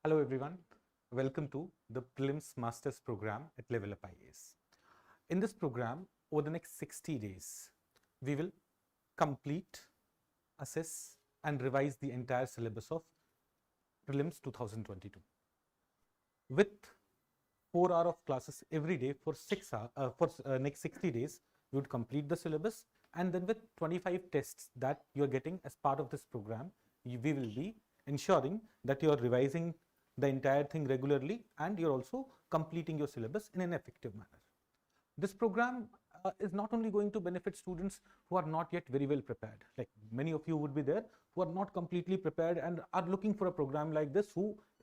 Hello everyone, welcome to the Prelims Master Program at Level Up IAS. In this program, over the next 60 days, we will complete, assess and revise the entire syllabus of Prelims 2022. With 4 hours of classes every day for 6 hours, next 60 days, we would complete the syllabus, and then with 25 tests that you are getting as part of this program, we will be ensuring that you are revising the entire thing regularly and you're also completing your syllabus in an effective manner. This program is not only going to benefit students who are not yet very well prepared, like many of you would be there who are not completely prepared and are looking for a program like this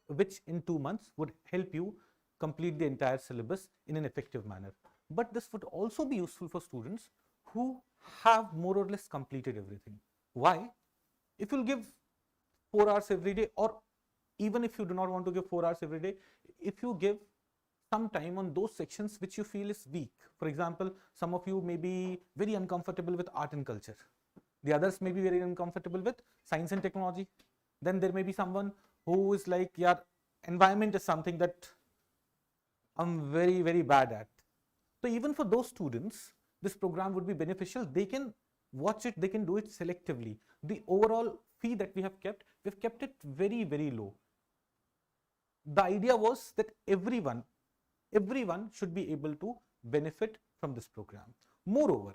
which in 2 months would help you complete the entire syllabus in an effective manner. But this would also be useful for students who have more or less completed everything. Why? If you'll give 4 hours every day, or even if you do not want to give 4 hours every day, if you give some time on those sections which you feel is weak. For example, some of you may be very uncomfortable with art and culture. The others may be very uncomfortable with science and technology. Then there may be someone who is like, yeah, environment is something that I'm very, very bad at. So even for those students, this program would be beneficial. They can watch it, they can do it selectively. The overall fee that we've kept it very, very low. The idea was that everyone should be able to benefit from this program. Moreover,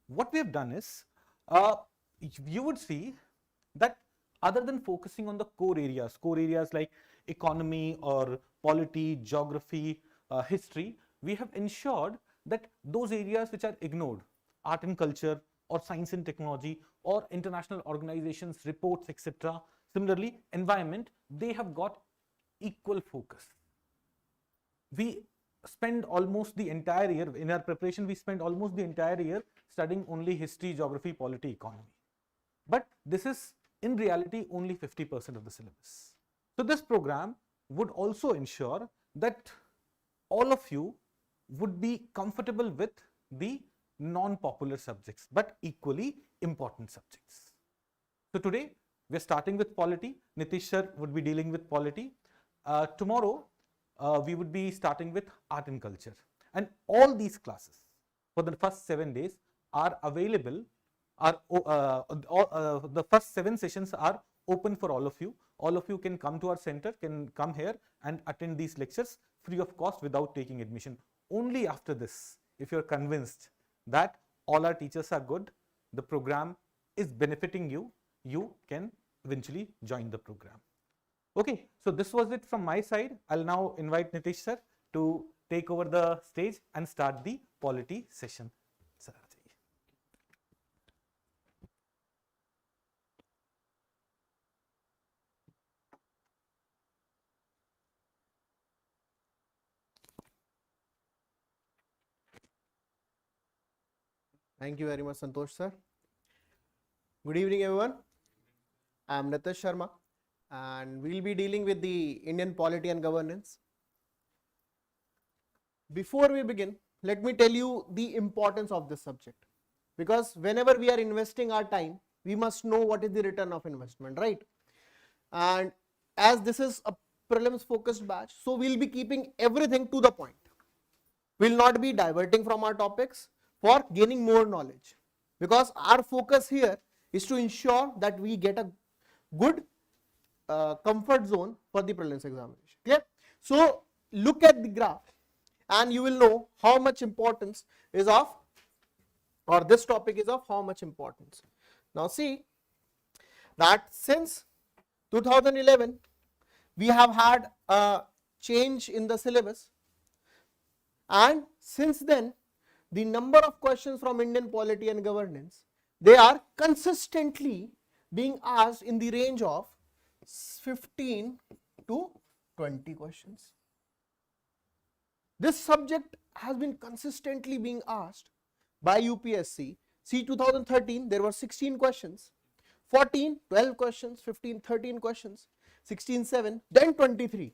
what we have done is, you would see that other than focusing on the core areas like economy or polity, geography, history, we have ensured that those areas which are ignored, art and culture or science and technology or international organizations, reports, etc. Similarly, environment, they have got equal focus. We spend almost the entire year, in our preparation, we spend almost the entire year studying only history, geography, polity, economy. But this is in reality only 50% of the syllabus. So this program would also ensure that all of you would be comfortable with the non-popular subjects, but equally important subjects. So today we are starting with polity. Nitish sir would be dealing with polity. Tomorrow we would be starting with art and culture. And all these classes for the first 7 days are available, the first 7 sessions are open for all of you. All of you can come to our center, can come here and attend these lectures free of cost without taking admission. Only after this, if you're convinced that all our teachers are good, the program is benefiting you, you can eventually join the program. Okay, so this was it from my side. I'll now invite Nitish sir to take over the stage and start the polity session. Sir, Thank you very much, Santosh sir. Good evening, everyone. I am Nitish Sharma, and we'll be dealing with the Indian polity and governance. Before we begin, let me tell you the importance of this subject, because whenever we are investing our time, we must know what is the return of investment, right? And as this is a prelims focused batch, so we'll be keeping everything to the point. We'll not be diverting from our topics for gaining more knowledge, because our focus here is to ensure that we get a good comfort zone for the prelims examination. Clear? So look at the graph and you will know how much importance is of, or this topic is of how much importance. Now see that since 2011 we have had a change in the syllabus, and since then the number of questions from Indian polity and governance, they are consistently being asked in the range of 15 to 20 questions. This subject has been consistently being asked by UPSC. See, 2013 there were 16 questions, 14 12 questions, 15 13 questions, 16 7, then 23,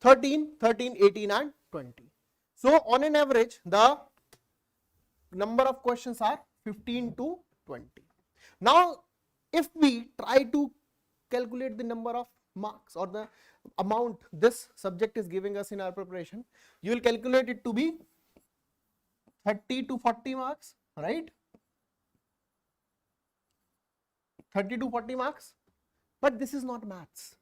13 13 18 and 20. So on an average the number of questions are 15 to 20. Now if we try to calculate the number of marks or the amount this subject is giving us in our preparation, you will calculate it to be 30 to 40 marks, right? 30 to 40 marks. But this is not maths.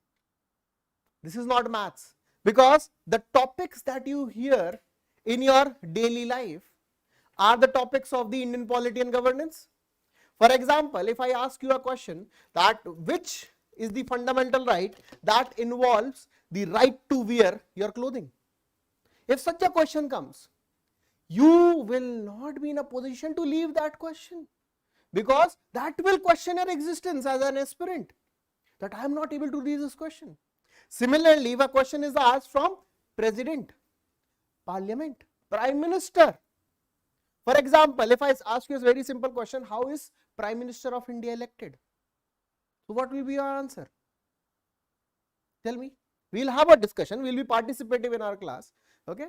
This is not maths, because the topics that you hear in your daily life are the topics of the Indian polity and governance. For example, if I ask you a question that which is the fundamental right that involves the right to wear your clothing, if such a question comes, you will not be in a position to leave that question, because that will question your existence as an aspirant, that I am not able to read this question. Similarly, if a question is asked from President, Parliament, Prime Minister. For example, if I ask you a very simple question, how is Prime Minister of India elected? So what will be your answer? Tell me. We will have a discussion, we will be participative in our class. Okay.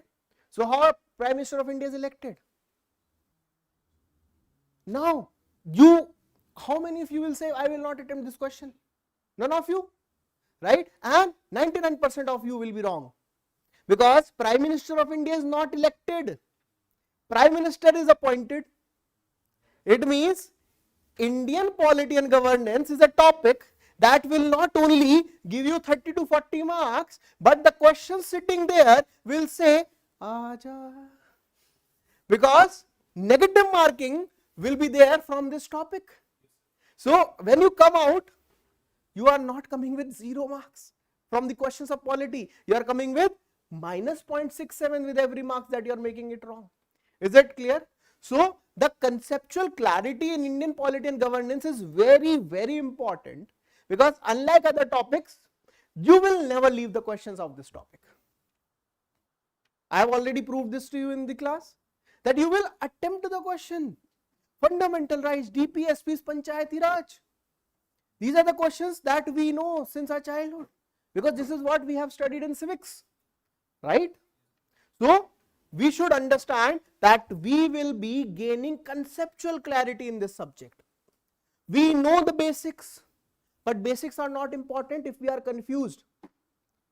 So how Prime Minister of India is elected? Now, how many of you will say, I will not attempt this question? None of you, right? And 99% of you will be wrong, because Prime Minister of India is not elected. Prime Minister is appointed. It means Indian polity and governance is a topic that will not only give you 30 to 40 marks, but the question sitting there will say, Aja. Because negative marking will be there from this topic. So when you come out, you are not coming with 0 marks from the questions of polity. You are coming with minus 0.67 with every mark that you are making it wrong. Is it clear? So the conceptual clarity in Indian polity and governance is very, very important, because unlike other topics, you will never leave the questions of this topic. I have already proved this to you in the class, that you will attempt the question. Fundamental rights, DPSPs, Panchayati Raj. These are the questions that we know since our childhood, because this is what we have studied in civics, right? So we should understand that we will be gaining conceptual clarity in this subject. We know the basics, but basics are not important if we are confused.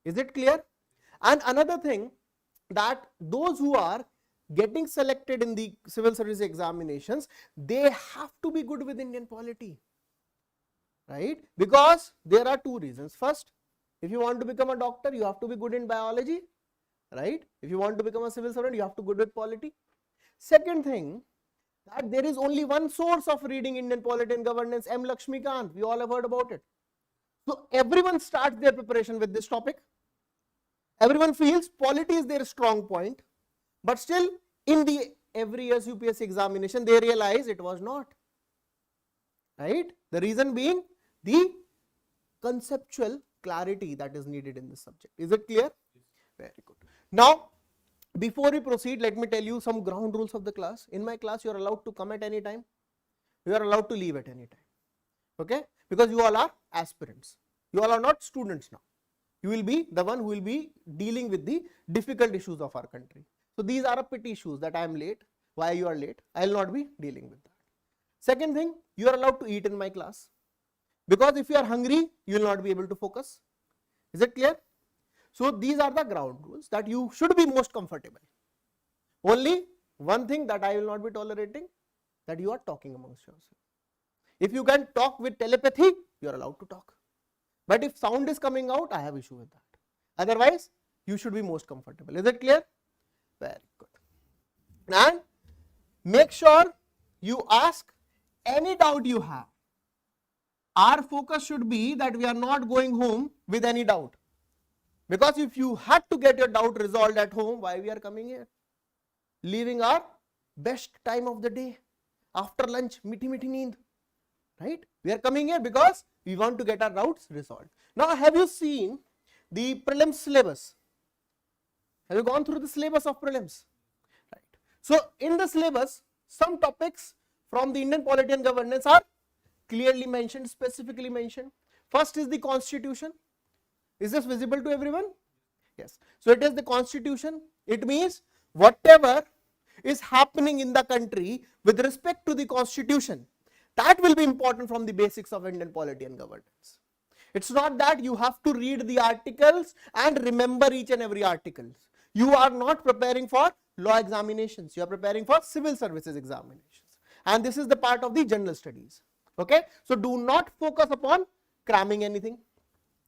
Is it clear? And another thing, that those who are getting selected in the civil service examinations, they have to be good with Indian polity, right? Because there are 2 reasons. First, if you want to become a doctor, you have to be good in biology, right? If you want to become a civil servant, you have to be good with polity. Second thing, that there is only one source of reading Indian polity and governance, M. Lakshmikant. We all have heard about it. So everyone starts their preparation with this topic. Everyone feels polity is their strong point, but still in the every year's UPSC examination, they realize it was not, right? The reason being the conceptual clarity that is needed in this subject. Is it clear? Very good. Now, before we proceed, let me tell you some ground rules of the class. In my class, you are allowed to come at any time. You are allowed to leave at any time. Okay? Because you all are aspirants. You all are not students now. You will be the one who will be dealing with the difficult issues of our country. So these are a petty issues, that I am late. Why you are late? I will not be dealing with that. Second thing, you are allowed to eat in my class, because if you are hungry, you will not be able to focus. Is it clear? So these are the ground rules that you should be most comfortable. Only one thing that I will not be tolerating, that you are talking amongst yourself. If you can talk with telepathy, you are allowed to talk. But if sound is coming out, I have issue with that. Otherwise, you should be most comfortable. Is it clear? Very good. And make sure you ask any doubt you have. Our focus should be that we are not going home with any doubt. Because if you had to get your doubt resolved at home, why we are coming here? Leaving our best time of the day, after lunch, mithi neend, right? We are coming here because we want to get our doubts resolved. Now, have you seen the prelims syllabus? Have you gone through the syllabus of prelims? Right. So, in the syllabus, some topics from the Indian polity and governance are clearly mentioned, specifically mentioned. First is the Constitution. Is this visible to everyone? Yes. So it is the Constitution. It means whatever is happening in the country with respect to the Constitution, that will be important from the basics of Indian polity and governance. It's not that you have to read the articles and remember each and every article. You are not preparing for law examinations. You are preparing for civil services examinations. And this is the part of the general studies. Okay. So do not focus upon cramming anything.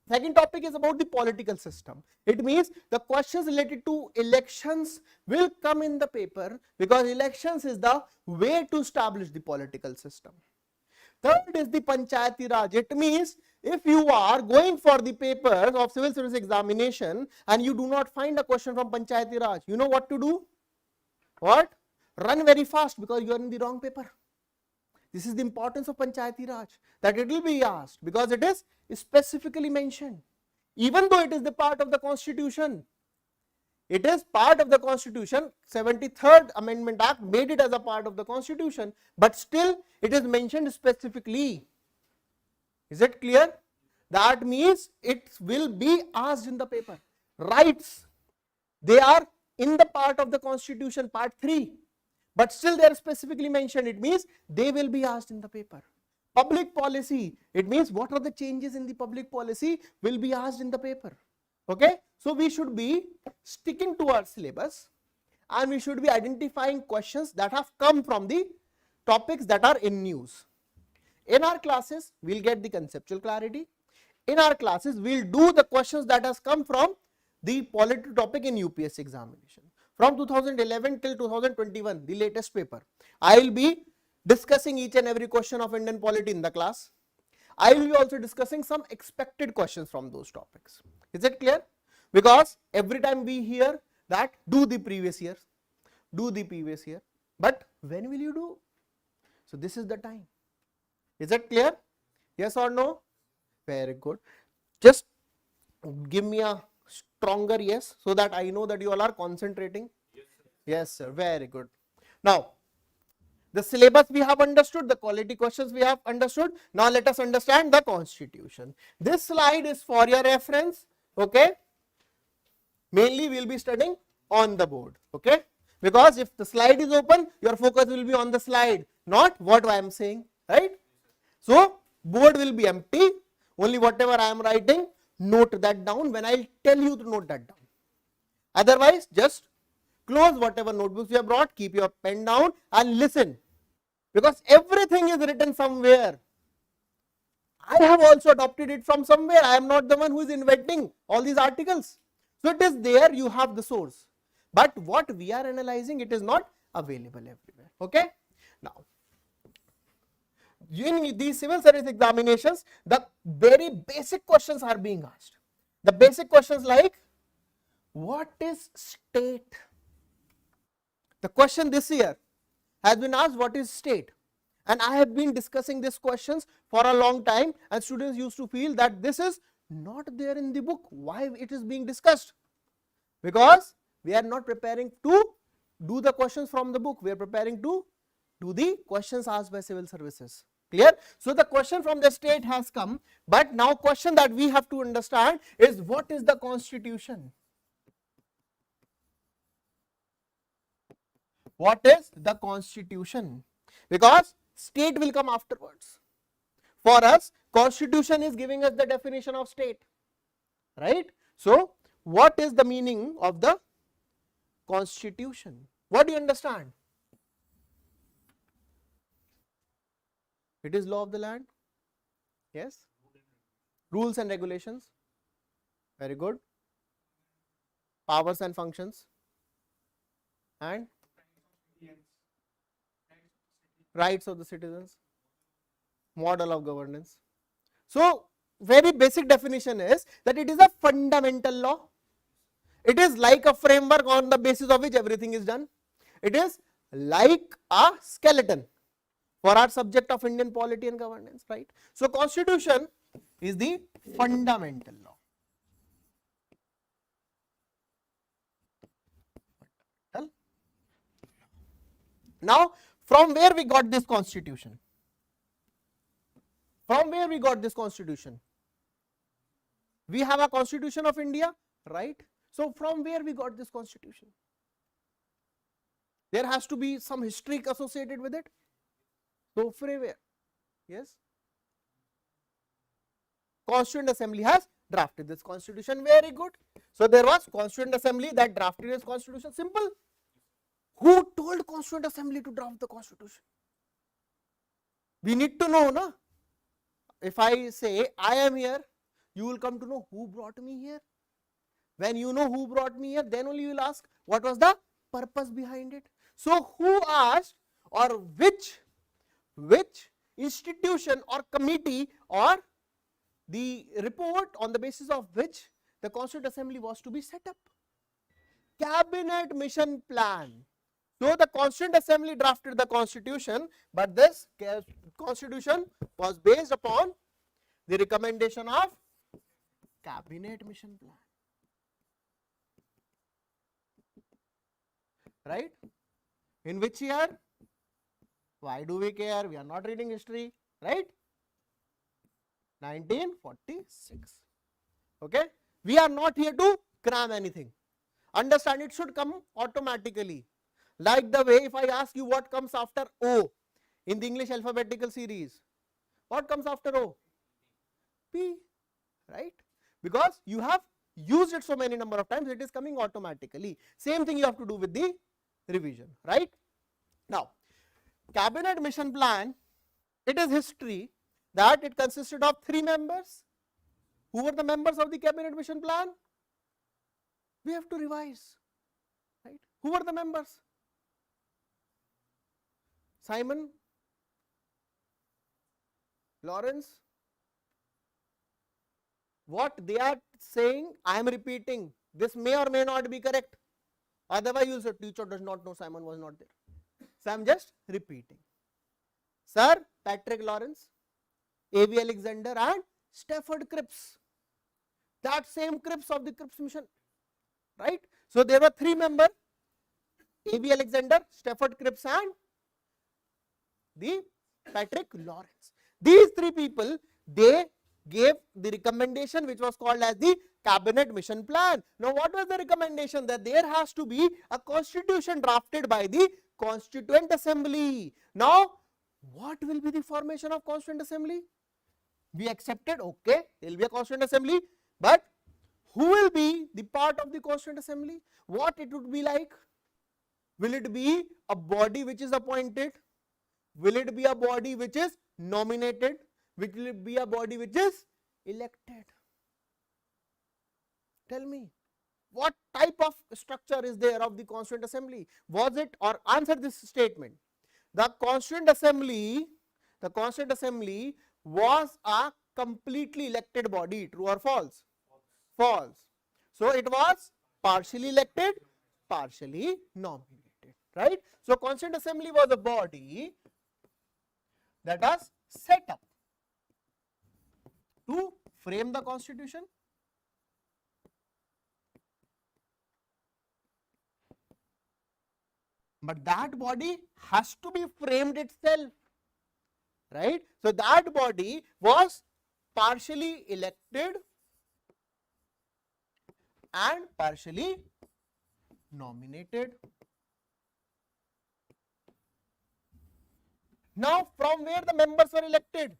Second topic is about the political system. It means the questions related to elections will come in the paper because elections is the way to establish the political system. Third is the Panchayati Raj. It means if you are going for the papers of civil service examination and you do not find a question from Panchayati Raj, you know what to do? What? Run very fast because you are in the wrong paper. This is the importance of Panchayati Raj, that it will be asked because it is specifically mentioned. Even though it is the part of the constitution, it is part of the constitution, 73rd Amendment Act made it as a part of the constitution, but still it is mentioned specifically. Is it clear? That means it will be asked in the paper. Rights, they are in the part of the constitution, part 3. But still they are specifically mentioned. It means they will be asked in the paper. Public policy, it means what are the changes in the public policy will be asked in the paper. Okay. So we should be sticking to our syllabus and we should be identifying questions that have come from the topics that are in news. In our classes, we'll get the conceptual clarity. In our classes, we'll do the questions that has come from the polity topic in UPSC examination. From 2011 till 2021, the latest paper, I will be discussing each and every question of Indian polity in the class. I will be also discussing some expected questions from those topics. Is it clear? Because every time we hear that do the previous year, but when will you do? So this is the time. Is it clear? Yes or no? Very good. Just give me a stronger yes so that I know that you all are concentrating. Yes sir, very good. Now the syllabus we have understood, the quality questions we have understood. Now let us understand the constitution. This slide is for your reference. Okay, mainly we will be studying on the board. Okay, because if the slide is open, your focus will be on the slide, not what I am saying, right? So board will be empty, only whatever I am writing, note that down when I will tell you to note that down. Otherwise, just close whatever notebooks you have brought, keep your pen down and listen, because everything is written somewhere. I have also adopted it from somewhere. I am not the one who is inventing all these articles. So it is there, you have the source. But what we are analyzing, it is not available everywhere. Okay. Now, in these civil service examinations, the very basic questions are being asked. The basic questions like, what is state? The question this year has been asked, what is state? And I have been discussing these questions for a long time and students used to feel that this is not there in the book. Why it is being discussed? Because we are not preparing to do the questions from the book. We are preparing to do the questions asked by civil services. Clear? So the question from the state has come, but now question that we have to understand is, what is the constitution? What is the constitution? Because state will come afterwards. For us, constitution is giving us the definition of state, right? So what is the meaning of the constitution? What do you understand? It is law of the land. Yes. Rules and regulations. Very good. Powers and functions. And rights of the citizens. Model of governance. So very basic definition is that it is a fundamental law. It is like a framework on the basis of which everything is done. It is like a skeleton for our subject of Indian polity and governance, right? So constitution is the fundamental law. Now, from where we got this constitution? From where we got this constitution? We have a constitution of India, right? So from where we got this constitution? There has to be some history associated with it. So from where? Yes. Constituent Assembly has drafted this constitution. Very good. So there was Constituent Assembly that drafted this constitution. Simple. Who told Constituent Assembly to draft the constitution? We need to know, no? If I say I am here, you will come to know who brought me here. When you know who brought me here, then only you will ask what was the purpose behind it. So who asked, or which institution or committee or the report on the basis of which the Constituent Assembly was to be set up? Cabinet Mission Plan. So the Constituent Assembly drafted the constitution, but this constitution was based upon the recommendation of Cabinet Mission Plan. Right? In which year? Why do we care? We are not reading history, right? 1946. Okay? We are not here to cram anything. Understand, it should come automatically. Like the way if I ask you what comes after O in the English alphabetical series, what comes after O? P, right? Because you have used it so many number of times, it is coming automatically. Same thing you have to do with the revision, right? Now, Cabinet Mission Plan, it is history that it consisted of 3 members. Who were the members of the Cabinet Mission Plan? We have to revise, right? Who were the members? Simon, Lawrence. What they are saying, I am repeating. This may or may not be correct. Otherwise, you say teacher does not know, Simon was not there. So I am just repeating. Sir Patrick Lawrence, A.V. Alexander and Stafford Cripps. That same Cripps of the Cripps mission, right? So there were 3 members, A.V. Alexander, Stafford Cripps and the Patrick Lawrence. These 3 people, they gave the recommendation which was called as the Cabinet Mission Plan. Now what was the recommendation? That there has to be a constitution drafted by the Constituent Assembly. Now what will be the formation of Constituent Assembly? We accepted, okay, there will be a Constituent Assembly, but who will be the part of the Constituent Assembly? What it would be like? Will it be a body which is appointed? Will it be a body which is nominated? Will it be a body which is elected? Tell me, what type of structure is there of the Constituent Assembly? Was it, or answer this statement, the Constituent Assembly was a completely elected body, true or false? False. So it was partially elected, partially nominated, right? So Constituent Assembly was a body that was set up to frame the constitution, but that body has to be framed itself, right? So that body was partially elected and partially nominated. Now from where the members were elected?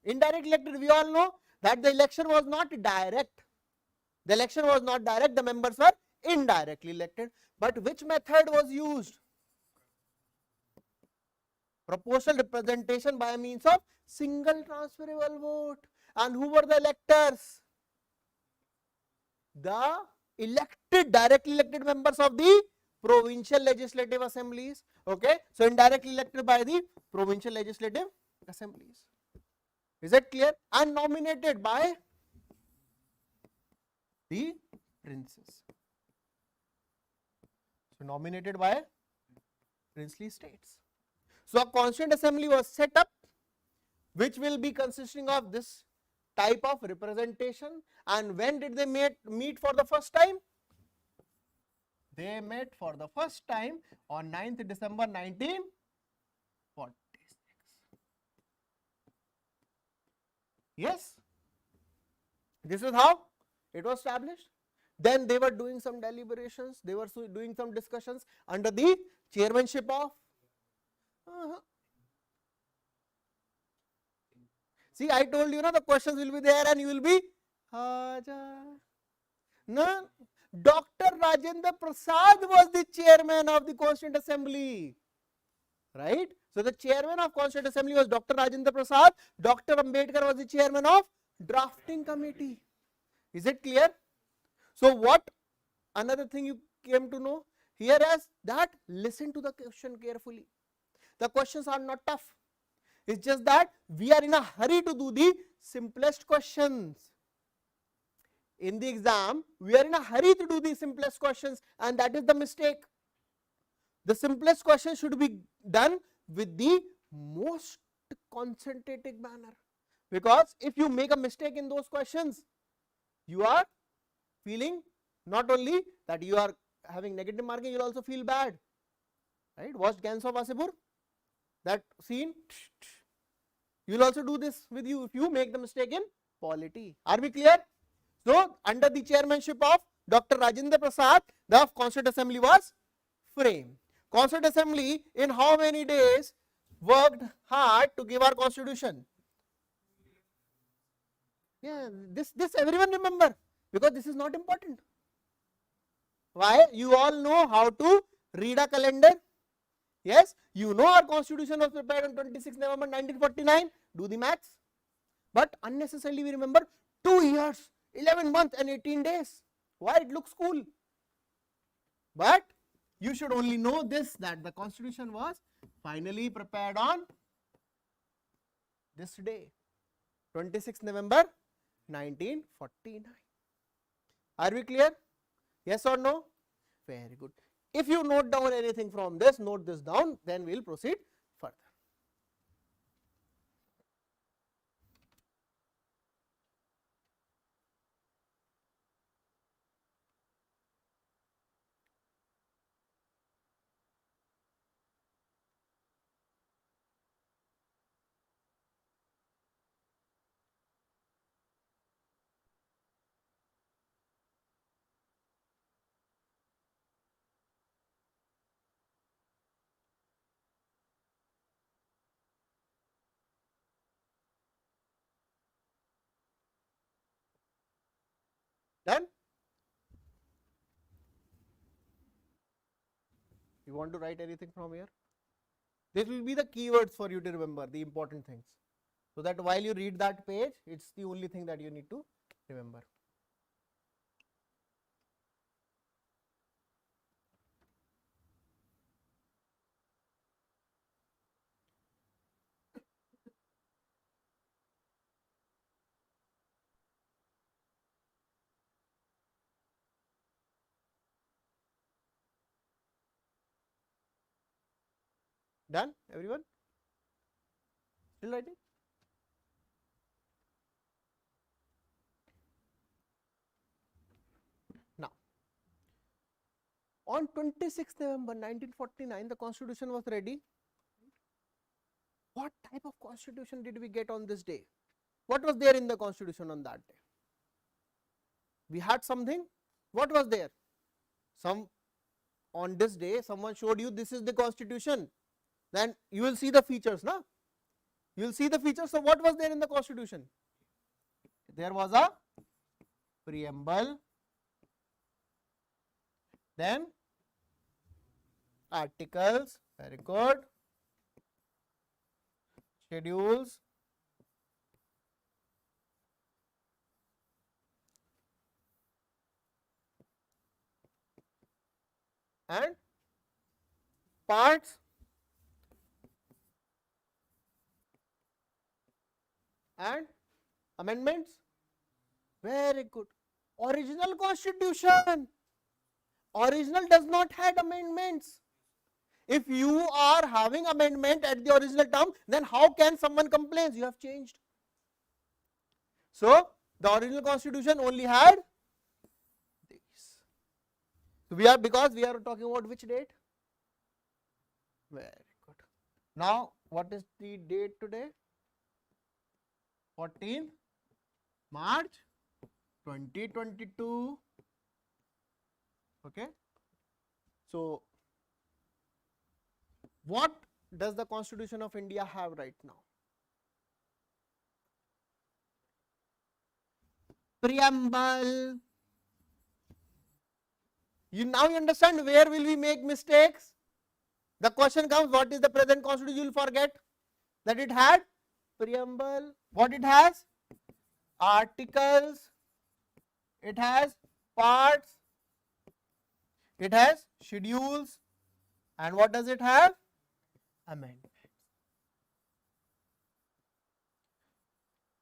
Indirect elected. We all know that the election was not direct. The election was not direct, the members were indirectly elected. But which method was used? Proportional representation by means of single transferable vote. And who were the electors? The elected, directly elected members of the provincial legislative assemblies. Okay, so indirectly elected by the provincial legislative assemblies. Is that clear? And nominated by the princes. So nominated by princely states. So a Constituent Assembly was set up, which will be consisting of this type of representation. And when did they meet for the first time? They met for the first time on 9th December 1946. Yes, this is how it was established. Then they were doing some deliberations, they were doing some discussions under the chairmanship of See, I told you, the questions will be there and you will be, no, Dr. Rajendra Prasad was the chairman of the Constituent Assembly, right? So the chairman of Constituent Assembly was Dr. Rajendra Prasad. Dr. Ambedkar was the chairman of drafting committee. Is it clear? So what another thing you came to know here is that listen to the question carefully. The questions are not tough. It's just that we are in a hurry to do the simplest questions. In the exam, we are in a hurry to do the simplest questions, and that is the mistake. The simplest question should be done with the most concentrated manner, because if you make a mistake in those questions, you are feeling not only that you are having negative marking, you will also feel bad, right? Watch Gangs of Wasseypur, that scene. You will also do this with you if you make the mistake in polity. Are we clear? So, under the chairmanship of Dr. Rajendra Prasad, the Constituent Assembly was framed. Constituent Assembly in how many days worked hard to give our constitution? Yeah, this everyone remember, because this is not important. Why? You all know how to read a calendar. Yes, you know our constitution was prepared on 26 November 1949. Do the maths. But unnecessarily we remember 2 years, 11 months and 18 days. Why? It looks cool. But you should only know this, that the constitution was finally prepared on this day, 26 November 1949. Are we clear? Yes or no? Very good. If you note down anything from this, note this down, then we will proceed further. Done? You want to write anything from here? This will be the keywords for you to remember, the important things. So that while you read that page, it's the only thing that you need to remember. Done, everyone? Still writing? Now, on 26th November 1949, the constitution was ready. What type of constitution did we get on this day? What was there in the constitution on that day? We had something. What was there? On this day, someone showed you this is the constitution. Then you will see the features, no? You will see the features. So what was there in the constitution? There was a preamble, then articles, very good, schedules, and parts and amendments. Very good. Original constitution. Original does not have amendments. If you are having amendment at the original term, then how can someone complain? You have changed. So the original constitution only had these. So because we are talking about which date? Very good. Now what is the date today? 14 March 2022. Okay. So what does the Constitution of India have right now? preamble. You understand where will we make mistakes? The question comes, what is the present constitution? You will forget that it had preamble. What it has? Articles. It has parts. It has schedules. And what does it have? Amendments.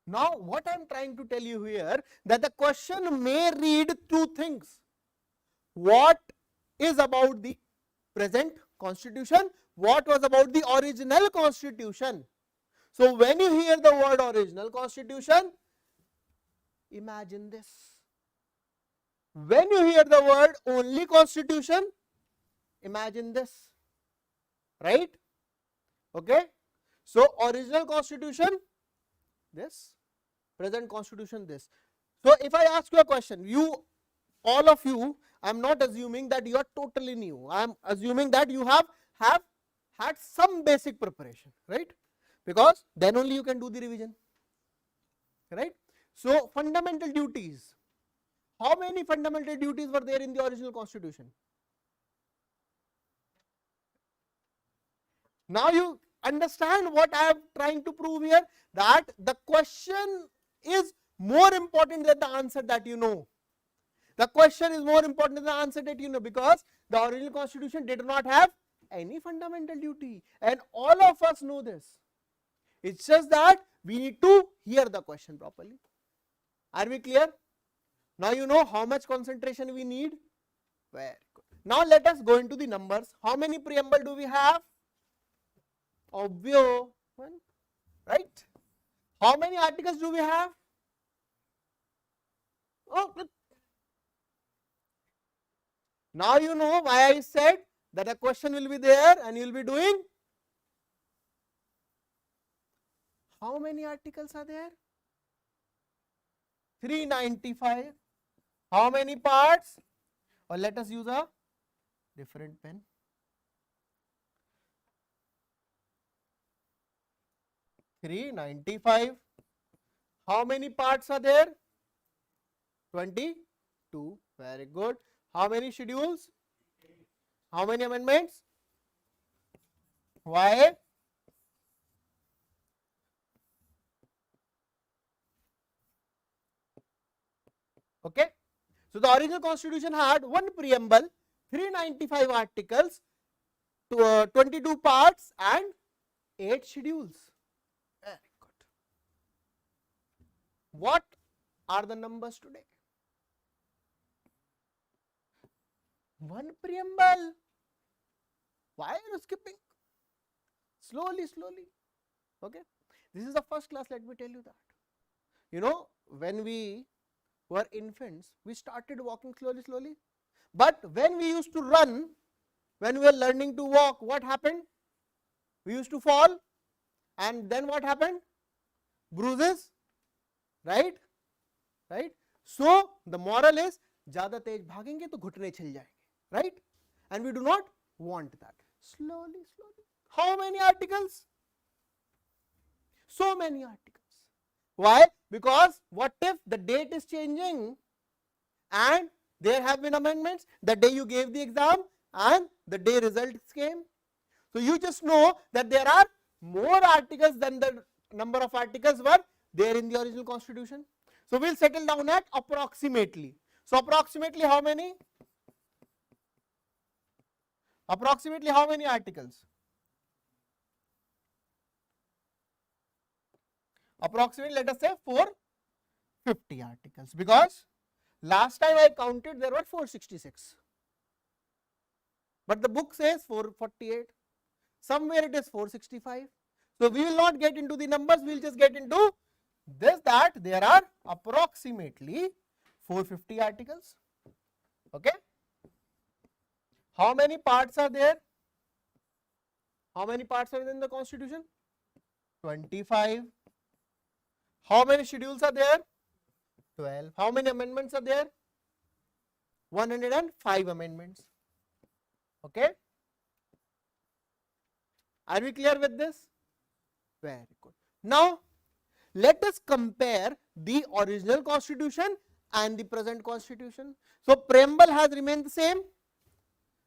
Now, what I am trying to tell you here, that the question may read two things. What is about the present constitution? What was about the original constitution? So, when you hear the word original constitution, imagine this. When you hear the word only constitution, imagine this. Right? Okay? So, original constitution, this. Present constitution, this. So, if I ask you a question, all of you, I am not assuming that you are totally new. I am assuming that you have had some basic preparation, right? Because then only you can do the revision, right? So, fundamental duties. How many fundamental duties were there in the original constitution? Now you understand what I am trying to prove here, that the question is more important than the answer that you know. The question is more important than the answer that you know, because the original constitution did not have any fundamental duty, and all of us know this. It's just that we need to hear the question properly. Are we clear? Now you know how much concentration we need. Very good. Now let us go into the numbers. How many preamble do we have? Obvious one, right? How many articles do we have? Oh, now you know why I said that a question will be there and you will be doing. How many articles are there? 395. How many parts? Or let us use a different pen. 395. How many parts are there? 22. Very good. How many schedules? How many amendments? Why? Okay. So the original constitution had one preamble, 395 articles, 22 parts and 8 schedules. Very good. What are the numbers today? One preamble. Why are you skipping? Slowly, slowly. Okay. This is the first class, let me tell you that. You know, when we were infants, we started walking slowly, slowly. But when we used to run, when we were learning to walk, what happened? We used to fall. And then what happened? Bruises. Right? Right? So, the moral is, ज़्यादा तेज भागेंगे तो घुटने छिल जाएंगे. Right? And we do not want that. Slowly, slowly. How many articles? So many articles. Why? Because what if the date is changing and there have been amendments the day you gave the exam and the day results came. So you just know that there are more articles than the number of articles were there in the original constitution. So we'll settle down at approximately. So approximately how many? Approximately how many articles? Approximately, let us say 450 articles, because last time I counted there were 466, but the book says 448, somewhere it is 465. So we will not get into the numbers, we will just get into this, that there are approximately 450 articles. Okay. How many parts are there? How many parts are in the constitution? 25. How many schedules are there? 12. How many amendments are there? 105 amendments. Okay. Are we clear with this? Very good. Now, let us compare the original constitution and the present constitution. So preamble has remained the same.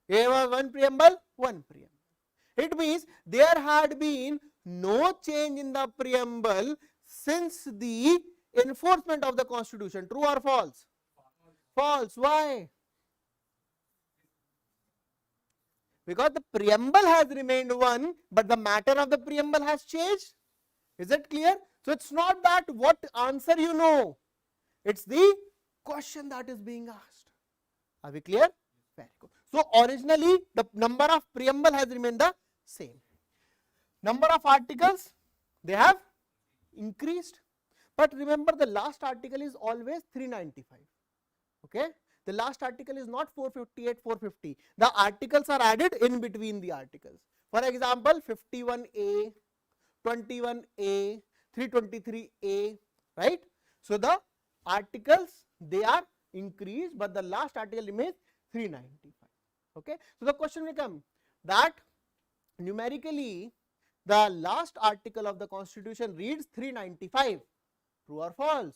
There was one preamble, one preamble. It means there had been no change in the preamble since the enforcement of the constitution. True or false? False. Why? Because the preamble has remained one, but the matter of the preamble has changed. Is it clear? So it's not that what answer you know, it's the question that is being asked. Are we clear? Very good. So originally the number of preamble has remained the same. Number of articles, they have increased. But remember, the last article is always 395. Okay? The last article is not 458, 450. The articles are added in between the articles. For example, 51A, 21A, 323A, right? So the articles, they are increased, but the last article remains 395. Okay? So the question will come that numerically the last article of the constitution reads 395. True or false?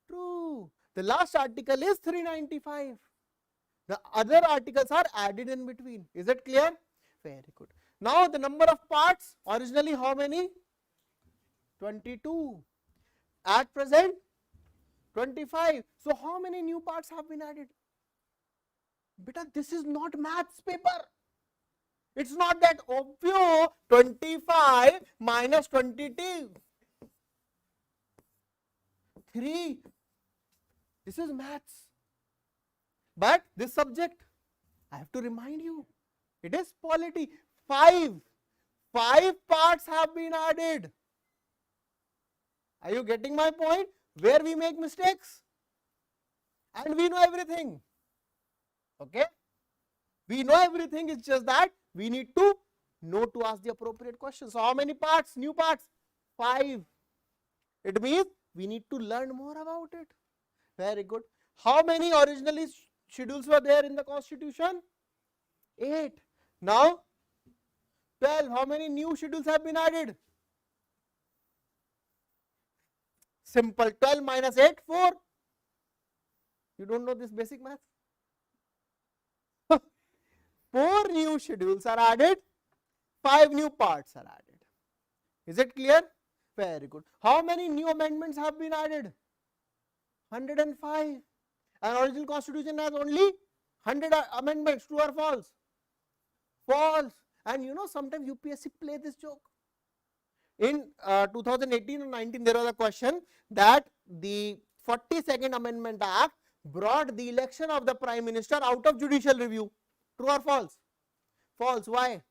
True. The last article is 395. The other articles are added in between. Is it clear? Very good. Now the number of parts, originally how many? 22. At present 25. So how many new parts have been added? Beta, this is not maths paper. It's not that obvio 25 minus 22. 3. This is maths. But this subject, I have to remind you, it is polity. 5 parts have been added. Are you getting my point? Where we make mistakes and we know everything. Okay? We know everything, it's just that we need to know to ask the appropriate questions. So how many parts, new parts? 5. It means we need to learn more about it. Very good. How many originally schedules were there in the constitution? 8. Now 12. How many new schedules have been added? Simple. 12 minus 8, 4. You don't know this basic math? 4 new schedules are added, 5 new parts are added. Is it clear? Very good. How many new amendments have been added? 105. An original constitution has only 100 amendments. True or false? False. And you know, sometimes UPSC play this joke. In 2018 or 19, there was a question that the 42nd Amendment Act brought the election of the Prime Minister out of judicial review. True or false? False. Why?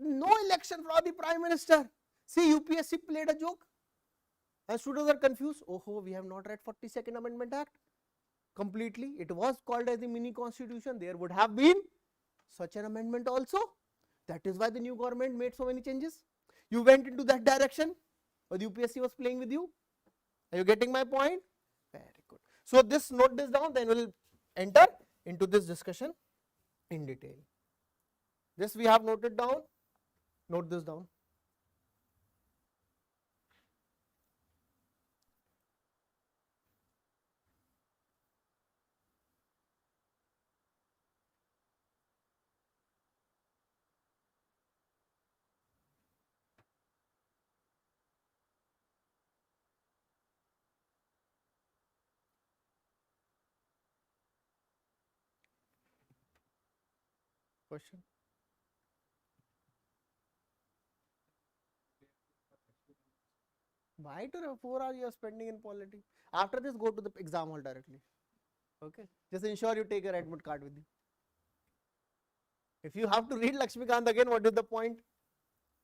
No election for the Prime Minister. See, UPSC played a joke and students are confused. Oh, we have not read 42nd Amendment Act completely. It was called as the mini constitution. There would have been such an amendment also. That is why the new government made so many changes. You went into that direction, or the UPSC was playing with you. Are you getting my point? Very good. So this, note this down, then we will enter into this discussion in detail. This we have noted down. Note this down. Question? Why to 4 hours you are spending in polity? After this, go to the exam hall directly. Okay? Just ensure you take your admit card with you. If you have to read Lakshmikant again, what is the point?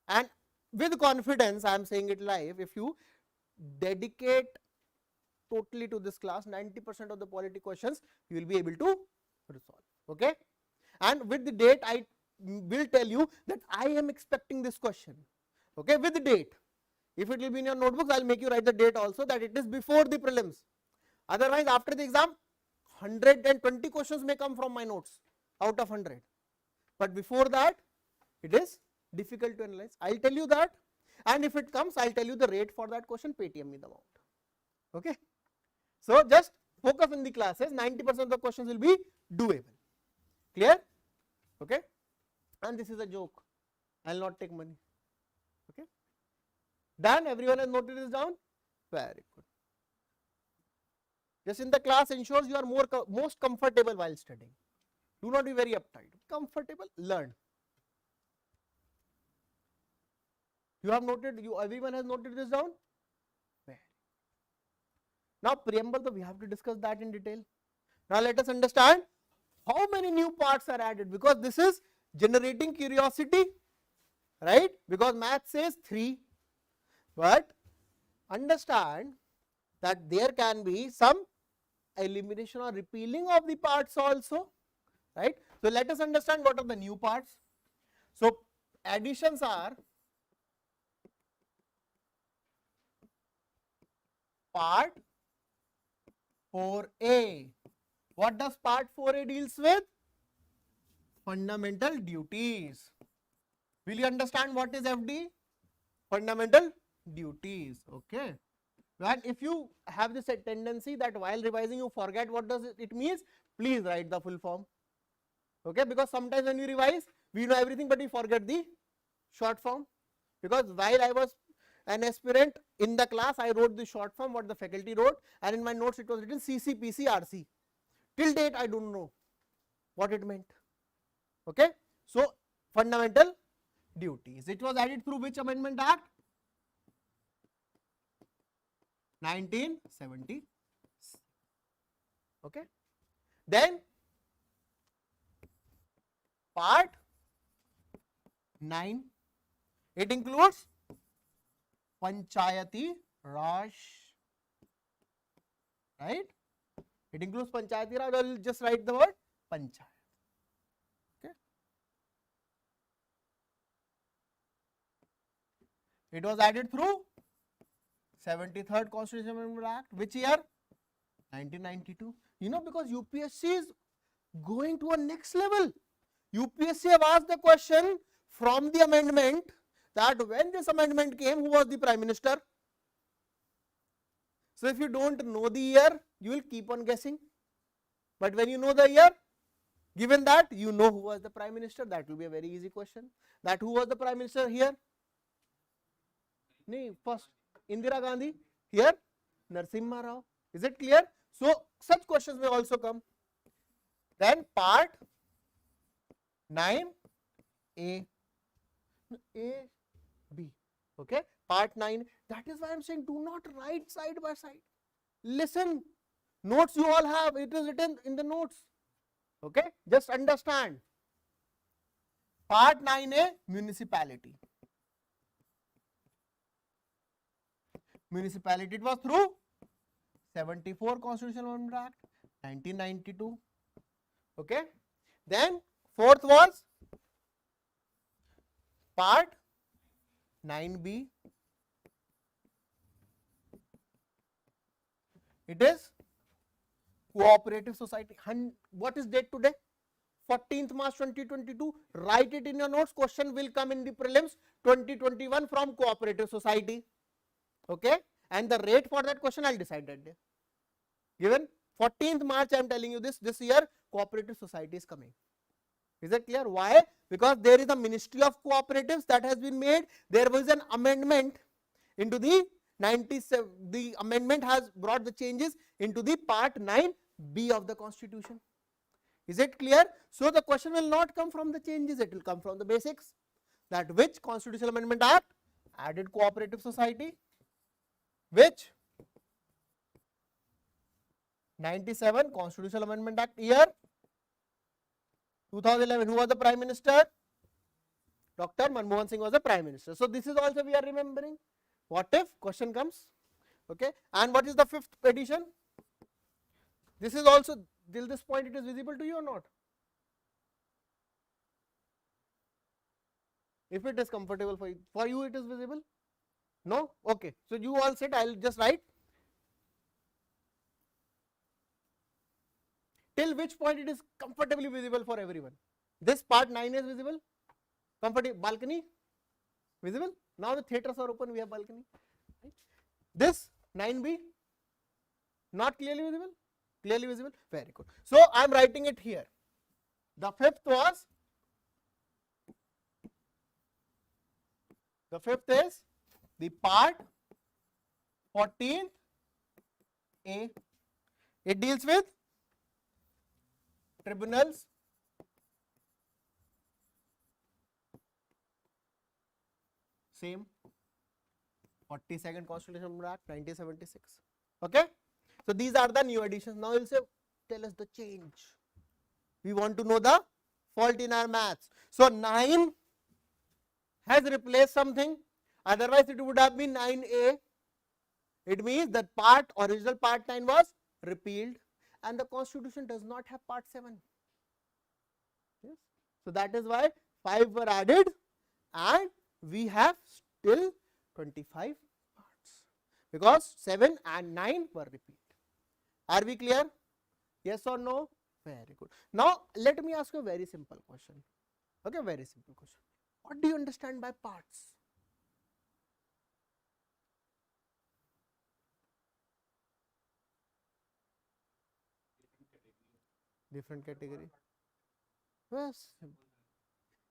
And with confidence, I am saying it live, if you dedicate totally to this class, 90% of the polity questions you will be able to resolve. Okay? And with the date, I will tell you that I am expecting this question. Okay? With the date. If it will be in your notebooks, I will make you write the date also, that it is before the prelims. Otherwise, after the exam, 120 questions may come from my notes out of 100. But before that, it is difficult to analyze. I will tell you that and if it comes, I'll tell you the rate for that question, Paytm me the amount. Okay. So just focus in the classes, 90% of the questions will be doable. Clear? Okay. And this is a joke. I'll not take money. Okay. Done? Everyone has noted this down? Very good. Just in the class ensures you are most comfortable while studying. Do not be very uptight. Comfortable, learn. You have noted, everyone has noted this down? Very. Now preamble, we have to discuss that in detail. Now let us understand how many new parts are added, because this is generating curiosity, right? Because math says 3, but understand that there can be some elimination or repealing of the parts also, right? So let us understand what are the new parts. So additions are part 4A. What does part 4A deals with? Fundamental duties. Will you understand what is FD? Fundamental duties. Okay. And if you have this tendency that while revising you forget what does it means, please write the full form. Okay, because sometimes when we revise, we know everything but we forget the short form. Because while I was an aspirant in the class, I wrote the short form what the faculty wrote, and in my notes it was written CCPCRC. Till date I don't know what it meant. Okay, so fundamental duties. It was added through which Amendment Act? 1970. Okay. Then part 9. It includes Panchayati Raj. Right? It includes Panchayati Raj, or you'll just write the word Panchayat. Okay. It was added through 73rd Constitutional Amendment Act. Which year? 1992. You know, because UPSC is going to a next level. UPSC have asked the question from the amendment that when this amendment came, who was the Prime Minister? So if you don't know the year, you will keep on guessing. But when you know the year, given that you know who was the Prime Minister, that will be a very easy question. That who was the Prime Minister here? No, first Indira Gandhi. Here Narasimha Rao. Is it clear? So such questions may also come. Then part 9A, B. Okay, part 9. That is why I am saying do not write side by side. Listen, notes you all have, it is written in the notes. Okay, just understand. Part 9A, municipality. Municipality, it was through 74 Constitutional Amendment Act, 1992. Okay, then fourth was part 9B. It is cooperative society. What is date today? 14th March 2022. Write it in your notes. Question will come in the prelims 2021 from cooperative society. Okay, and the rate for that question I'll decide that day. Given 14th March, I am telling you this year cooperative society is coming. Is that clear? Why? Because there is a Ministry of Cooperatives that has been made. There was an amendment into the 97. The amendment has brought the changes into the part 9B of the Constitution. Is it clear? So the question will not come from the changes, it will come from the basics. That which Constitutional Amendment Act added cooperative society? Which 97 Constitutional Amendment Act year? 2011. Who was the Prime Minister? Dr. Manmohan Singh was the Prime Minister. So this is also we are remembering. What if question comes? Okay. And what is the 5th edition? This is also, till this point it is visible to you or not? If it is comfortable for you it is visible? No? Okay. So you all sit, I will just write. Till which point it is comfortably visible for everyone? This part 9 is visible? Comfortable? Balcony? Visible? Now the theatres are open, we have balcony. Right? This 9B, not clearly visible? Clearly visible? Very good. So I am writing it here. The fifth is the part 14th A. It deals with tribunals, same 42nd Constitutional Act 1976. Okay. So these are the new additions. Now you will say, tell us the change. We want to know the fault in our maths. So 9 has replaced something, otherwise it would have been 9A. It means that original part 9 was repealed, and the Constitution does not have part 7. Yes. So that is why 5 were added and we have still 25 parts, because 7 and 9 were repealed. Are we clear? Yes or no? Very good. Now let me ask you a very simple question. Okay, very simple question. What do you understand by parts? Different category. Yes.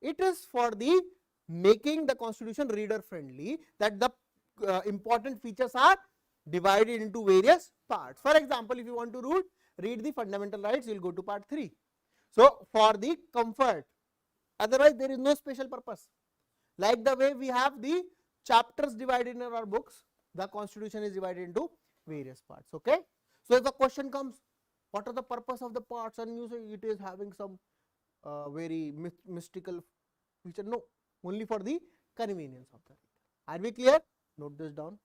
It is for the making the Constitution reader friendly, that the important features are divided into various parts. For example, if you want to read the fundamental rights, you will go to part 3. So for the comfort, otherwise there is no special purpose. Like the way we have the chapters divided in our books, the Constitution is divided into various parts. Okay. So if the question comes, what are the purpose of the parts, and you say it is having some very mystical feature, no, only for the convenience of the reader. Are we clear? Note this down.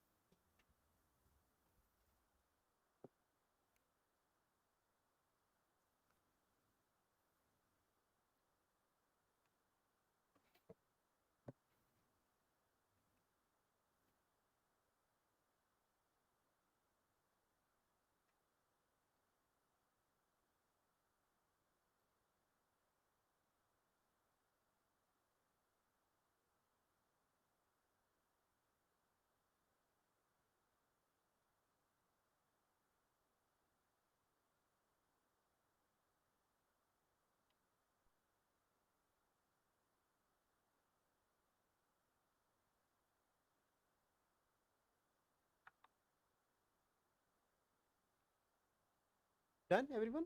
Done, everyone?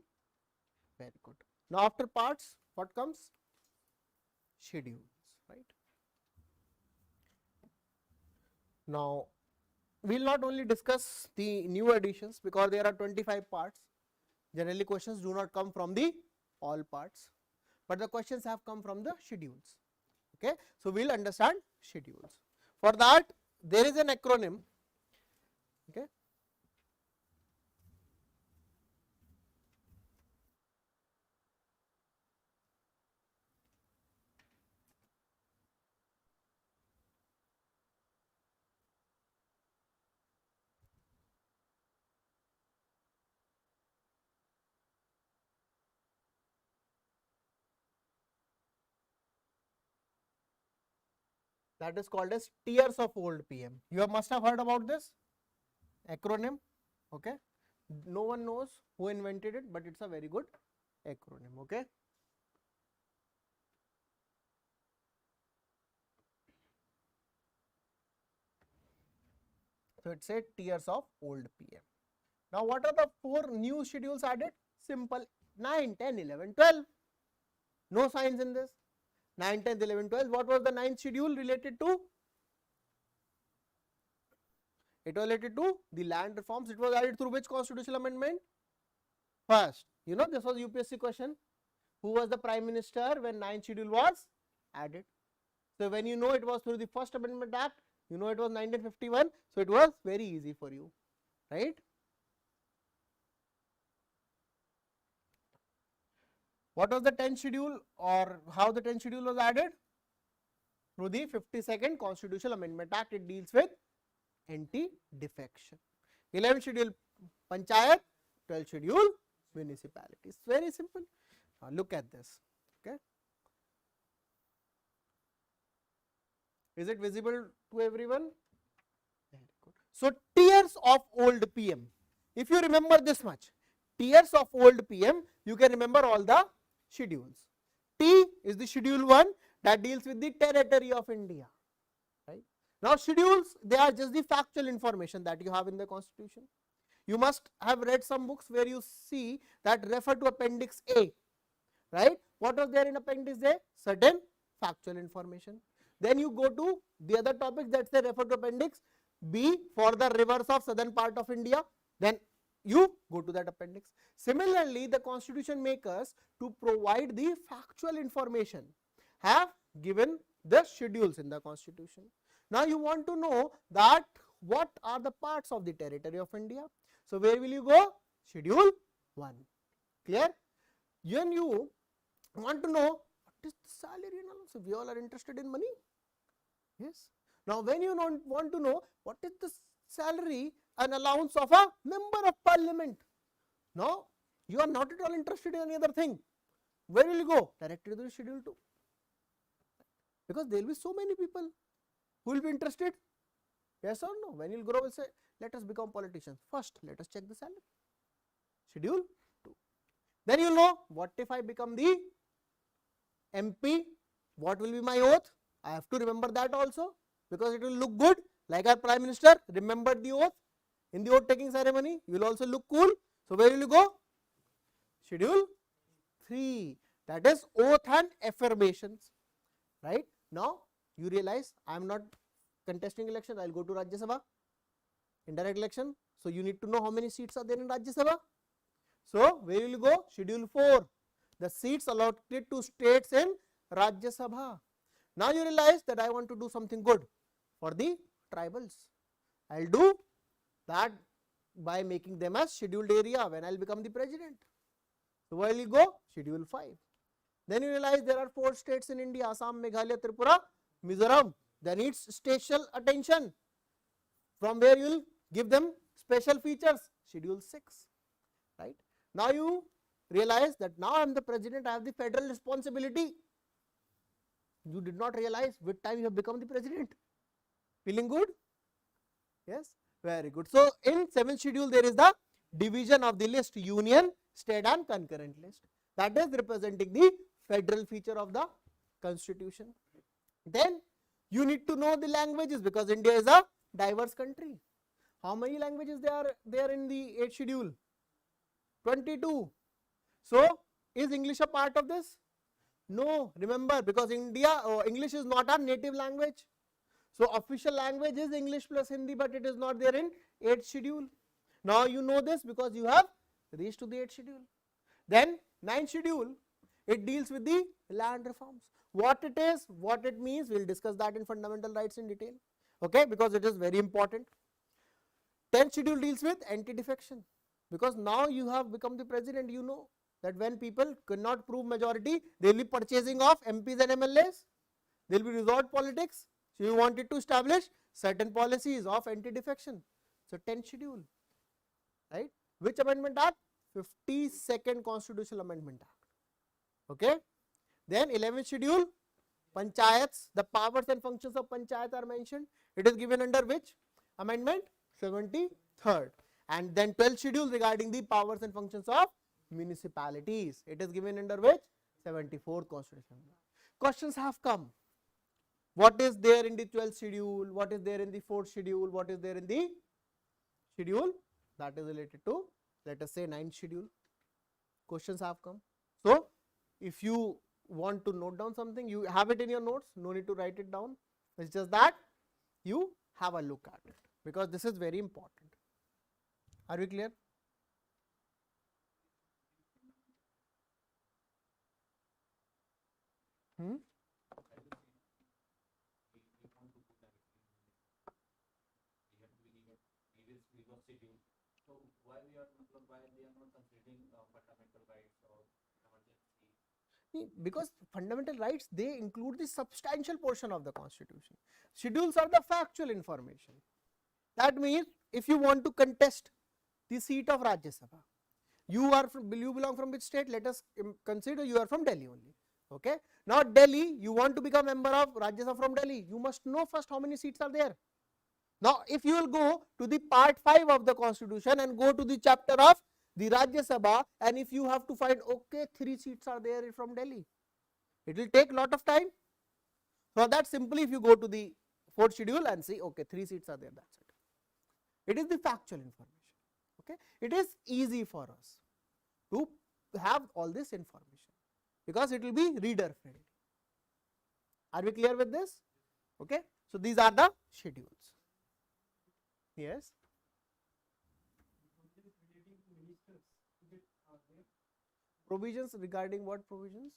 Very good. Now after parts, what comes? Schedules, right? Now we will not only discuss the new additions, because there are 25 parts. Generally questions do not come from the all parts, but the questions have come from the schedules. Okay. So we will understand schedules. For that there is an acronym. Okay. That is called as tiers of old PM. You must have heard about this acronym. Okay. No one knows who invented it, but it's a very good acronym. Okay. So it said tiers of old PM. Now what are the 4 new schedules added? Simple: 9, 10, 11, 12. No science in this. 9, 10, 11, 12. What was the 9th schedule related to? It was related to the land reforms. It was added through which constitutional amendment? First. You know, this was UPSC question. Who was the Prime Minister when 9th schedule was added? So when you know it was through the First Amendment Act, you know it was 1951. So it was very easy for you, right? What was the 10th schedule, or how the 10th schedule was added? Through the 52nd Constitutional Amendment Act. It deals with anti-defection. 11th schedule Panchayat, 12th schedule municipalities. Very simple. Now look at this. Okay. Is it visible to everyone? Very good. So tiers of old PM. If you remember this much, tiers of old PM, you can remember all the schedules. T is the schedule 1 that deals with the territory of India. Right? Now schedules, they are just the factual information that you have in the constitution. You must have read some books where you see that refer to appendix A. Right? What was there in appendix A? Certain factual information. Then you go to the other topics that say refer to appendix B for the rivers of southern part of India. Then you go to that appendix. Similarly, the constitution makers, to provide the factual information, have given the schedules in the constitution. Now you want to know that what are the parts of the territory of India. So where will you go? Schedule 1. Clear? When you want to know what is the salary and all, so we all are interested in money. Yes. Now when you want to know what is the salary and allowance of a member of parliament, now you are not at all interested in any other thing. Where will you go? Directly to the schedule 2. Because there will be so many people who will be interested. Yes or no? When you will grow, will say, let us become politicians. First, let us check the salary. Schedule 2. Then you will know, what if I become the MP? What will be my oath? I have to remember that also, because it will look good. Like our Prime Minister remembered the oath in the oath taking ceremony. You will also look cool. So where will you go? Schedule 3. That is oath and affirmations. Right? Now you realize I am not contesting election. I will go to Rajya Sabha, indirect election. So you need to know how many seats are there in Rajya Sabha. So where will you go? Schedule 4. The seats allotted to states in Rajya Sabha. Now you realize that I want to do something good for the tribals. I will do that by making them as scheduled area when I will become the president. So where will you go? Schedule 5. Then you realize there are 4 states in India: Assam, Meghalaya, Tripura, Mizoram. That needs special attention. From where you will give them special features? Schedule 6. Right? Now you realize that now I am the president, I have the federal responsibility. You did not realize which time you have become the president. Feeling good? Yes? Very good. So in 7th schedule there is the division of the list: union, state and concurrent list. That is representing the federal feature of the constitution. Then you need to know the languages, because India is a diverse country. How many languages there are there in the 8th schedule? 22. So is English a part of this? No. Remember, because English is not our native language. So official language is English plus Hindi, but it is not there in 8th schedule. Now you know this because you have reached to the 8th schedule. Then 9th schedule, it deals with the land reforms. What it is, what it means, we will discuss that in fundamental rights in detail. Okay, because it is very important. 10th schedule deals with anti-defection, because now you have become the president. You know that when people cannot prove majority, they will be purchasing of MPs and MLAs. There will be resort politics. So you wanted to establish certain policies of anti-defection. So 10th schedule, right? Which amendment act? 52nd Constitutional Amendment Act. Okay. Then 11th schedule, Panchayats, the powers and functions of Panchayat are mentioned. It is given under which amendment? 73rd. And then 12th schedule regarding the powers and functions of municipalities. It is given under which? 74th Constitutional. Questions have come. What is there in the 12th schedule? What is there in the 4th schedule? What is there in the schedule that is related to, let us say, 9th schedule? Questions have come. So if you want to note down something, you have it in your notes. No need to write it down. It's just that you have a look at it, because this is very important. Are we clear? So why they are not considering fundamental rights or emergency? Because fundamental rights, they include the substantial portion of the constitution. Schedules are the factual information. That means if you want to contest the seat of Rajya Sabha, you belong from which state? Let us consider you are from Delhi only. Okay. Now Delhi, you want to become member of Rajya Sabha from Delhi, you must know first how many seats are there. Now if you will go to the part 5 of the constitution and go to the chapter of the Rajya Sabha, and if you have to find, okay, 3 seats are there from Delhi, it will take lot of time. For that, simply if you go to the 4th schedule and see, okay, 3 seats are there, that's it. It is the factual information. Okay. It is easy for us to have all this information because it will be reader friendly. Are we clear with this? Okay. So these are the schedules. Yes. Provisions regarding what provisions?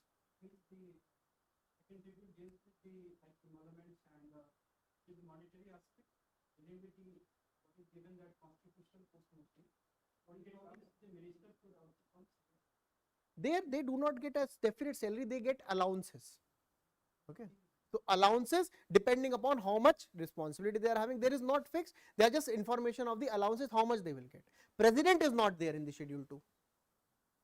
Monetary aspect, dealing with the what is given that constitutional post mostly. The minister could also come. There they do not get a definite salary, they get allowances. Okay. So allowances depending upon how much responsibility they are having, there is not fixed, they are just information of the allowances, how much they will get. President is not there in the schedule 2.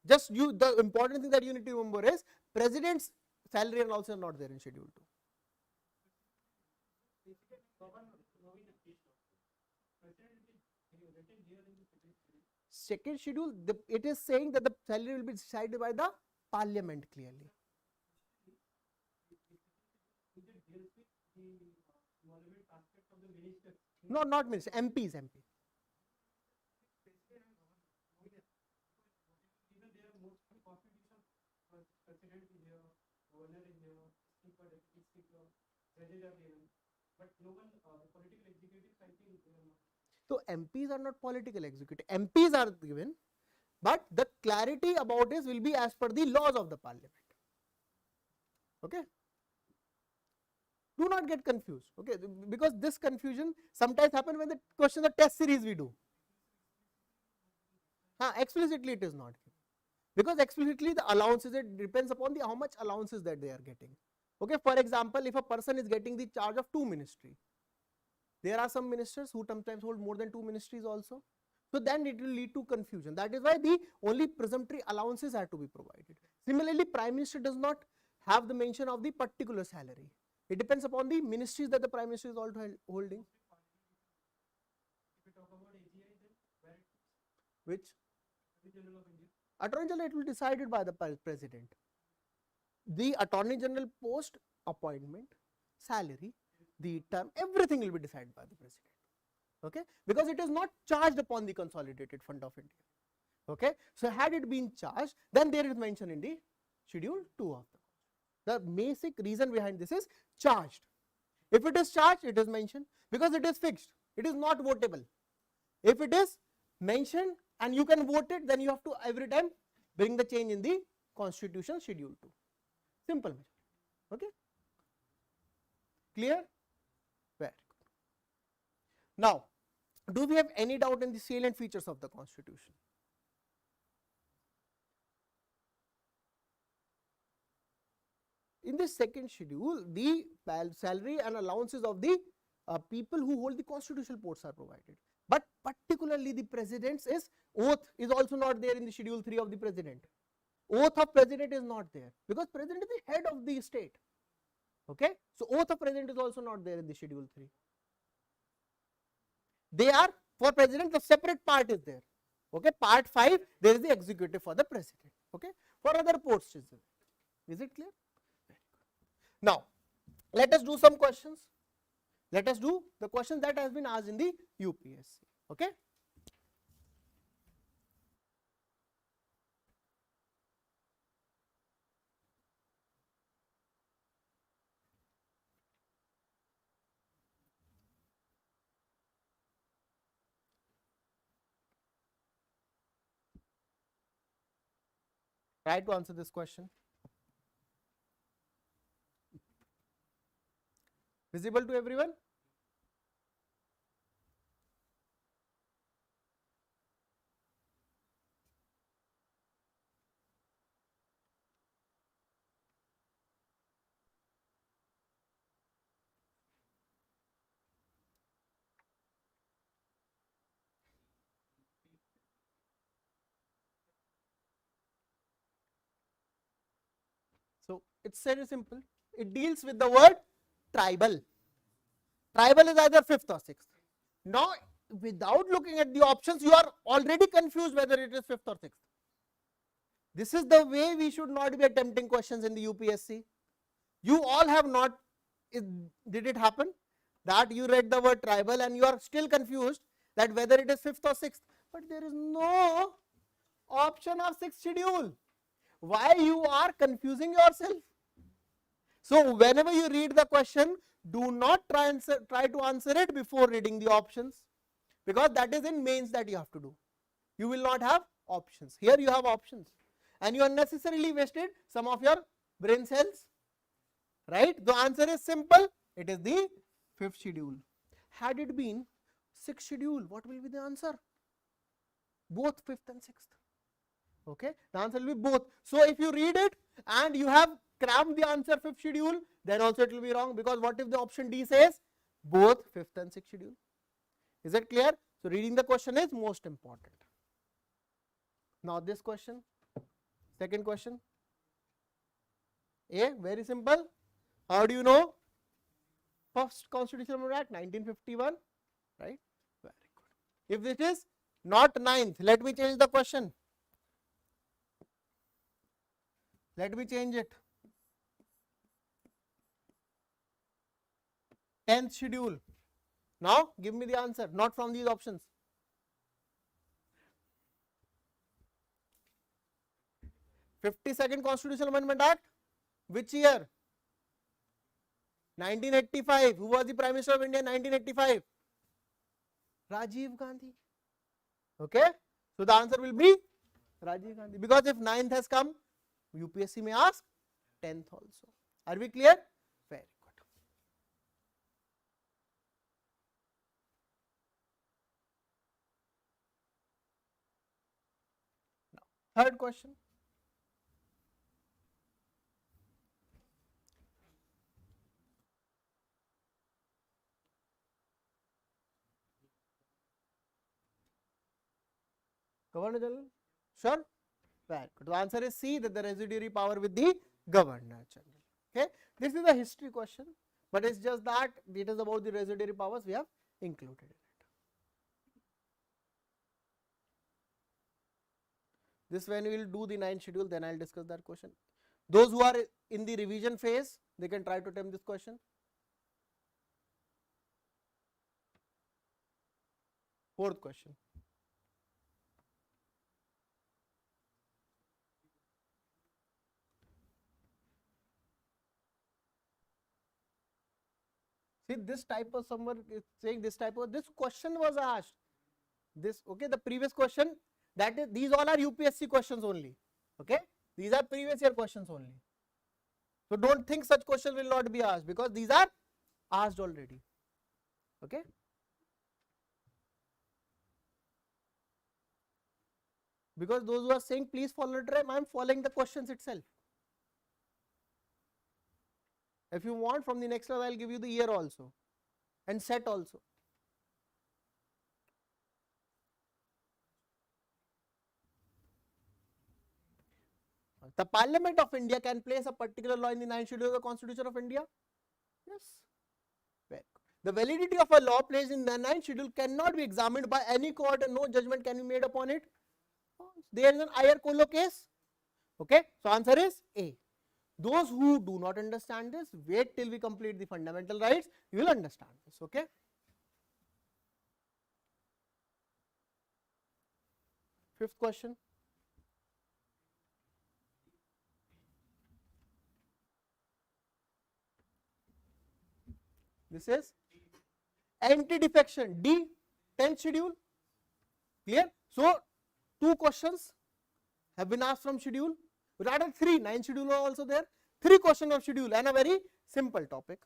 Just you, the important thing that you need to remember is president's salary and also not there in schedule 2. Second schedule, it is saying that the salary will be decided by the parliament clearly. No, not minister, MPs. But no one, political executives, I think they are not. So MPs are not political executive. MPs are given, but the clarity about this will be as per the laws of the parliament. Okay. Do not get confused. Okay, because this confusion sometimes happen when the questions of test series we do. Explicitly it is not given, because explicitly the allowances, it depends upon the how much allowances that they are getting. Okay, for example, if a person is getting the charge of 2 ministries, there are some ministers who sometimes hold more than 2 ministries also. So then it will lead to confusion. That is why the only presumptory allowances are to be provided. Similarly, Prime Minister does not have the mention of the particular salary. It depends upon the ministries that the Prime Minister is also holding. If we talk about AGI, then where Which? Attorney General of India. Attorney General, it will be decided by the President. The Attorney General post, appointment, salary, the term, everything will be decided by the President. Okay, because it is not charged upon the consolidated fund of India. Okay, so had it been charged, then there is mention in the schedule 2 of the basic reason behind this is charged. If it is charged, it is mentioned because it is fixed, it is not votable. If it is mentioned and you can vote it, then you have to every time bring the change in the constitution schedule 2. Simple. Okay, clear? Very good. Now, do we have any doubt in the salient features of the constitution? In this second schedule, the salary and allowances of the people who hold the constitutional posts are provided. But particularly the president's oath is also not there in the schedule 3 of the president. Oath of president is not there because president is the head of the state. Okay, so oath of president is also not there in the schedule 3. They are for president, the separate part is there. Okay, part 5 there is the executive for the president. Okay, for other posts is there. Is it clear? Now, let us do some questions. Let us do the questions that has been asked in the UPSC. Okay. Try to answer this question. Visible to everyone? So it's very simple. It deals with the word tribal. Tribal is either 5th or 6th. Now, without looking at the options, you are already confused whether it is 5th or 6th. This is the way we should not be attempting questions in the UPSC. You all have not, did it happen that you read the word tribal and you are still confused that whether it is 5th or 6th, but there is no option of 6th schedule. Why you are confusing yourself? So whenever you read the question, do not try to answer it before reading the options, because that is in mains that you have to do. You will not have options. Here you have options and you unnecessarily wasted some of your brain cells, right? The answer is simple. It is the 5th schedule. Had it been 6th schedule, what will be the answer? Both 5th and 6th. Okay, the answer will be both. So if you read it and you have crammed the answer 5th schedule, then also it will be wrong, because what if the option D says both 5th and 6th schedule? Is it clear? So reading the question is most important. Now this question, second question. A, very simple. How do you know? First Constitutional Amendment Act 1951, right? Very good. If it is not 9th, let me change the question. Let me change it. 10th schedule. Now give me the answer, not from these options. '52nd Constitutional Amendment Act, which year? 1985. Who was the Prime Minister of India in 1985? Rajiv Gandhi. Okay, so the answer will be Rajiv Gandhi, because if 9th has come, UPSC may ask 10th also. Are we clear? Very good. Now, third question. Governor General? Sure? Very good. The answer is C, that the residuary power with the Governor General. Okay, this is a history question, but it's just that it is about the residuary powers we have included in it. This when we will do the 9th schedule, then I will discuss that question. Those who are in the revision phase, they can try to attempt this question. Fourth question. See, this type of someone is saying this type of, this question was asked. This, okay, the previous question, that is, these all are UPSC questions only. Okay, these are previous year questions only. So don't think such questions will not be asked, because these are asked already. Okay. Because those who are saying please follow the time, I am following the questions itself. If you want, from the next class I will give you the year also and set also. The Parliament of India can place a particular law in the 9th schedule of the Constitution of India? Yes. Very good. The validity of a law placed in the 9th schedule cannot be examined by any court and no judgment can be made upon it. There is an Iyer Colo case. Okay, so answer is A. Those who do not understand this, wait till we complete the fundamental rights, you will understand this. Okay. Fifth question. This is anti-defection, D, 10th schedule. Clear? So, 2 questions have been asked from schedule. Rather 3, 9th schedule are also there. 3 questions of schedule and a very simple topic.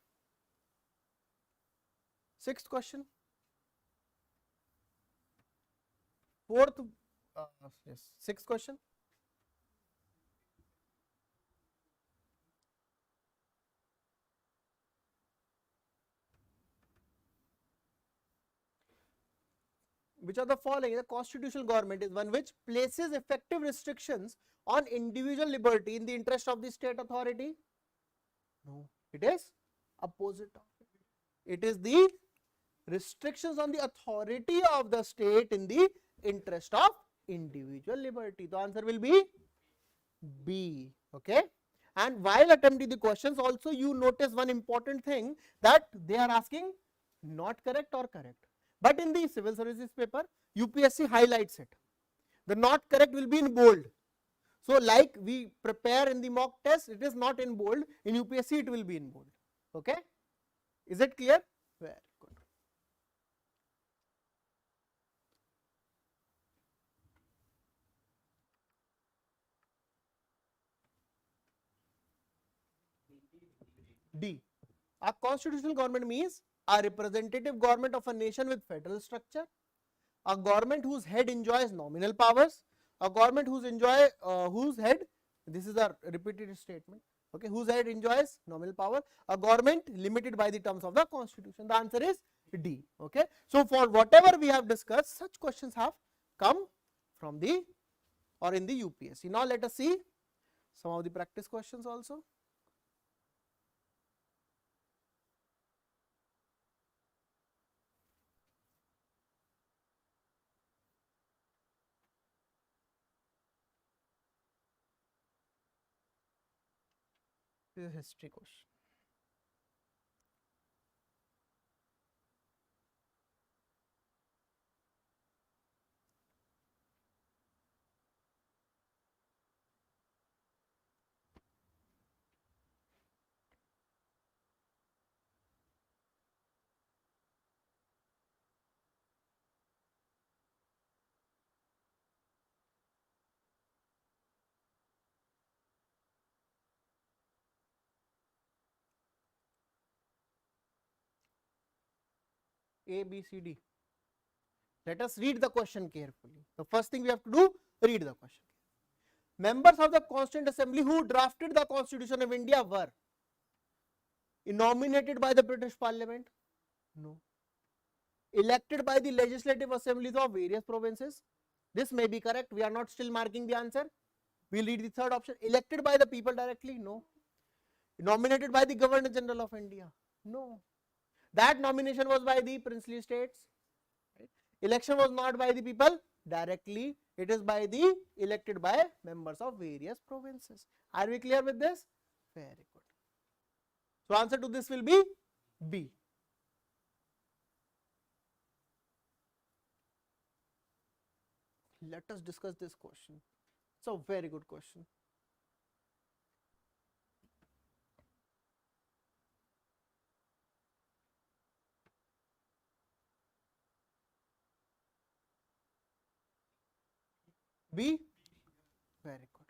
6th question. 4th, yes, 6th question. which of the following the constitutional government is one which places effective restrictions on individual liberty in the interest of the state authority? No, it is opposite of it. It is the restrictions on the authority of the state in the interest of individual liberty. The answer will be B. Okay. And while attempting the questions also you notice one important thing that they are asking not correct or correct. But in the civil services paper UPSC highlights it. The not correct will be in bold. So like we prepare in the mock test, it is not in bold. In UPSC it will be in bold. Okay. Is it clear? Very good. D. A constitutional government means a representative government of a nation with federal structure, a government whose head enjoys nominal powers, a government whose head, this is a repeated statement, okay, whose head enjoys nominal power, a government limited by the terms of the constitution. The answer is D. Okay. So for whatever we have discussed, such questions have come from the or in the UPSC. Now let us see some of the practice questions also. This is a history question. A, B, C, D. Let us read the question carefully. The first thing we have to do, read the question. Members of the Constituent Assembly who drafted the Constitution of India were nominated by the British Parliament? No. Elected by the legislative assemblies of various provinces? This may be correct. We are not still marking the answer. We will read the third option. Elected by the people directly? No. Nominated by the Governor General of India? No. That nomination was by the princely states. Right? Election was not by the people directly. It is by the elected by members of various provinces. Are we clear with this? Very good. So answer to this will be B. Let us discuss this question. It's a very good question. B? Very good.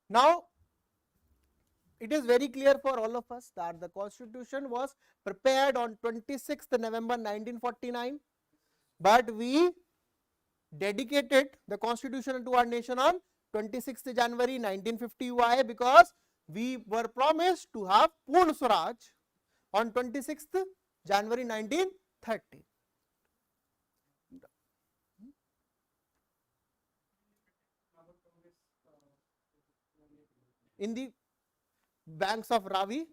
Now, it is very clear for all of us that the Constitution was prepared on 26th November 1949, but we dedicated the Constitution to our nation on 26th January 1950. Why? Because we were promised to have Purna Swaraj on 26th January 1930. In the banks of Ravi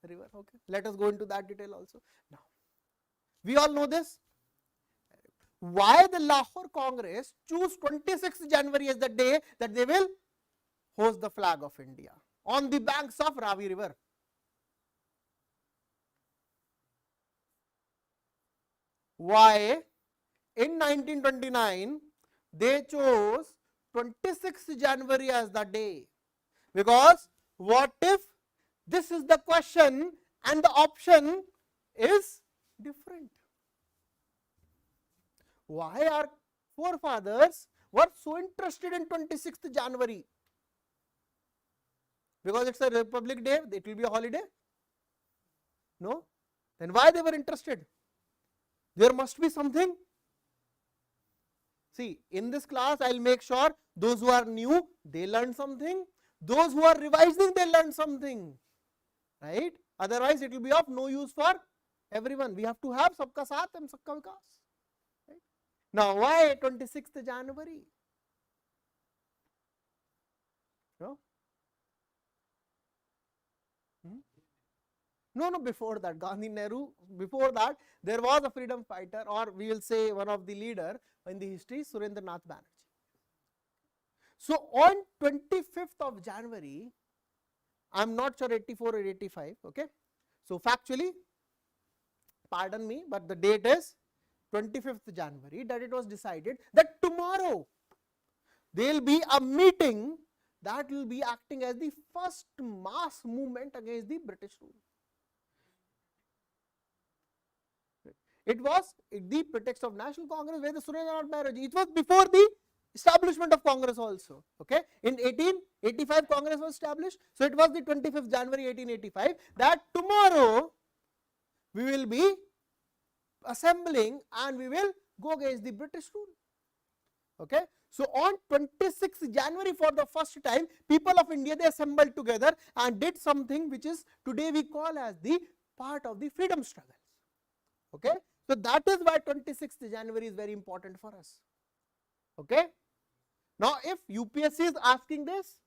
river. Okay, let us go into that detail also. Now, we all know this. Why the Lahore Congress choose 26th January as the day that they will hoist the flag of India on the banks of Ravi river? Why in 1929 they chose 26th January as the day? Because what if this is the question and the option is different? Why our forefathers were so interested in 26th January? Because it's a Republic Day, it will be a holiday? No? Then why they were interested? There must be something. See, in this class I will make sure those who are new, they learn something. Those who are revising, they learn something, right? Otherwise, it will be of no use for everyone. We have to have sabka saath and sabka vikas. Right? Now, why 26th January? No? No, before that, Gandhi, Nehru, before that, there was a freedom fighter, or we will say one of the leader in the history, Surendranath Banerjee. So, on 25th of January, I am not sure 84 or 85, okay. So, factually, pardon me, but the date is 25th January that it was decided that tomorrow there will be a meeting that will be acting as the first mass movement against the British rule. It was the pretext of National Congress where the Surendranath Banerjee, it was before the establishment of Congress also, okay. In 1885 Congress was established, so it was the 25th January 1885 that tomorrow we will be assembling and we will go against the British rule, okay. So, on 26th January for the first time, people of India, they assembled together and did something which is today we call as the part of the freedom struggles, okay. So, that is why 26th January is very important for us, okay. Now, if UPSC is asking this,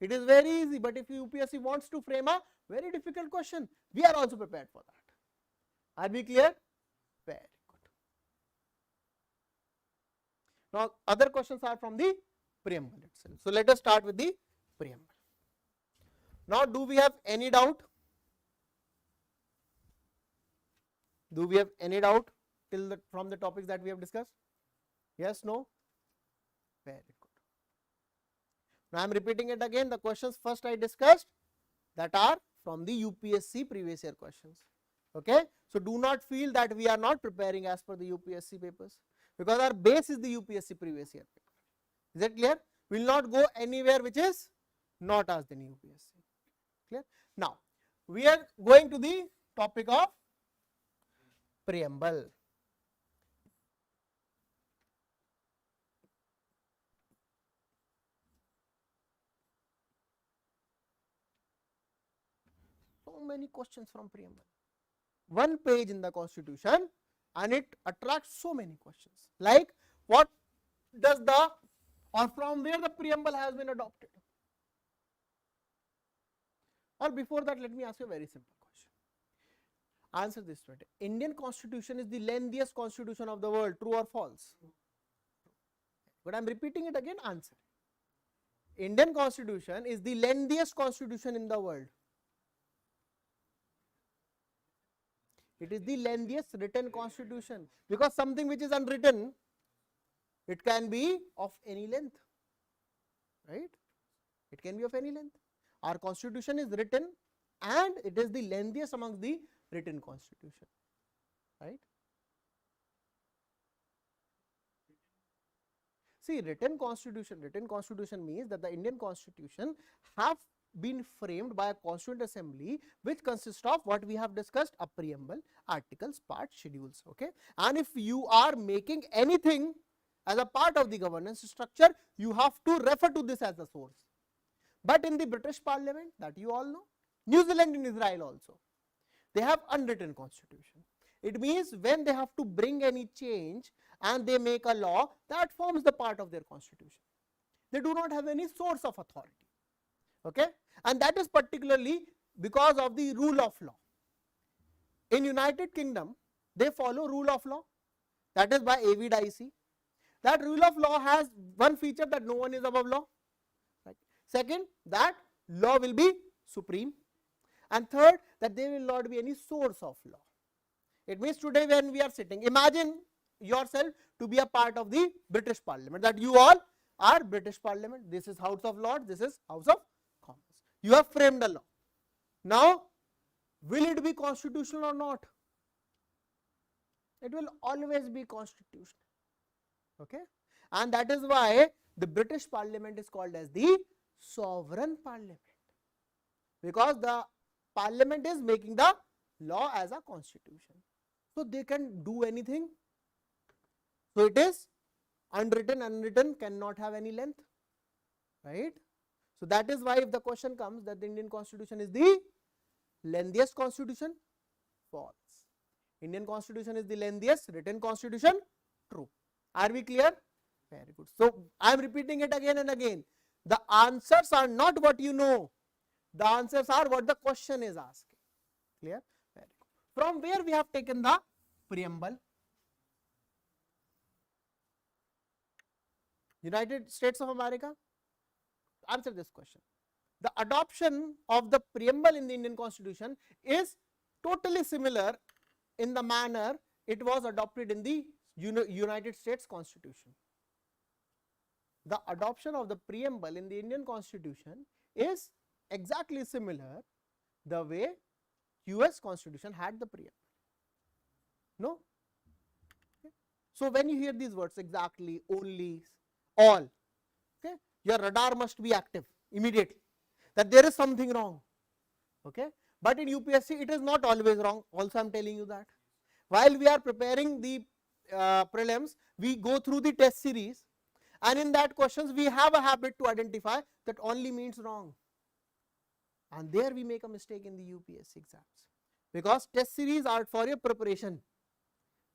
it is very easy, but if UPSC wants to frame a very difficult question, we are also prepared for that. Are we clear? Very good. Now, other questions are from the preamble itself. So, let us start with the preamble. Now, do we have any doubt? Do we have any doubt till from the topics that we have discussed? Yes, no? Very good. Now, I am repeating it again. The questions first I discussed that are from the UPSC previous year questions. Okay. So, do not feel that we are not preparing as per the UPSC papers, because our base is the UPSC previous year paper. Is that clear? We will not go anywhere which is not asked in UPSC. Clear? Now, we are going to the topic of preamble. So many questions from preamble. One page in the Constitution and it attracts so many questions. Like, what does the, or from where the preamble has been adopted? Or before that, let me ask you a very simple question. Answer this way. Indian Constitution is the lengthiest constitution of the world, true or false? But I am repeating it again, answer. Indian Constitution is the lengthiest constitution in the world. It is the lengthiest written constitution, because something which is unwritten, it can be of any length, right? It can be of any length. Our constitution is written and it is the lengthiest amongst the written constitution, right? See, written constitution means that the Indian Constitution have been framed by a Constituent Assembly which consists of what we have discussed, a preamble, articles, parts, schedules, okay. And if you are making anything as a part of the governance structure, you have to refer to this as a source. But in the British Parliament, that you all know, New Zealand and Israel also, they have unwritten constitution. It means when they have to bring any change and they make a law, that forms the part of their constitution. They do not have any source of authority, okay. And that is particularly because of the rule of law. In United Kingdom, they follow rule of law, that is by Avid IC. That rule of law has one feature, that no one is above law. Right. Second, that law will be supreme. And third, that there will not be any source of law. It means today when we are sitting, imagine yourself to be a part of the British Parliament, that you all are British Parliament. This is House of Lords, this is House of Commons. You have framed a law. Now, will it be constitutional or not? It will always be constitutional, okay. And that is why the British Parliament is called as the sovereign parliament, because the Parliament is making the law as a constitution. So, they can do anything. So, it is unwritten cannot have any length, right. So, that is why if the question comes that the Indian Constitution is the lengthiest constitution, false. Indian Constitution is the lengthiest written constitution, true. Are we clear? Very good. So I am repeating it again and again. The answers are not what you know. The answers are what the question is asking. Clear? Very good. From where we have taken the preamble? United States of America? Answer this question. The adoption of the preamble in the Indian Constitution is totally similar in the manner it was adopted in the United States Constitution. The adoption of the preamble in the Indian Constitution is exactly similar the way US Constitution had the preamble. No? Okay. So when you hear these words, exactly, only, all, okay, your radar must be active immediately that there is something wrong. Okay. But in UPSC it is not always wrong. Also I am telling you that. While we are preparing the prelims, we go through the test series, and in that questions we have a habit to identify that only means wrong, and there we make a mistake in the UPSC exams, because test series are for your preparation.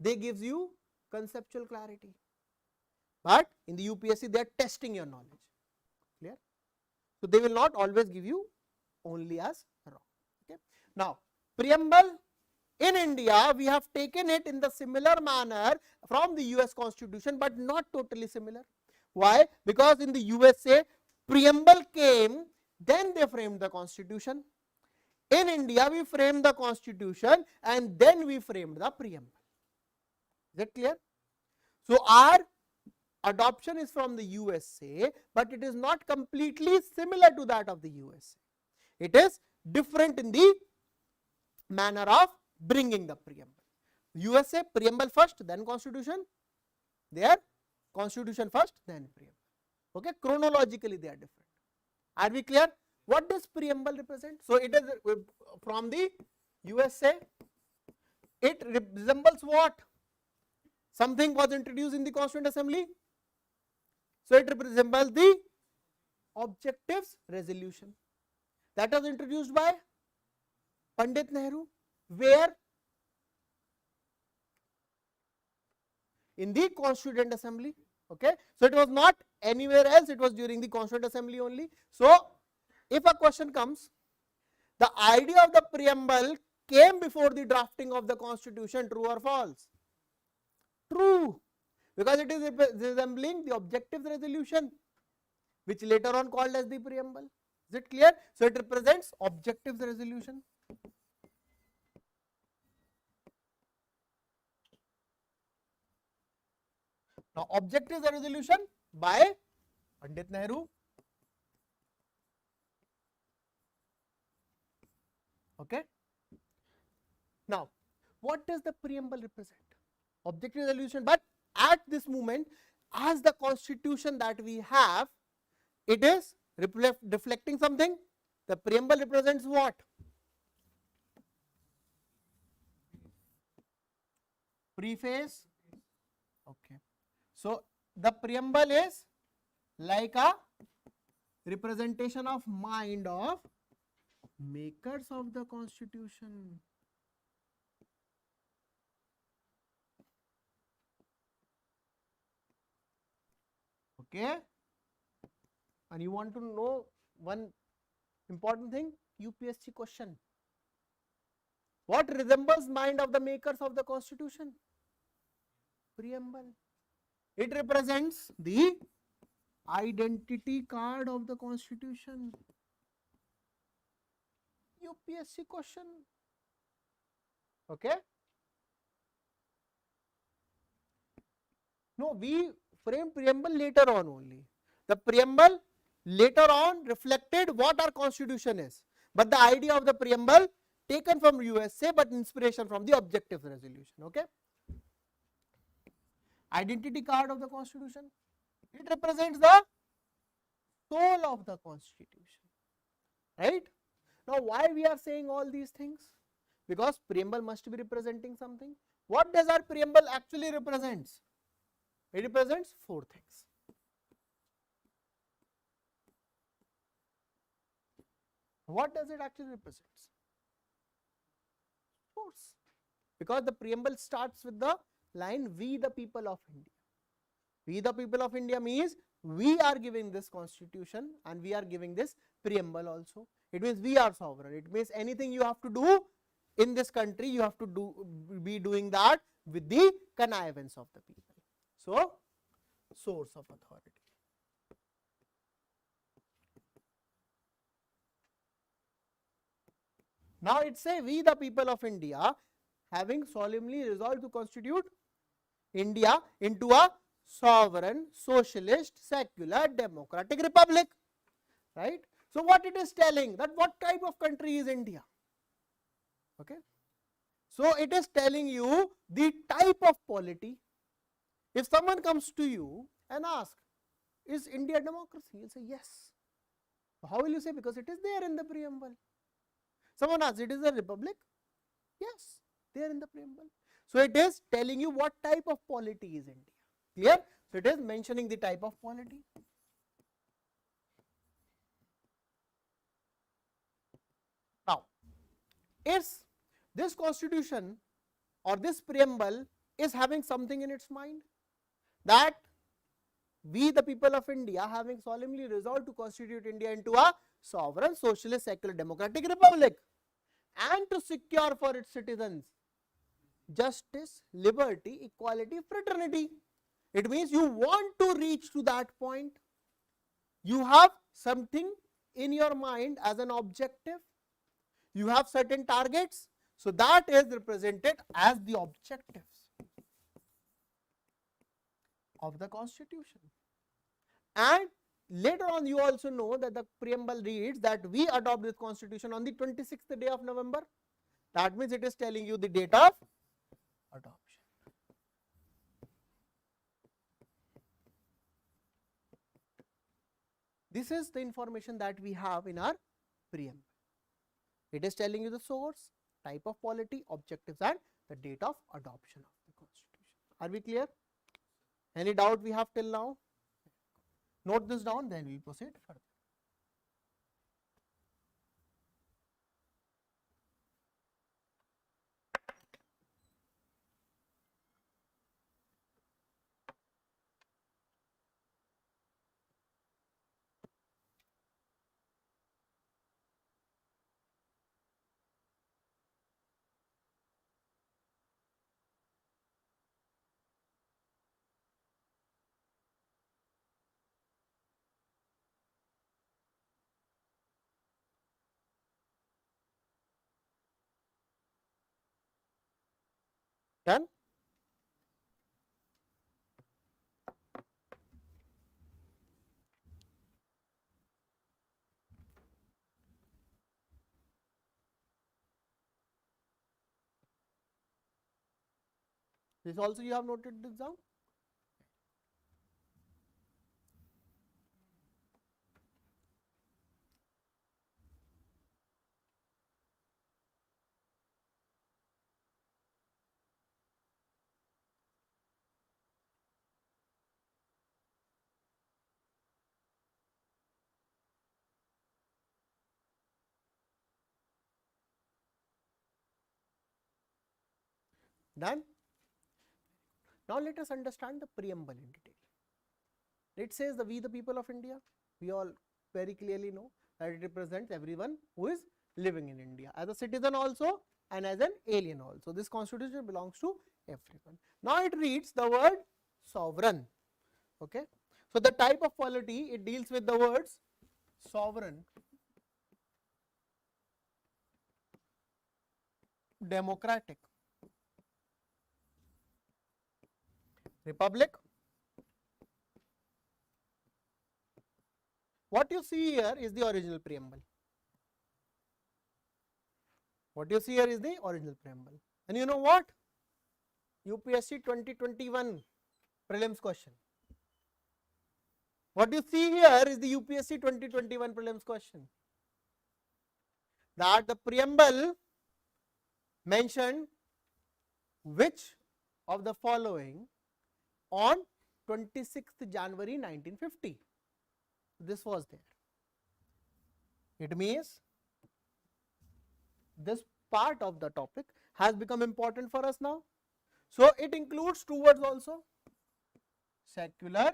They gives you conceptual clarity, but in the UPSC they are testing your knowledge. Clear? So they will not always give you only as wrong. Okay. Now preamble in India, we have taken it in the similar manner from the US Constitution, but not totally similar. Why? Because in the USA, preamble came, then they framed the Constitution. In India, we framed the Constitution and then we framed the preamble. Is that clear? So our adoption is from the USA, but it is not completely similar to that of the USA. It is different in the manner of bringing the preamble. USA, preamble first, then Constitution. There, Constitution first, then preamble. Okay, chronologically they are different. Are we clear? What does preamble represent? So it is from the USA. It resembles what? Something was introduced in the Constituent Assembly. So it resembles the Objectives Resolution that was introduced by Pandit Nehru. Where? In the Constituent Assembly. Okay. So it was not anywhere else, it was during the Constituent Assembly only. So if a question comes, the idea of the preamble came before the drafting of the Constitution, true or false? True, because it is resembling the Objectives Resolution, which later on called as the preamble. Is it clear? So it represents Objectives Resolution. Now, Objectives Resolution by Pandit Nehru. Okay. Now, what does the preamble represent? Objective Resolution, but at this moment, as the Constitution that we have, it is reflecting something. The preamble represents what? Preface. Okay. So the preamble is like a representation of mind of makers of the Constitution. Okay. And you want to know one important thing, UPSC question. What resembles mind of the makers of the Constitution? Preamble. It represents the identity card of the Constitution. UPSC question. Okay. No, we frame preamble later on only. The preamble later on reflected what our Constitution is. But the idea of the preamble taken from USA, but inspiration from the Objectives Resolution. Okay. Identity card of the Constitution. It represents the soul of the Constitution. Right. Now, why we are saying all these things? Because preamble must be representing something. What does our preamble actually represents? It represents four things. What does it actually represent? Force. Because the preamble starts with the line, we the people of India. We the people of India means we are giving this constitution and we are giving this preamble also. It means we are sovereign. It means anything you have to do in this country, you have to be doing that with the connivance of the people. So, source of authority. Now it says we the people of India having solemnly resolved to constitute India into a sovereign, socialist, secular, democratic republic, right? So what it is telling, that what type of country is India? Okay. So it is telling you the type of polity. If someone comes to you and asks, is India a democracy? You'll say yes. How will you say? Because it is there in the preamble. Someone asks, it is a republic? Yes, there in the preamble. So it is telling you what type of polity is India. Clear? So it is mentioning the type of polity. Now, is this constitution or this preamble is having something in its mind, that we the people of India having solemnly resolved to constitute India into a sovereign, socialist, secular, democratic republic, and to secure for its citizens justice, liberty, equality, fraternity. It means you want to reach to that point. You have something in your mind as an objective. You have certain targets. So that is represented as the objectives of the constitution. And later on you also know that the preamble reads that we adopt this constitution on the 26th day of November. That means it is telling you the date of adoption. This is the information that we have in our preamble. It is telling you the source, type of polity, objectives, and the date of adoption of the constitution. Are we clear? Any doubt we have till now? Note this down, then we will proceed further. Done? This also you have noted this down? Done? Now let us understand the preamble in detail. It says we the people of India, we all very clearly know that it represents everyone who is living in India, as a citizen also and as an alien also. This constitution belongs to everyone. Now it reads the word sovereign. Okay. So the type of polity, it deals with the words sovereign, democratic, republic. What you see here is the original preamble. What you see here is the original preamble. And you know what? UPSC 2021 prelims question. What you see here is the UPSC 2021 prelims question. That the preamble mentioned which of the following on 26th January 1950. This was there. It means this part of the topic has become important for us now. So it includes two words also. secular,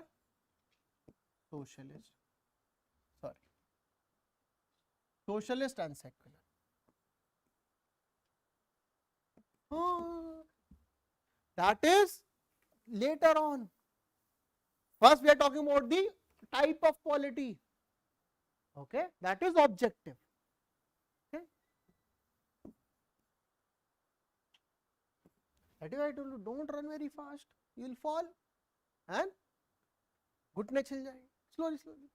socialist. Sorry, socialist and secular. That is later on. First, we are talking about the type of polity. Okay, that is objective. Okay, that is why I told you, don't run very fast. You will fall and घुटने छिल जाएंगे. Slowly, slowly.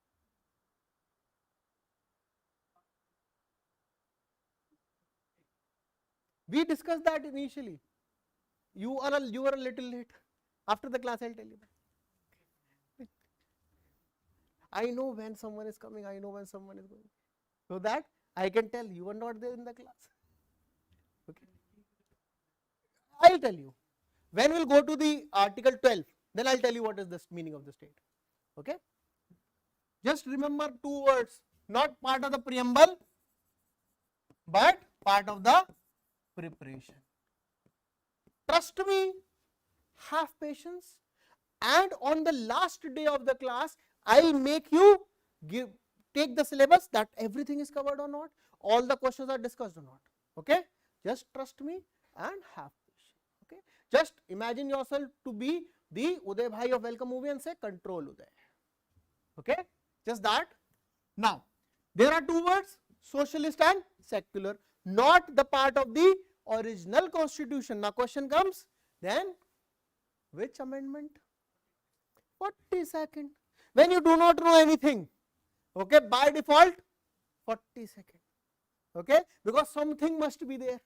We discussed that initially. You were a little late. After the class, I'll tell you that. I know when someone is coming. I know when someone is going. So that I can tell you were not there in the class. Okay. I'll tell you. When we'll go to the article 12, then I'll tell you what is the meaning of the state. Okay. Just remember two words. Not part of the preamble, but part of the preparation. Trust me, have patience, and on the last day of the class, I'll make you take the syllabus that everything is covered or not, all the questions are discussed or not. Okay, just trust me and have patience. Okay, just imagine yourself to be the Uday Bhai of Welcome Movie and say control Uday. Okay, just that. Now, there are two words, socialist and secular, not the part of the original constitution. Now question comes, then which amendment? 42nd. When you do not know anything, okay, by default 42nd. Okay, because something must be there.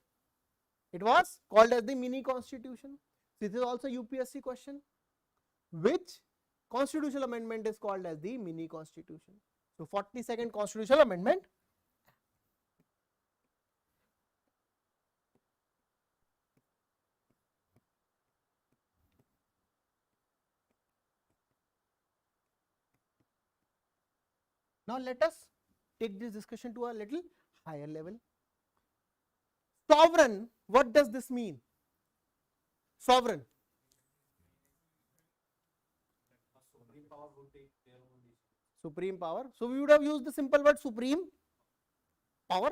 It was called as the mini constitution. This is also UPSC question. Which constitutional amendment is called as the mini constitution? So 42nd constitutional amendment. Now let us take this discussion to a little higher level. Sovereign, what does this mean? Sovereign. Supreme power. So we would have used the simple word supreme power.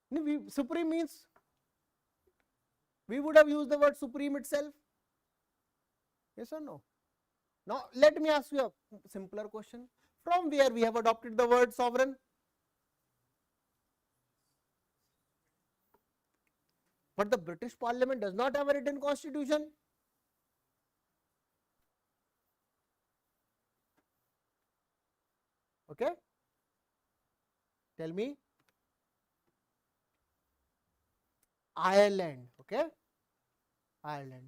No, supreme means we would have used the word supreme itself. Yes or no? Now let me ask you a simpler question. From where we have adopted the word sovereign? But the British Parliament does not have a written constitution. Okay, tell me. Ireland. Okay, Ireland.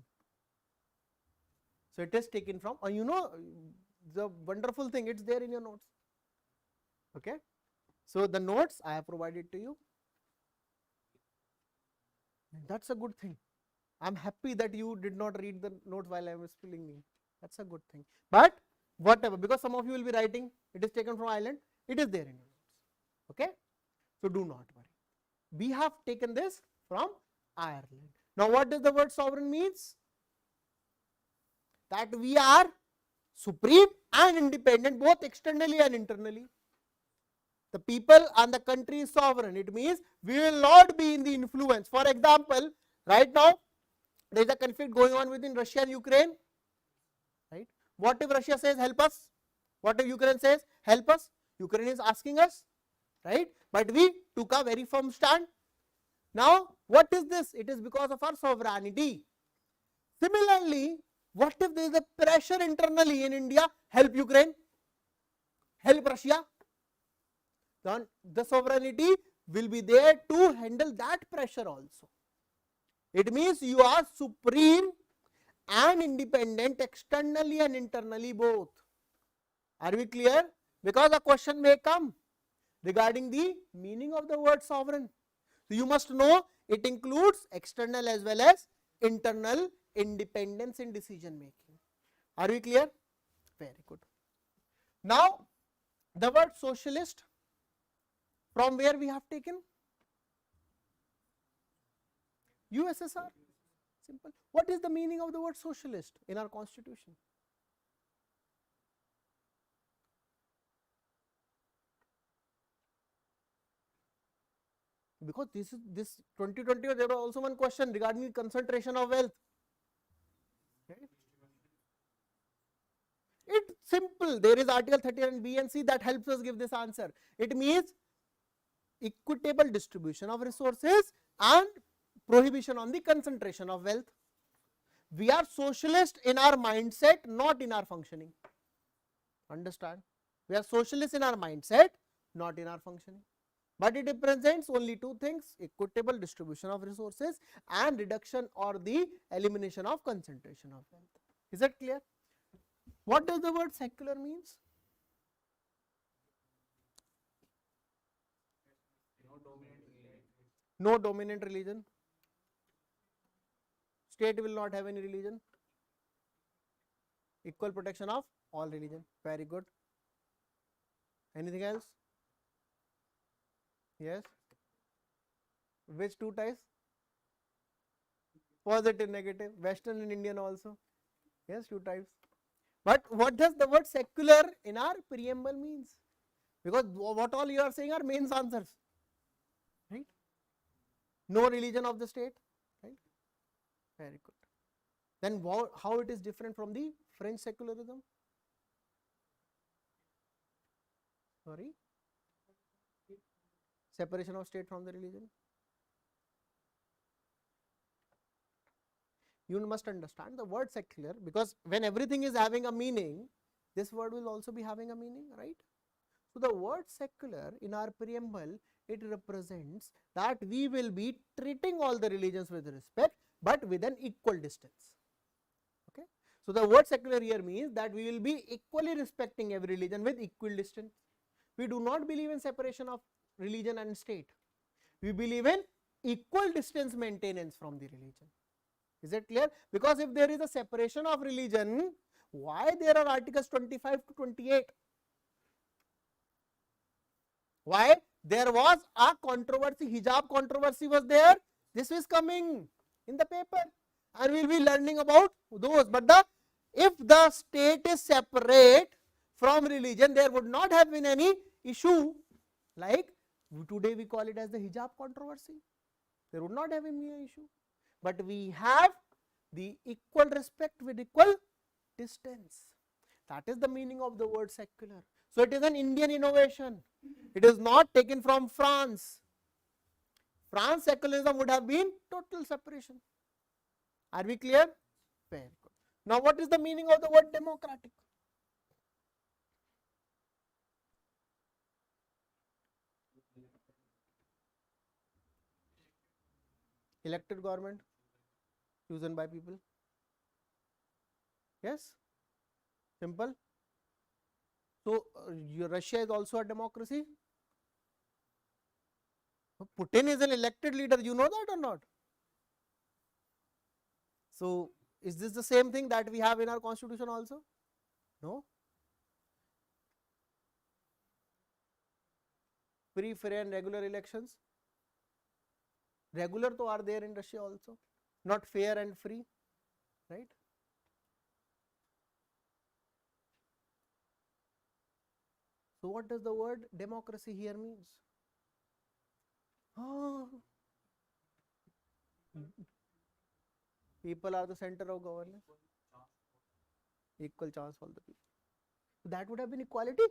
So it is taken from, you know, the wonderful thing, it's there in your notes. Okay, so the notes I have provided to you. That's a good thing. I'm happy that you did not read the notes while I was filling in. That's a good thing. But whatever, because some of you will be writing, it is taken from Ireland, it is there in your notes. Okay, so do not worry. We have taken this from Ireland. Now what does the word sovereign means? That we are supreme and independent both externally and internally. The people and the country is sovereign. It means we will not be in the influence. For example, right now there is a conflict going on within Russia and Ukraine. Right? What if Russia says help us? What if Ukraine says help us? Ukraine is asking us, right? But we took a very firm stand. Now what is this? It is because of our sovereignty. Similarly, what if there is a pressure internally in India? Help Ukraine, help Russia. Then the sovereignty will be there to handle that pressure also. It means you are supreme and independent externally and internally both. Are we clear? Because a question may come regarding the meaning of the word sovereign. So you must know it includes external as well as internal independence in decision making. Are we clear? Very good. Now the word socialist, from where we have taken? USSR. Simple. What is the meaning of the word socialist in our constitution? Because this 2020 there was also one question regarding concentration of wealth. Right? It's simple. There is Article 39 B and C that helps us give this answer. It means equitable distribution of resources and prohibition on the concentration of wealth. We are socialist in our mindset, not in our functioning. Understand? We are socialist in our mindset, not in our functioning. But it represents only two things: equitable distribution of resources and reduction or the elimination of concentration of wealth. Is that clear? What does the word secular means? No dominant religion. State will not have any religion. Equal protection of all religion. Very good. Anything else? Yes. Which two types? Positive, negative. Western and Indian also. Yes, two types. But what does the word secular in our preamble means? Because what all you are saying are main answers. Right? No religion of the state. Right? Very good. Then how it is different from the French secularism? Sorry? Separation of state from the religion. You must understand the word secular, because when everything is having a meaning, this word will also be having a meaning, right? So the word secular in our preamble, it represents that we will be treating all the religions with respect, but with an equal distance. Okay. So the word secular here means that we will be equally respecting every religion with equal distance. We do not believe in separation of religion and state. We believe in equal distance maintenance from the religion. Is it clear? Because if there is a separation of religion, why there are articles 25 to 28? Why? There was a controversy, hijab controversy was there. This is coming in the paper and we will be learning about those. But if the state is separate from religion, there would not have been any issue like today we call it as the hijab controversy. There would not have been any issue. But we have the equal respect with equal distance. That is the meaning of the word secular. So it is an Indian innovation. It is not taken from France. France secularism would have been total separation. Are we clear? Very good. Now what is the meaning of the word democratic? Elected government chosen by people. Yes? Simple. So Russia is also a democracy. Putin is an elected leader. You know that or not? So is this the same thing that we have in our constitution also? No. Free, fair and regular elections. Regular to are there in Russia also, not fair and free, right? So what does the word democracy here means? People are the center of governance. Equal chance for the people. That would have been equality,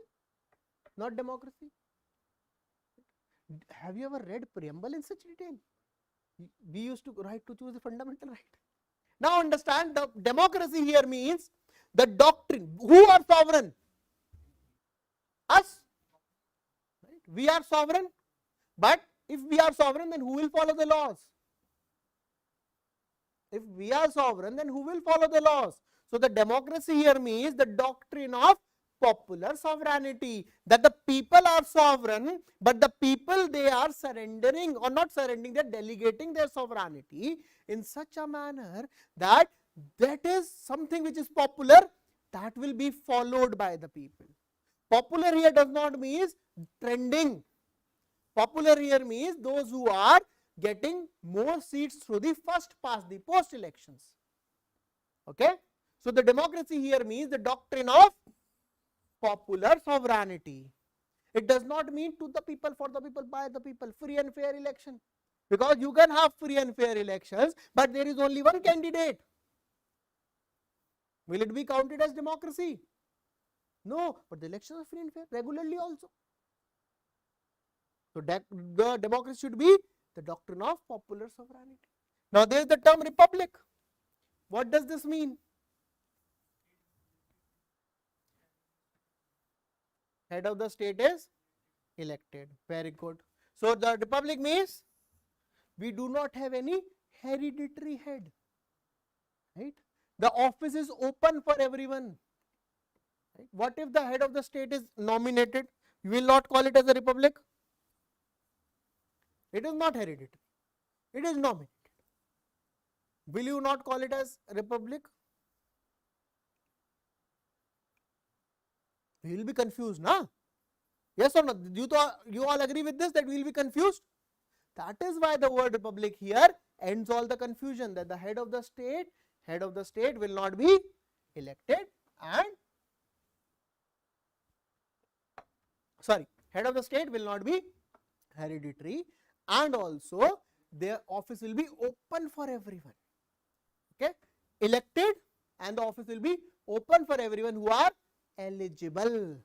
not democracy. Have you ever read preamble in such detail? We used to right to choose a fundamental right. Now understand, the democracy here means the doctrine. Who are sovereign? Us. Right? We are sovereign. But if we are sovereign, then who will follow the laws? If we are sovereign, then who will follow the laws? So the democracy here means the doctrine of popular sovereignty, that the people are sovereign, but the people, they are surrendering or not surrendering, they are delegating their sovereignty in such a manner that that is something which is popular, that will be followed by the people. Popular here does not mean trending. Popular here means those who are getting more seats through the first past the post elections. Okay. So the democracy here means the doctrine of popular sovereignty. It does not mean to the people, for the people, by the people, free and fair election. Because you can have free and fair elections, but there is only one candidate. Will it be counted as democracy? No, but the elections are free and fair regularly also. So the democracy should be the doctrine of popular sovereignty. Now there is the term republic. What does this mean? Head of the state is elected. Very good. So the republic means we do not have any hereditary head. Right? The office is open for everyone. Right? What if the head of the state is nominated? You will not call it as a republic. It is not hereditary. It is nominated. Will you not call it as republic? We will be confused, na? Yes or no? You all agree with this, that we will be confused? That is why the word republic here ends all the confusion, that the head of the state will not be elected and head of the state will not be hereditary, and also their office will be open for everyone. Okay, elected, and the office will be open for everyone who are eligible.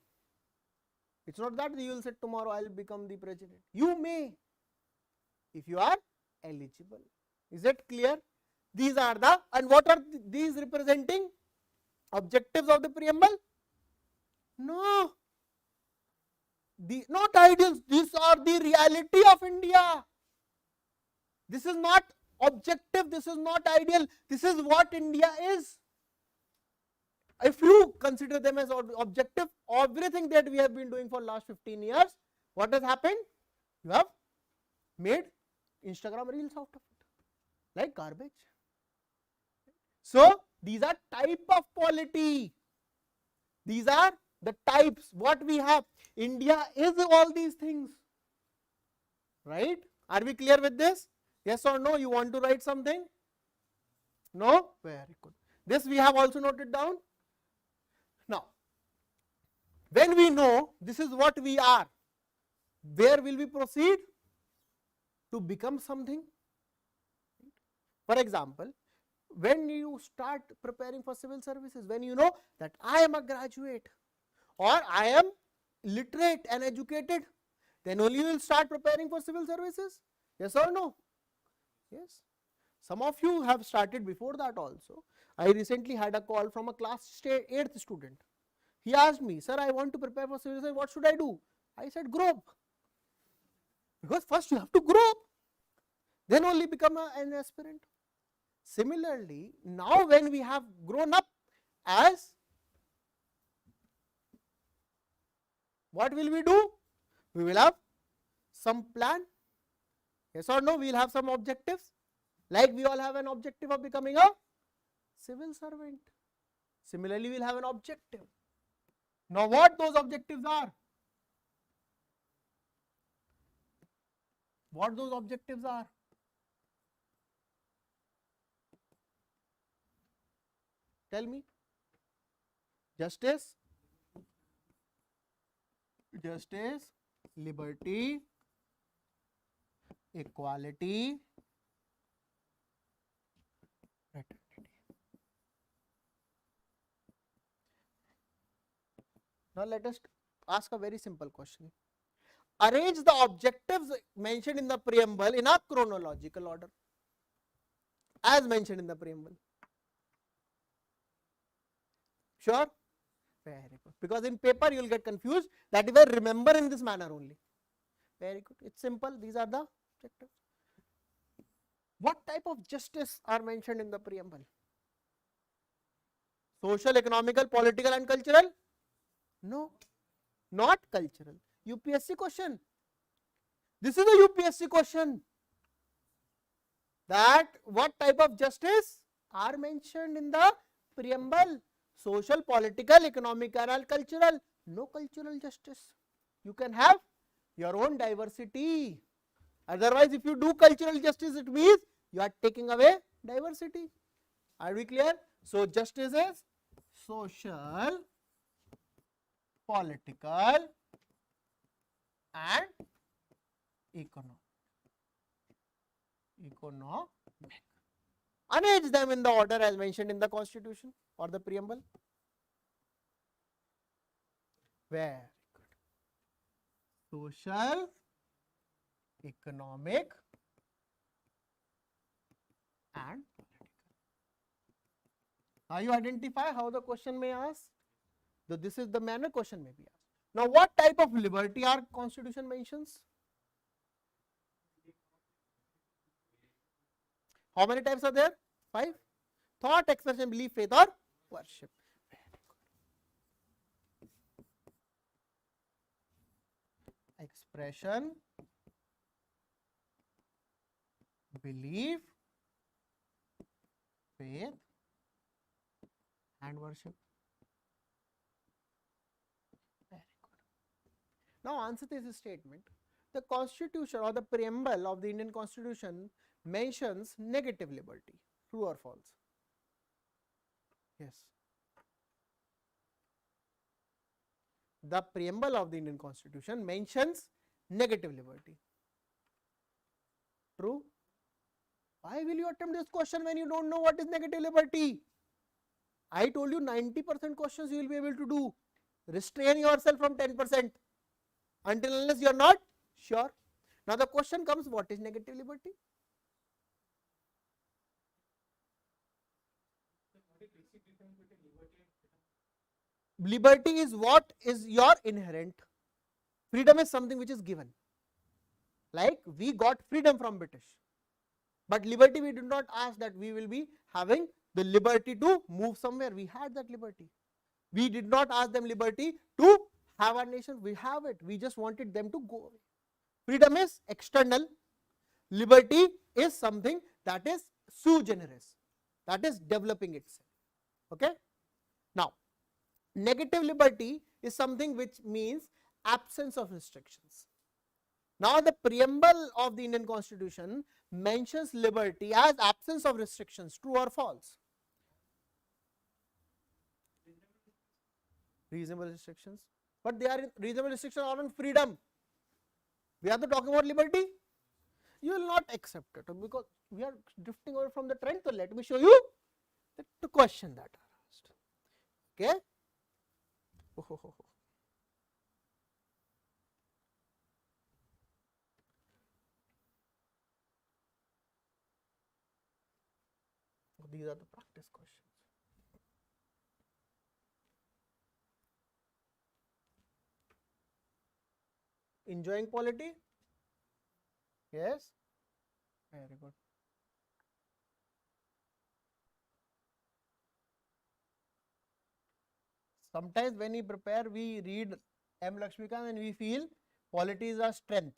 It's not that you will say tomorrow I will become the president. You may, if you are eligible. Is it clear? These are the, and what are these representing? Objectives of the preamble? No. Not ideals, these are the reality of India. This is not objective, this is not ideal, this is what India is. If you consider them as objective, everything that we have been doing for last 15 years, what has happened? You have made Instagram reels out of it, like garbage. So these are type of polity. These are the types what we have. India is all these things, right? Are we clear with this? Yes or no? You want to write something? No? Very good. This we have also noted down. Now, when we know this is what we are, where will we proceed to become something? For example, when you start preparing for civil services, when you know that I am a graduate or I am literate and educated, then only you will start preparing for civil services. Yes or no? Yes. Some of you have started before that also. I recently had a call from a class 8th student. He asked me, sir, I want to prepare for civil service, what should I do? I said, grow up. Because first you have to grow up, then only become an aspirant. Similarly, now when we have grown up as, what will we do? We will have some plan. Yes or no? We will have some objectives. Like we all have an objective of becoming a civil servant. Similarly, we will have an objective. Now what those objectives are? What those objectives are? Tell me. Justice, liberty, equality, fraternity. Now let us ask a very simple question. Arrange the objectives mentioned in the preamble in a chronological order, as mentioned in the preamble. Sure? Very good. Because in paper you will get confused, that if I remember in this manner only. Very good. It's simple. These are the objectives. What type of justice are mentioned in the preamble? Social, economical, political and cultural? No, not cultural. UPSC question. This is a UPSC question. That what type of justice are mentioned in the preamble? Social, political, economical and cultural. No cultural justice. You can have your own diversity. Otherwise, if you do cultural justice, it means you are taking away diversity. Are we clear? So, justice is social, political and economic. Arrange them in the order as mentioned in the Constitution or the preamble. Very good. Social, economic and political. Now you identify how the question may ask. So this is the manner question may be asked. Now what type of liberty our Constitution mentions? How many types are there? 5. Thought, expression, belief, faith or worship. Expression, belief, faith and worship. Very good. Now answer this statement. The Constitution or the preamble of the Indian Constitution mentions negative liberty. True or false? Yes. The preamble of the Indian Constitution mentions negative liberty. True? Why will you attempt this question when you don't know what is negative liberty? I told you 90% questions you will be able to do. Restrain yourself from 10% until unless you are not sure. Now the question comes, what is negative liberty? Liberty is what is your inherent. Freedom is something which is given. Like we got freedom from British. But liberty we did not ask that we will be having the liberty to move somewhere. We had that liberty. We did not ask them liberty to have our nation. We have it. We just wanted them to go away. Freedom is external. Liberty is something that is sui generis. That is developing itself. Okay. Now, negative liberty is something which means absence of restrictions. Now, the preamble of the Indian Constitution mentions liberty as absence of restrictions. True or false? Reasonable restrictions. But they are reasonable restrictions are on freedom. We are talking about liberty. You will not accept it because we are drifting away from the trend. So, let me show you the question that are asked. Okay. These are the practice questions. Enjoying polity? Yes? Very good. Sometimes when we prepare, we read M. Lakshmikant and we feel polity is our strength.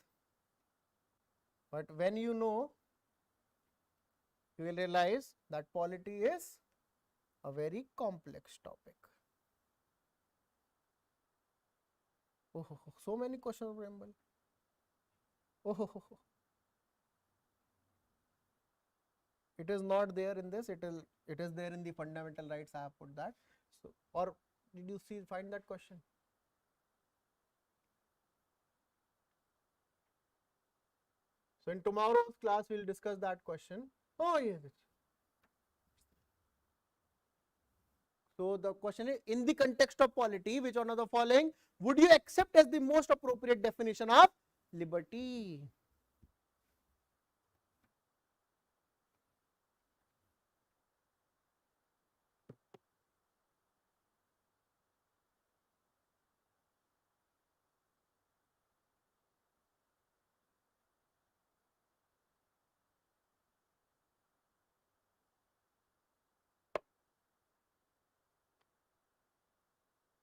But when you know, you will realize that polity is a very complex topic. Oh, so many questions of preamble. Oh, it is not there in this. It is there in the fundamental rights. I have put that. So, or did you find that question? So in tomorrow's class, we will discuss that question. Oh yes. So the question is, in the context of polity, which one of the following would you accept as the most appropriate definition of liberty?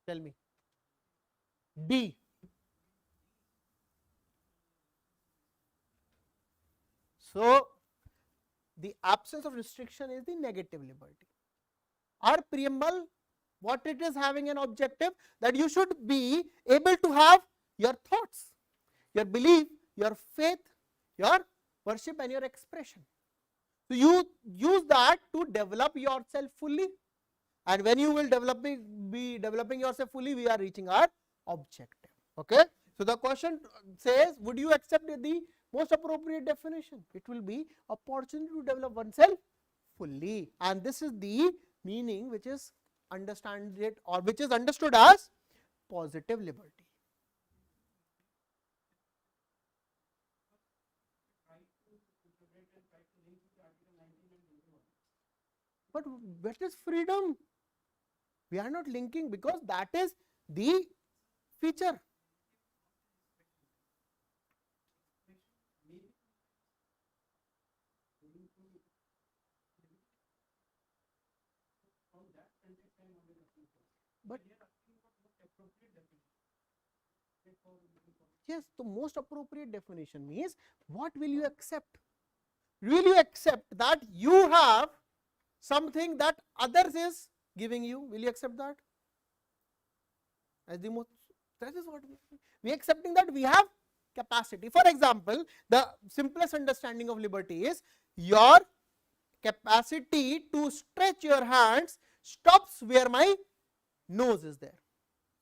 Tell me. D. So, the absence of restriction is the negative liberty. Our preamble, what it is having an objective that you should be able to have your thoughts, your belief, your faith, your worship and your expression. So you use that to develop yourself fully, and when you will be developing yourself fully, we are reaching our objective. Okay. So the question says, would you accept the most appropriate definition? It will be opportunity to develop oneself fully, and this is the meaning which is understood as positive liberty. But what is freedom? We are not linking, because that is the feature. But yes, the most appropriate definition means, what will you accept? Will you accept that you have something that others is giving you? Will you accept that? As the most, that is what we are accepting, that we have capacity. For example, the simplest understanding of liberty is your capacity to stretch your hands stops where my nose is there.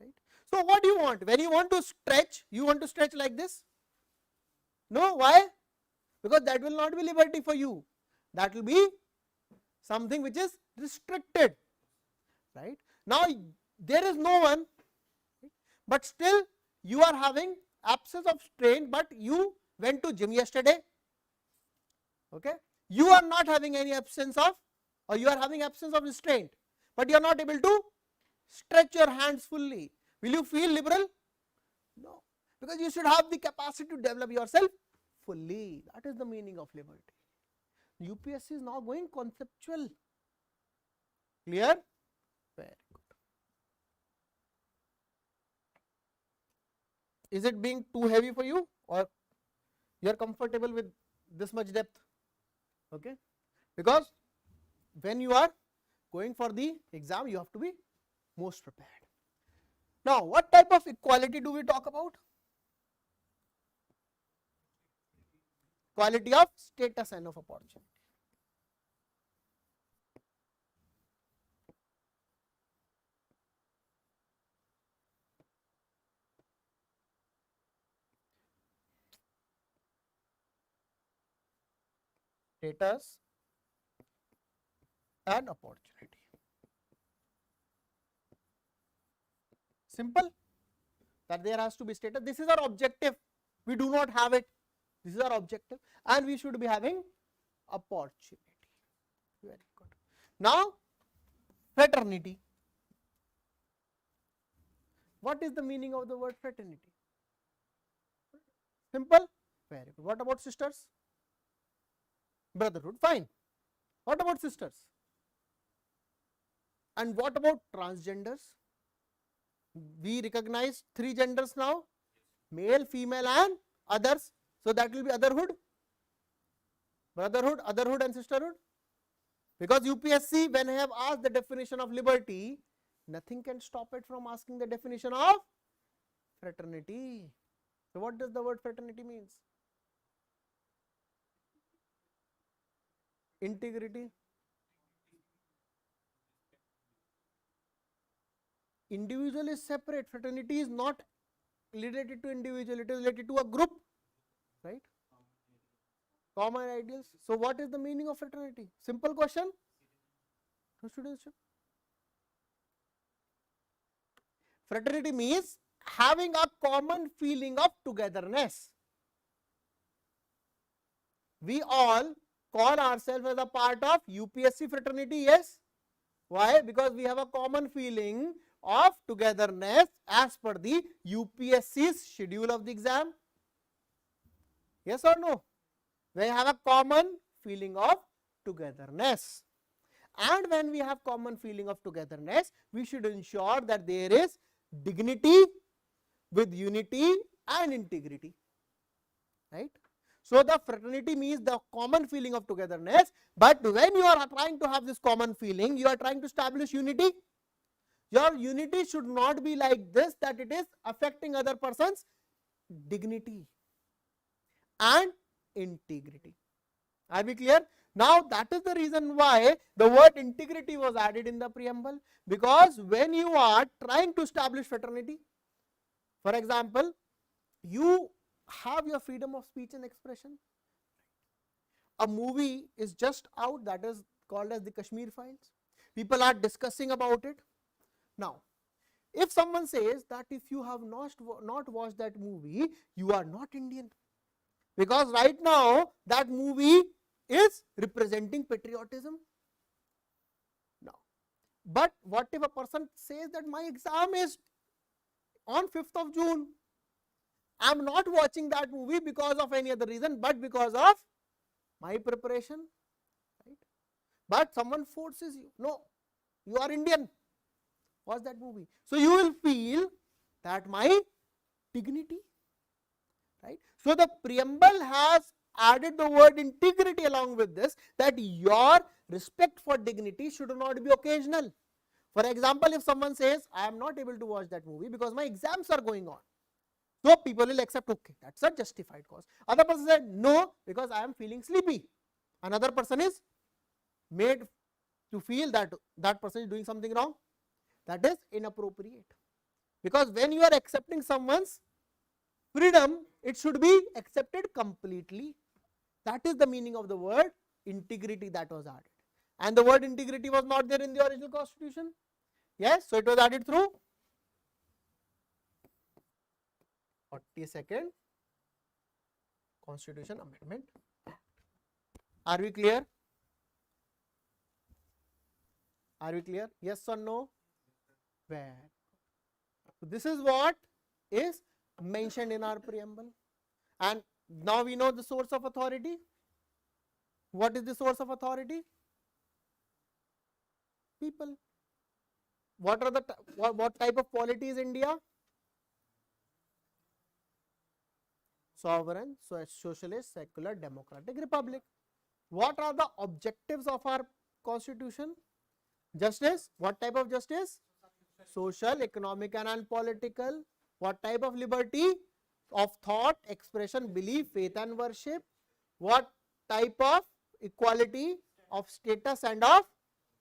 Right? So what do you want? When you want to stretch, you want to stretch like this? No, why? Because that will not be liberty for you. That will be something which is restricted. Right? Now there is no one, but still you are having absence of strain, but you went to gym yesterday. Okay? You are not having any absence of, or you are having absence of restraint, but you are not able to stretch your hands fully. Will you feel liberal? No, because you should have the capacity to develop yourself fully. That is the meaning of liberty. UPSC is now going conceptual. Clear? Very good. Is it being too heavy for you, or you are comfortable with this much depth? Okay, because when you are going for the exam, you have to be most prepared. Now, what type of equality do we talk about? Equality of status and of opportunity. Status and opportunity. Simple, that there has to be status. This is our objective. We do not have it. This is our objective, and we should be having opportunity. Very good. Now, fraternity. What is the meaning of the word fraternity? Simple. Very good. What about sisters? Brotherhood. Fine. What about sisters? And what about transgenders? We recognize 3 genders now: male, female and others. So that will be otherhood, brotherhood, otherhood and sisterhood. Because UPSC, when I have asked the definition of liberty, nothing can stop it from asking the definition of fraternity. So what does the word fraternity means? Integrity. Individual is separate. Fraternity is not related to individual, it is related to a group, right? Common ideals. So what is the meaning of fraternity? Simple question. Citizenship. Fraternity means having a common feeling of togetherness. We all call ourselves as a part of UPSC fraternity, yes. Why? Because we have a common feeling of togetherness as per the UPSC's schedule of the exam. Yes or no? We have a common feeling of togetherness. And when we have common feeling of togetherness, we should ensure that there is dignity with unity and integrity. Right? So the fraternity means the common feeling of togetherness, but when you are trying to have this common feeling, you are trying to establish unity. Your unity should not be like this, that it is affecting other person's dignity. And integrity. Are we clear? Now that is the reason why the word integrity was added in the preamble, because when you are trying to establish fraternity, for example, you have your freedom of speech and expression. A movie is just out, that is called as the Kashmir Files. People are discussing about it. Now, if someone says that if you have not watched that movie, you are not Indian, because right now that movie is representing patriotism. Now, but what if a person says that my exam is on 5th of June, I am not watching that movie because of any other reason, but because of my preparation, right? But someone forces you, no, you are Indian, watch that movie. So you will feel that my dignity, right? So the preamble has added the word integrity along with this, that your respect for dignity should not be occasional. For example, if someone says I am not able to watch that movie because my exams are going on, so people will accept, okay, that's a justified cause. Other person said no, because I am feeling sleepy. Another person is made to feel that that person is doing something wrong. That is inappropriate, because when you are accepting someone's freedom, it should be accepted completely. That is the meaning of the word integrity that was added. And the word integrity was not there in the original constitution. Yes, so it was added through 42nd Constitution Amendment Act. Are we clear? Are we clear? Yes or no? Where? So this is what is mentioned in our preamble. And now we know the source of authority. What is the source of authority? People. What are the what type of polity is India? Sovereign, socialist, secular, democratic republic. What are the objectives of our constitution? Justice. What type of justice? Social, economic and political. What type of liberty? Of thought, expression, belief, faith and worship. What type of equality? Of status and of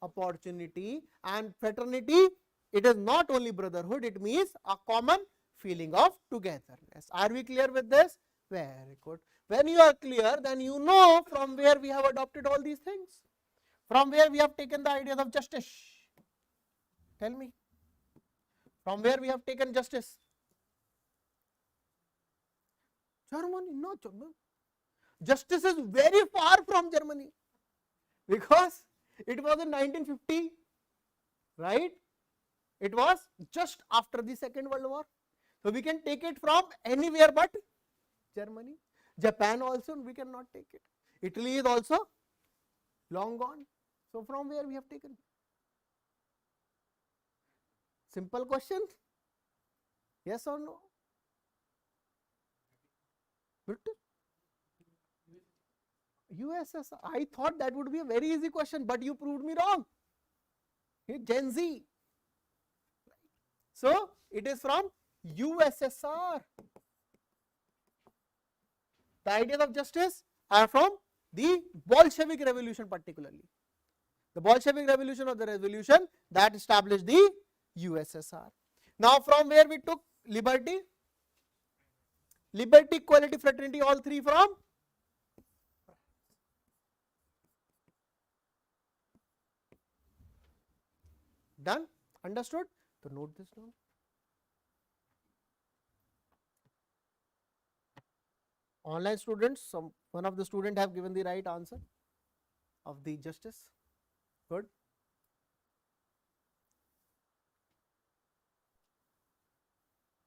opportunity. And fraternity, it is not only brotherhood, it means a common feeling of togetherness. Are we clear with this? Very good. When you are clear, then you know from where we have adopted all these things, from where we have taken the ideas of justice. Tell me, from where we have taken justice? Germany, not Germany. Justice is very far from Germany, because it was in 1950, right? It was just after the Second World War. So we can take it from anywhere but Germany. Japan also we cannot take it. Italy is also long gone. So from where we have taken? Simple question. Yes or no? British? USSR. I thought that would be a very easy question, but you proved me wrong. Gen Z. So it is from USSR. The ideas of justice are from the Bolshevik Revolution, particularly. The Bolshevik Revolution or the revolution that established the USSR. Now from where we took liberty? Liberty, equality, fraternity, all three from done? Understood? So note this down. Online students, one of the students have given the right answer of the justice. Good.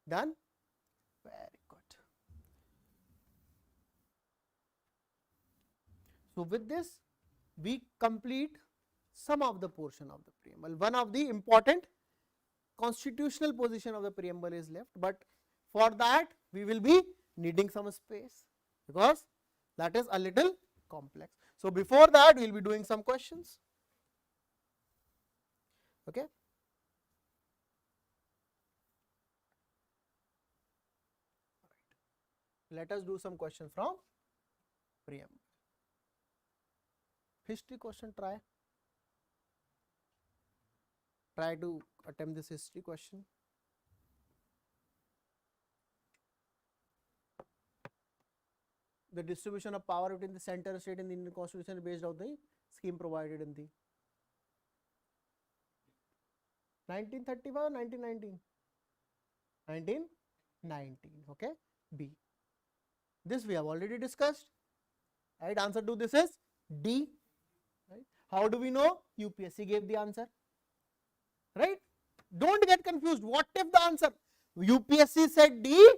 Done? Very good. So with this, we complete some of the portion of the preamble. One of the important constitutional position of the preamble is left, but for that we will be needing some space, because that is a little complex. So before that, we will be doing some questions. Okay. Let us do some questions from Preamble. History question, try to attempt this history question. The distribution of power between the center and state in the Indian Constitution is based on the scheme provided in the 1935 or 1919? 1919, okay, B. This we have already discussed, right? Answer to this is D, right? How do we know? UPSC gave the answer, right? Don't get confused. What if the answer? UPSC said D,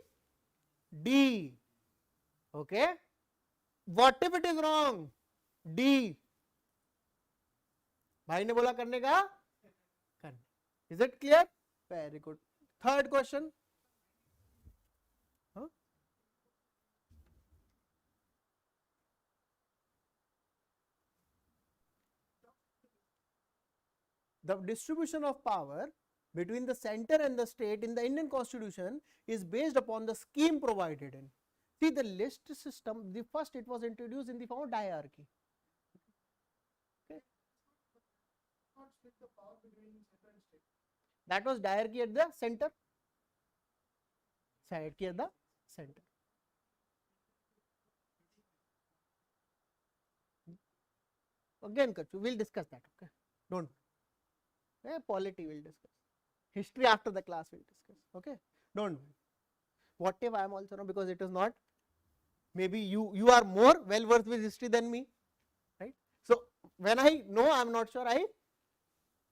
D, okay? What if it is wrong? D. भाई ने बोला करने का करने. Is it clear? Very good. Third question. Huh? The distribution of power between the center and the state in the Indian Constitution is based upon the scheme provided in. See, the list system, the first it was introduced in the form of diarchy. Okay. That was diarchy at the center. Diarchy at the center. Again, we'll discuss that. Okay, don't. Polity we'll discuss. History after the class we'll discuss. Okay, don't. What if I am also wrong, because it is not. Maybe you are more well versed with history than me, right? So when I know I am not sure, I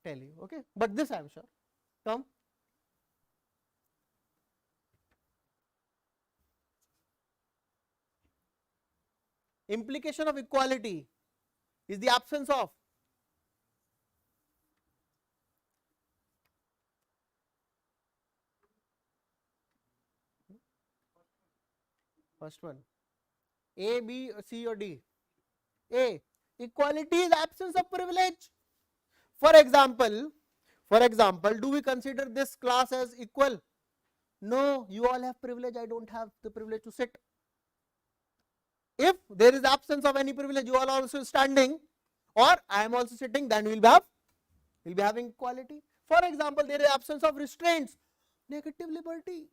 tell you. Okay, but this I am sure. Come. Implication of equality is the absence of first one. A, B, C or D? A. Equality is absence of privilege. For example, do we consider this class as equal? No, you all have privilege, I don't have the privilege to sit. If there is absence of any privilege, you all are also standing, or I am also sitting, then we'll be having equality. For example, there is absence of restraints, negative liberty.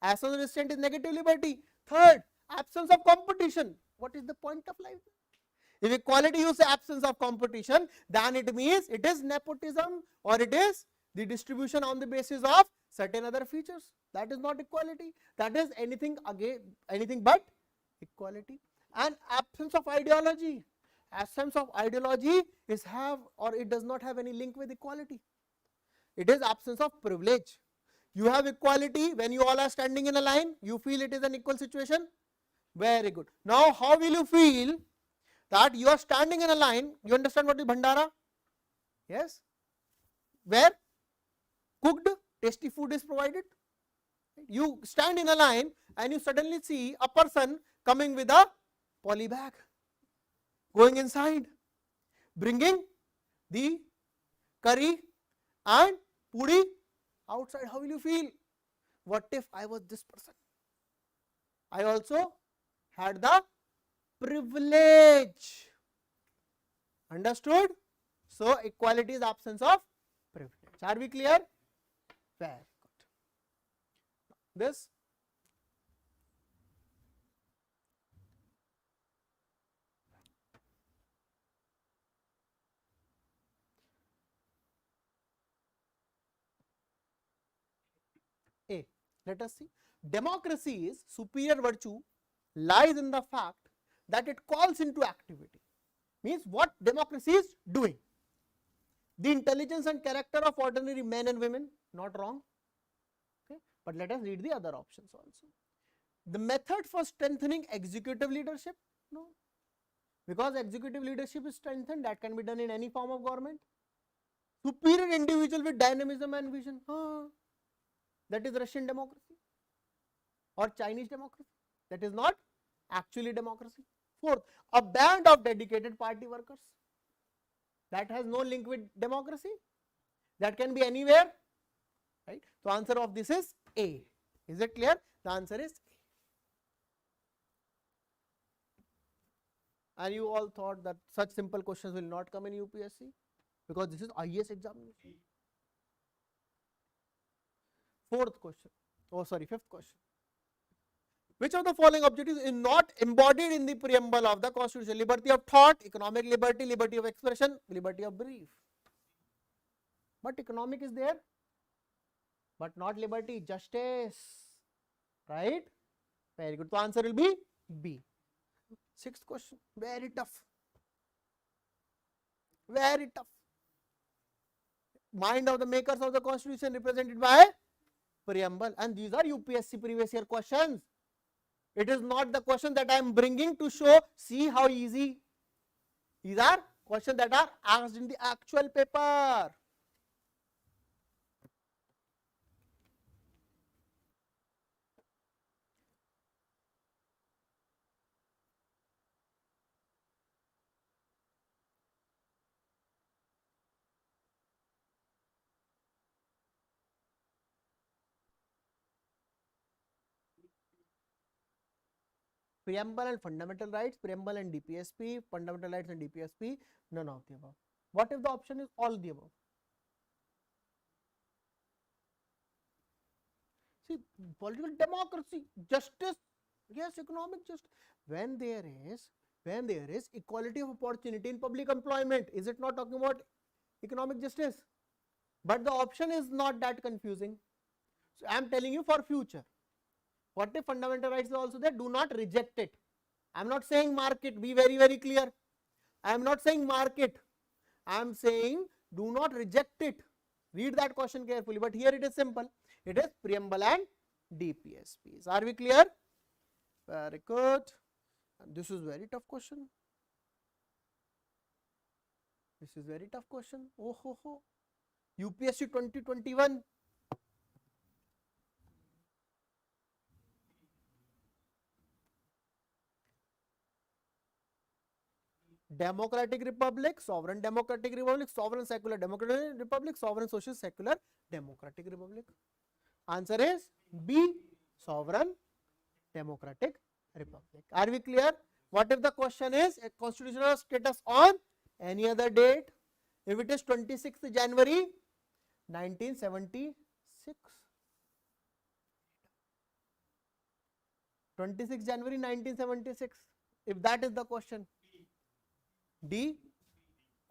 Absence of restraint is negative liberty. Third, absence of competition. What is the point of life? If equality you say absence of competition, then it means it is nepotism, or it is the distribution on the basis of certain other features. That is not equality. That is anything but equality. And absence of ideology. Absence of ideology is it does not have any link with equality. It is absence of privilege. You have equality when you all are standing in a line, you feel it is an equal situation. Very good. Now how will you feel that you are standing in a line? You understand what is Bhandara? Yes. Where cooked tasty food is provided. You stand in a line and you suddenly see a person coming with a poly bag, going inside, bringing the curry and puri outside. How will you feel? What if I was this person? I also had the privilege. Understood? So equality is absence of privilege. Are we clear? Very good. This. A. Let us see. Democracy's superior virtue lies in the fact that it calls into activity. Means what democracy is doing. The intelligence and character of ordinary men and women, not wrong. Okay. But let us read the other options also. The method for strengthening executive leadership, no. Because executive leadership is strengthened, that can be done in any form of government. Superior individual with dynamism and vision, that is Russian democracy or Chinese democracy. That is not actually democracy. Fourth, a band of dedicated party workers. That has no link with democracy. That can be anywhere. Right? So answer of this is A. Is it clear? The answer is A. And you all thought that such simple questions will not come in UPSC because this is IAS examination. Fifth question. Which of the following objectives is not embodied in the preamble of the Constitution? Liberty of thought, economic liberty, liberty of expression, liberty of belief. But economic is there, but not liberty, justice. Right? Very good. So answer will be B. Sixth question, very tough. Very tough. Mind of the makers of the Constitution represented by preamble, and these are UPSC previous year questions. It is not the question that I am bringing to show, see how easy. These are questions that are asked in the actual paper. Preamble and fundamental rights, preamble and DPSP, fundamental rights and DPSP, none of the above. What if the option is all the above? See, political democracy, justice, yes, economic justice. When there is equality of opportunity in public employment, is it not talking about economic justice? But the option is not that confusing. So I am telling you for future. What if fundamental rights is also there? Do not reject it. I am not saying mark it. Be very, very clear. I am not saying mark it. I am saying do not reject it. Read that question carefully. But here it is simple. It is preamble and DPSPs. Are we clear? Very good. And this is very tough question. This is very tough question. Oh ho ho. UPSC 2021. Democratic Republic, Sovereign Democratic Republic, Sovereign Secular Democratic Republic, Sovereign Social Secular Democratic Republic. Answer is B, Sovereign Democratic Republic. Are we clear? What if the question is a constitutional status on any other date? If it is 26th January 1976. 26 January 1976. If that is the question. D,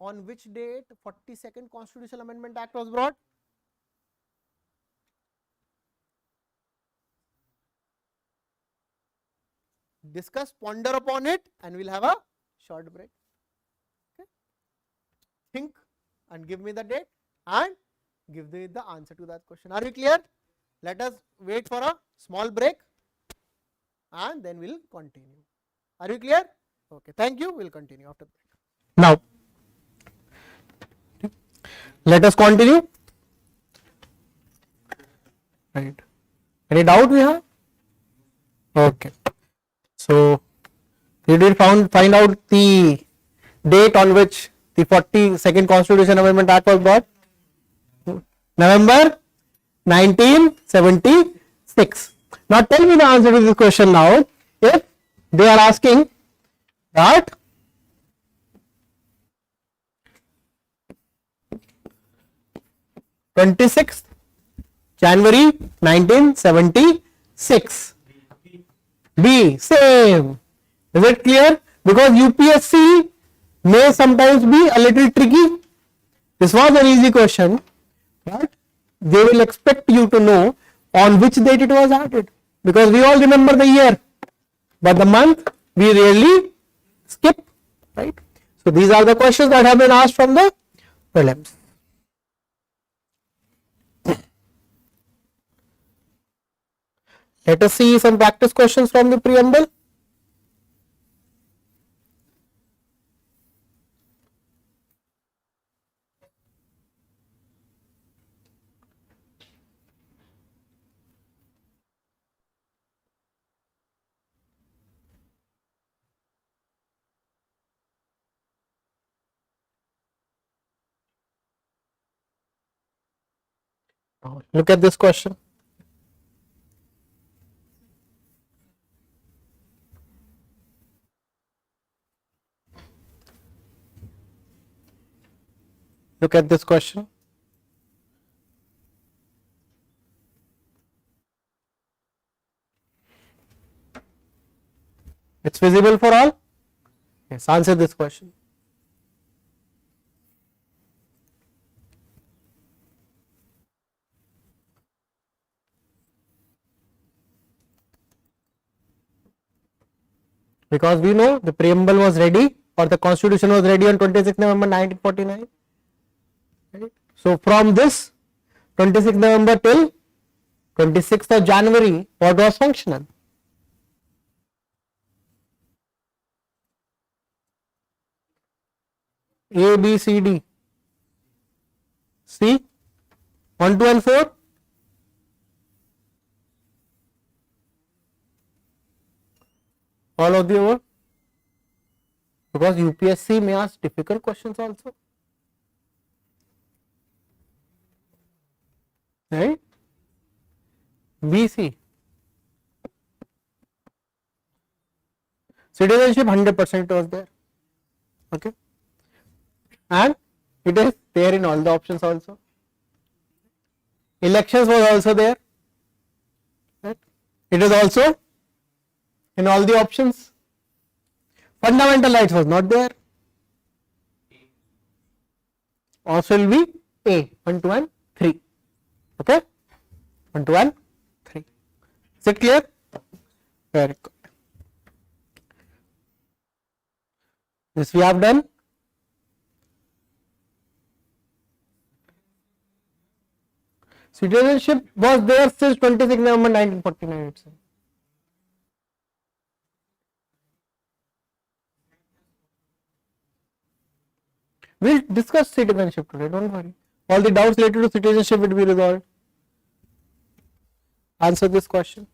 on which date 42nd Constitutional Amendment Act was brought? Discuss, ponder upon it, and we'll have a short break. Okay. Think and give me the date and give the answer to that question. Are we clear? Let us wait for a small break and then we'll continue. Are we clear? Okay, thank you. We'll continue after the break. Now, let us continue. Right. Any doubt we have? Okay. So, we did find out the date on which the 42nd Constitution Amendment Act was brought. November 1976. Now, tell me the answer to this question now. If they are asking that 26th January 1976. B, same. Is it clear? Because UPSC may sometimes be a little tricky. This was an easy question, but they will expect you to know on which date it was added. Because we all remember the year, but the month we rarely skip, right? So these are the questions that have been asked from the prelims. Let us see some practice questions from the preamble. Look at this question. Look at this question. It's visible for all? Yes, answer this question. Because we know the preamble was ready or the constitution was ready on 26th November 1949. Right? So from this 26th November till 26th of January, what was functional? A, B, C, D. C, 1, 2 and 4. All of the above. Because UPSC may ask difficult questions also. Right? B, C. Citizenship 100% was there. Okay. And it is there in all the options also. Elections was also there. Right? It is also in all the options. Fundamental rights was not there. Also will be A, 1, 2 and 3. Okay? 1, 2 and 3. Is it clear? Very good. This we have done. Citizenship was there since 26 November 1949 itself. We'll discuss citizenship today, don't worry. All the doubts related to citizenship will be resolved. Answer this question.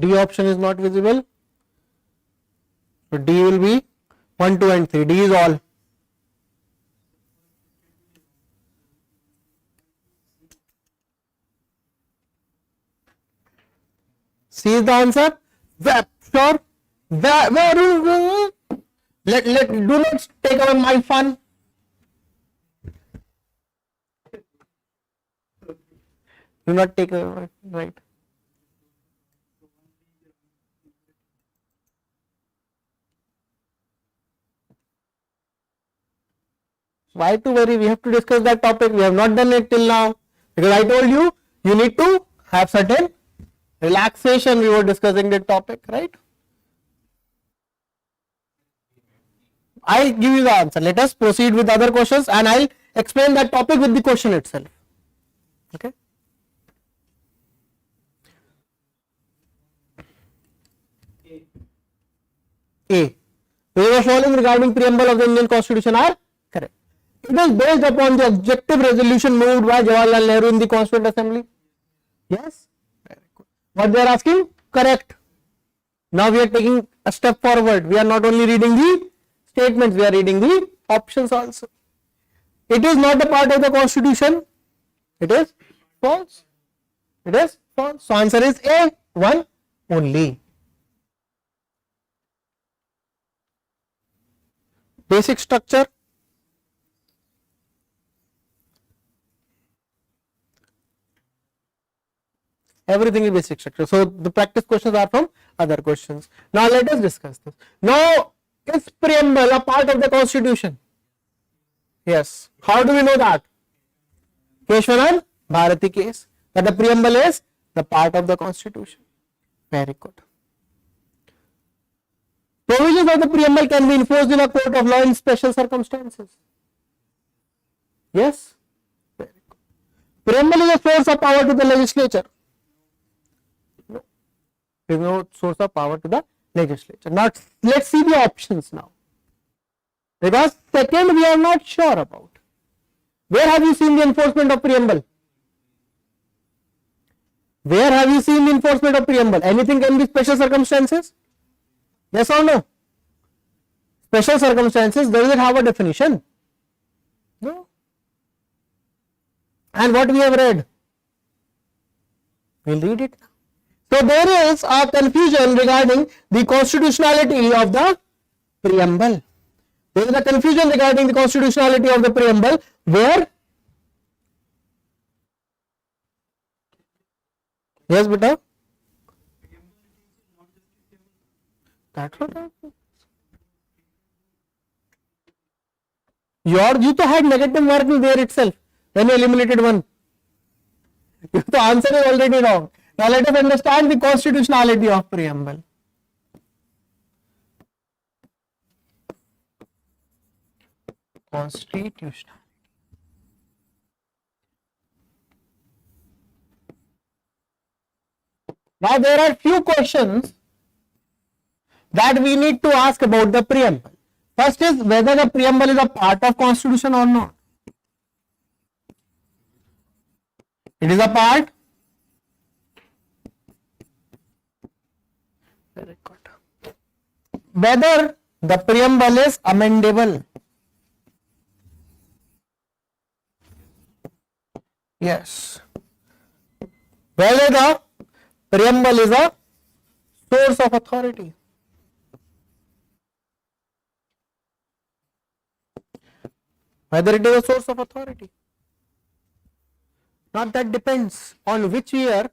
D option is not visible. So D will be 1, 2 and 3. D is all. C is the answer. Sure. Do not take away my fun. Do not take away my fun. Right. Why to worry? We have to discuss that topic. We have not done it till now. Because I told you, you need to have certain relaxation. We were discussing that topic, right? I'll give you the answer. Let us proceed with other questions and I'll explain that topic with the question itself. Okay. A. The following regarding preamble of the Indian Constitution are correct. It is based upon the objective resolution moved by Jawaharlal Nehru in the Constituent Assembly. Yes. Very good. What they are asking? Correct. Now we are taking a step forward. We are not only reading the statements, we are reading the options also. It is not a part of the Constitution. It is false. It is false. So answer is A, 1 only. Basic structure. Everything is basic structure. So the practice questions are from other questions. Now let us discuss this. Now is preamble a part of the Constitution? Yes. How do we know that? Keshwanan Bharati case. That the preamble is the part of the Constitution. Very good. Provisions of the preamble can be enforced in a court of law in special circumstances. Yes. Very good. Preamble is a source of power to the legislature. No. There is no source of power to the legislature. Now let's see the options now. Because second we are not sure about. Where have you seen the enforcement of preamble? Where have you seen the enforcement of preamble? Anything can be special circumstances? Yes or no? Special circumstances, does it have a definition? No. And what we have read? We'll read it now. So there is a confusion regarding the constitutionality of the preamble. There is a confusion regarding the constitutionality of the preamble where, yes beta, that's what you to had negative marking there itself when you eliminated one. The answer is already wrong. Now let us understand the constitutionality of preamble. Constitution. Now there are few questions that we need to ask about the preamble. First is whether the preamble is a part of constitution or not. It is a part. Very good. Whether the preamble is amendable. Yes. Whether the preamble is a source of authority. Whether it is a source of authority. Now that depends on which year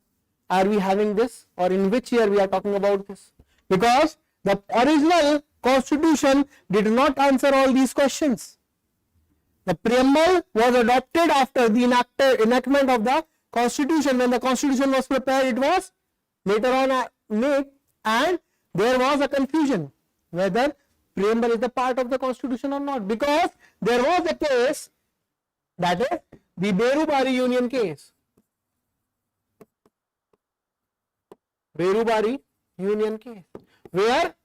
are we having this, or in which year we are talking about this. Because the original constitution did not answer all these questions. The preamble was adopted after the enactment of the constitution. When the constitution was prepared, it was later on made, and there was a confusion whether preamble is the part of the constitution or not, because there was a case, that is the Berubari Union case. Berubari Union case, where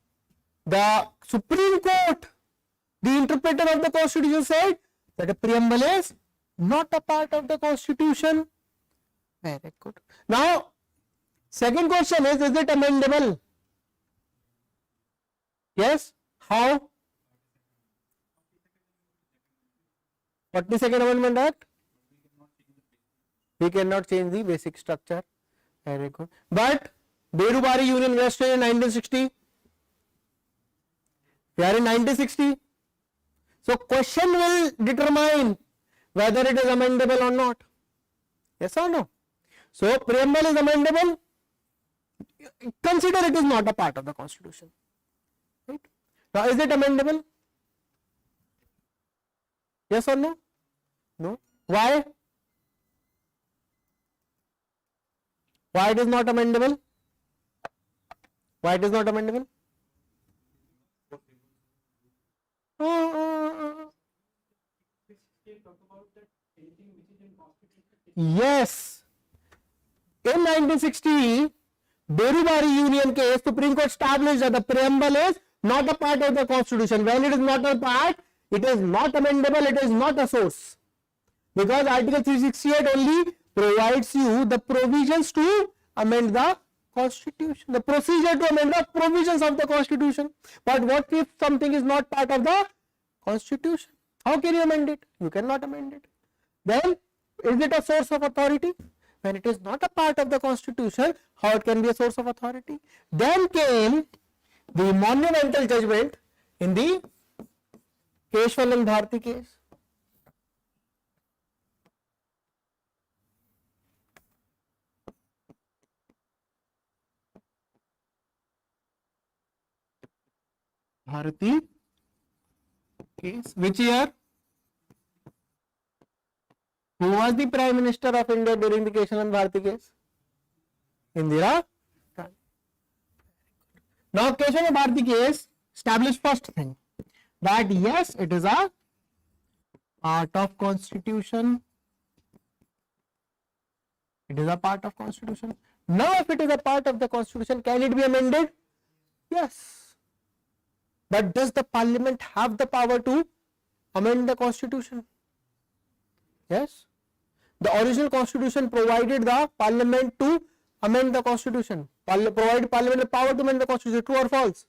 the Supreme Court, the interpreter of the constitution, said that a preamble is not a part of the constitution. Very good. Now, second question is it amendable? Yes. How? 42nd Amendment Act? We cannot change the basic structure. Very good. But Berubari Union West in 1960. We are in 1960. So question will determine whether it is amendable or not. Yes or no? So preamble is amendable. Consider it is not a part of the constitution. Right? Now is it amendable? Yes or no? No. Why? Why it is not amendable? Why it is not amendable? Yes. In 1960, Berubari Union case, Supreme Court established that the preamble is not a part of the constitution. When it is not a part, it is not amendable, it is not a source. Because Article 368 only provides you the provisions to amend the constitution, the procedure to amend the provisions of the constitution. But what if something is not part of the constitution? How can you amend it? You cannot amend it. Then, is it a source of authority? When it is not a part of the constitution, how it can be a source of authority? Then came the monumental judgment in the Keshwanan Bharti case. Bharti case. Which year? Who was the Prime Minister of India during the Keshwanan Bharti case? Indira Gandhi. Now, Keshwanan Bharti case established first thing, that yes, it is a part of constitution. It is a part of constitution. Now, if it is a part of the constitution, can it be amended? Yes. But does the parliament have the power to amend the constitution? Yes. The original constitution provided the parliament to amend the constitution. Provided parliament the power to amend the constitution. True or false?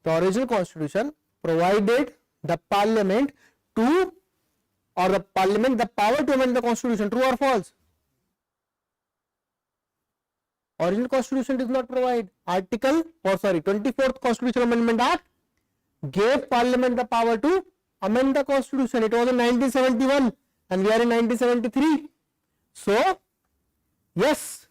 The original constitution provided the parliament to, or the parliament the power to amend the constitution. True or false? Original constitution does not provide. 24th Constitutional Amendment Act gave Parliament the power to amend the constitution. It was in 1971 and we are in 1973. So, yes,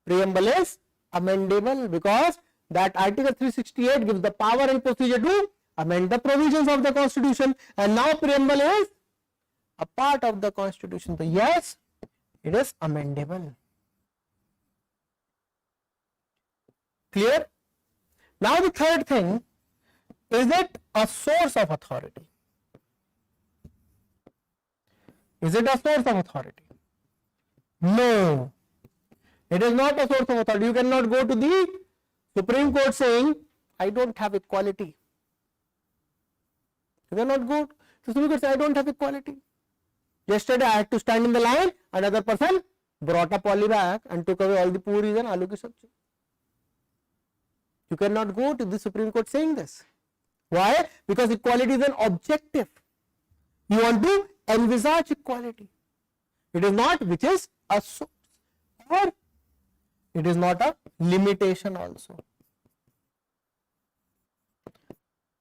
preamble is amendable because that article 368 gives the power and procedure to amend the provisions of the constitution, and now preamble is a part of the constitution. So, yes, it is amendable. Clear? Now the third thing, is it a source of authority? Is it a source of authority? No, it is not a source of authority. You cannot go to the Supreme Court saying, I don't have equality. You cannot go to the Supreme Court saying, I don't have equality. Yesterday I had to stand in the line, another person brought a poly bag and took away all the puris and aloo ki sabji. You cannot go to the Supreme Court saying this. Why? Because equality is an objective. You want to envisage equality. It is not which is a source, or it is not a limitation also.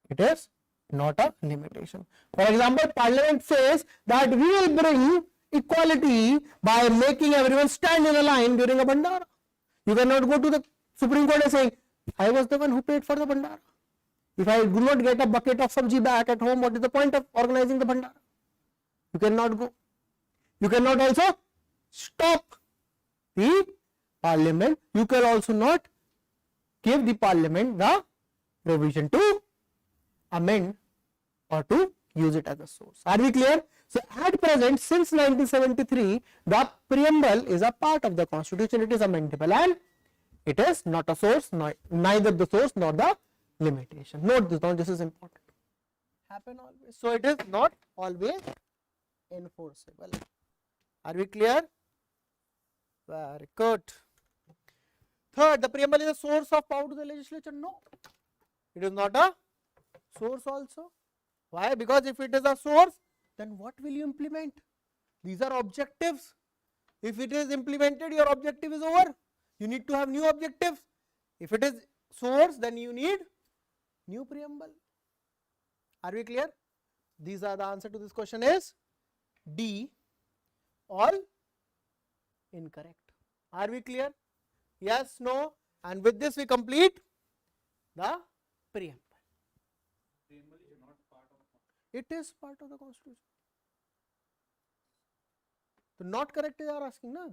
It is not a limitation. For example, Parliament says that we will bring equality by making everyone stand in a line during a bandara. You cannot go to the Supreme Court and say, I was the one who paid for the bandara. If I do not get a bucket of sabji back at home, what is the point of organizing the bandara? You cannot go. You cannot also stop the Parliament. You can also not give the Parliament the provision to amend or to use it as a source. Are we clear? So, at present, since 1973, the preamble is a part of the constitution. It is amendable and it is not a source, neither the source nor the limitation. Note this, now this is important. Happen always. So, it is not always enforceable. Are we clear? Very good. Third, the preamble is a source of power to the legislature. No, it is not a source also. Why? Because if it is a source, then what will you implement? These are objectives. If it is implemented, your objective is over. You need to have new objectives. If it is source, then you need new preamble. Are we clear? These are the answer to this question is D, all incorrect. Are we clear? Yes, no, and with this we complete the preamble. Preamble is not part of It is part of the constitution. So not correct you are asking, na?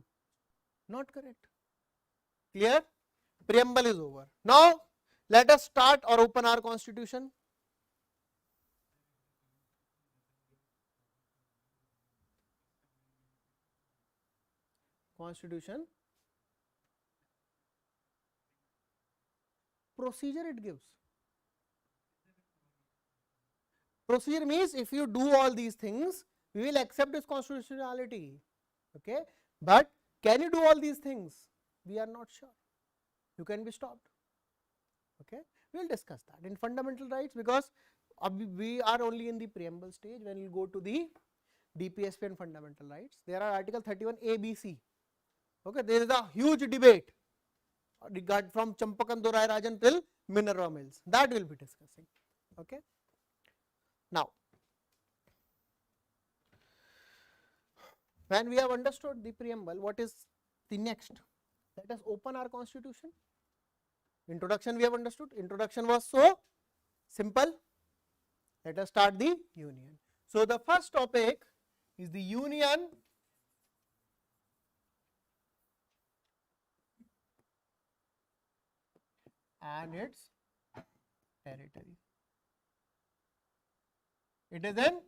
Not correct. Clear? Preamble is over. Now let us start or open our constitution. Constitution. Procedure it gives. Procedure means if you do all these things, we will accept its constitutionality. Okay, but can you do all these things? We are not sure. You can be stopped. Okay, we will discuss that in fundamental rights, because we are only in the preamble stage. When we go to the DPSP and fundamental rights, there are article 31 A, B, C. Okay, there is a huge debate regard from Champakan Dorai Rajan till Minerva Mills. That we will be discussing. Okay. Now, when we have understood the preamble, what is the next? Let us open our constitution. Introduction we have understood. Introduction was so simple. Let us start the union. So, the first topic is the union and its territory. It is in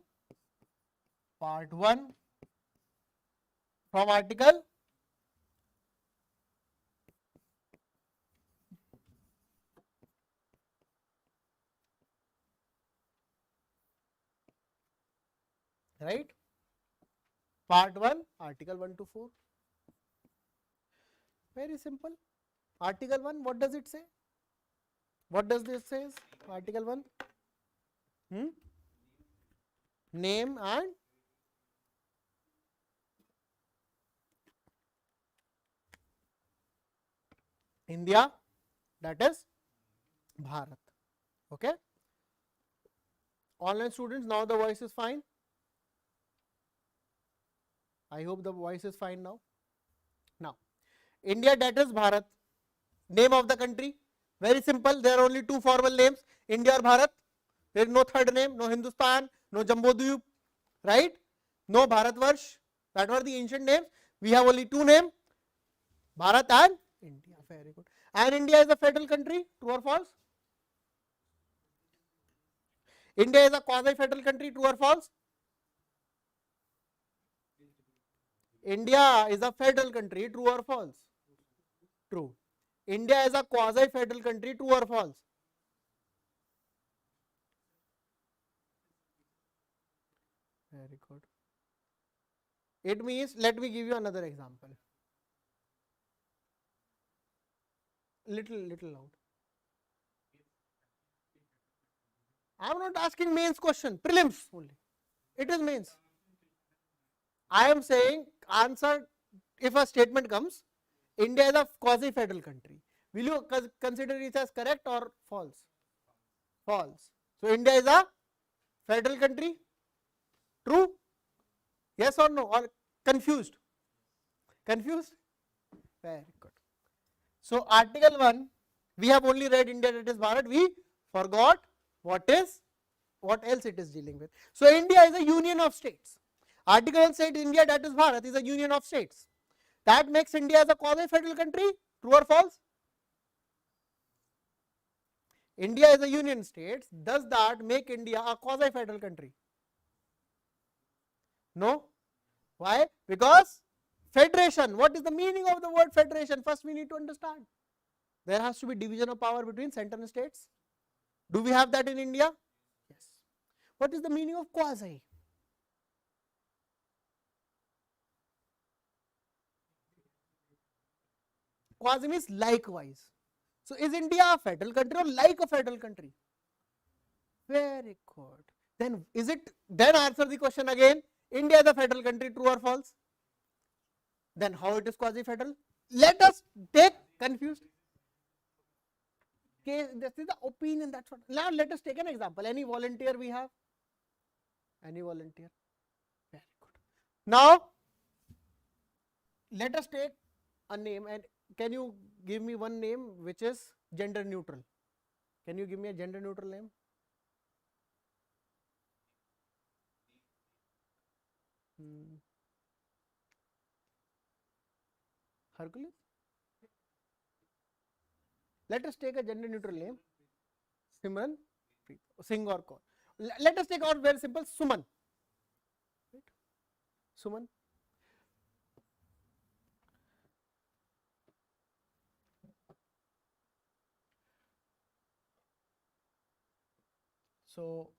part 1 from article right, part 1 article 1 to 4. Very simple. Article 1, what does it say? What does this say? Article 1? Name and India, that is Bharat. Okay. Online students, now the voice is fine. I hope the voice is fine now. Now, India, that is Bharat. Name of the country, very simple. There are only two formal names, India or Bharat. There is no third name, no Hindustan, no Jambudvip, right? No Bharatvarsh. That were the ancient names. We have only two names, Bharat and India. Very good. And India is a federal country, true or false? India is a quasi-federal country, true or false? India is a federal country, true or false? True. India is a quasi-federal country, true or false? Very good. It means, let me give you another example. Little loud. I am not asking mains question, prelims only. It is mains. I am saying answer if a statement comes, India is a quasi-federal country. Will you consider it as correct or false? False. So India is a federal country? True? Yes or no? Or confused? Confused? Very good. So Article 1, we have only read India, that is Bharat. We forgot what else it is dealing with. So India is a union of states. Article 1 said India, that is Bharat, is a union of states. That makes India as a quasi-federal country, true or false? India is a union state. Does that make India a quasi-federal country? No. Why? Because federation. What is the meaning of the word federation? First we need to understand. There has to be division of power between center and states. Do we have that in India? Yes. What is the meaning of quasi? Quasi means likewise. So is India a federal country or like a federal country? Very good. Then is it, then answer the question again. India is a federal country, true or false? Then how it is quasi-federal? Let us take confused. Okay, this is the opinion, that's what. Now let us take an example. Any volunteer we have? Any volunteer? Very good. Now let us take a name, and can you give me one name which is gender neutral? Can you give me a gender neutral name? Hercules? Let us take a gender neutral name. Simran, Singh or Kaur. Let us take out very simple, Suman. Right? Suman. So,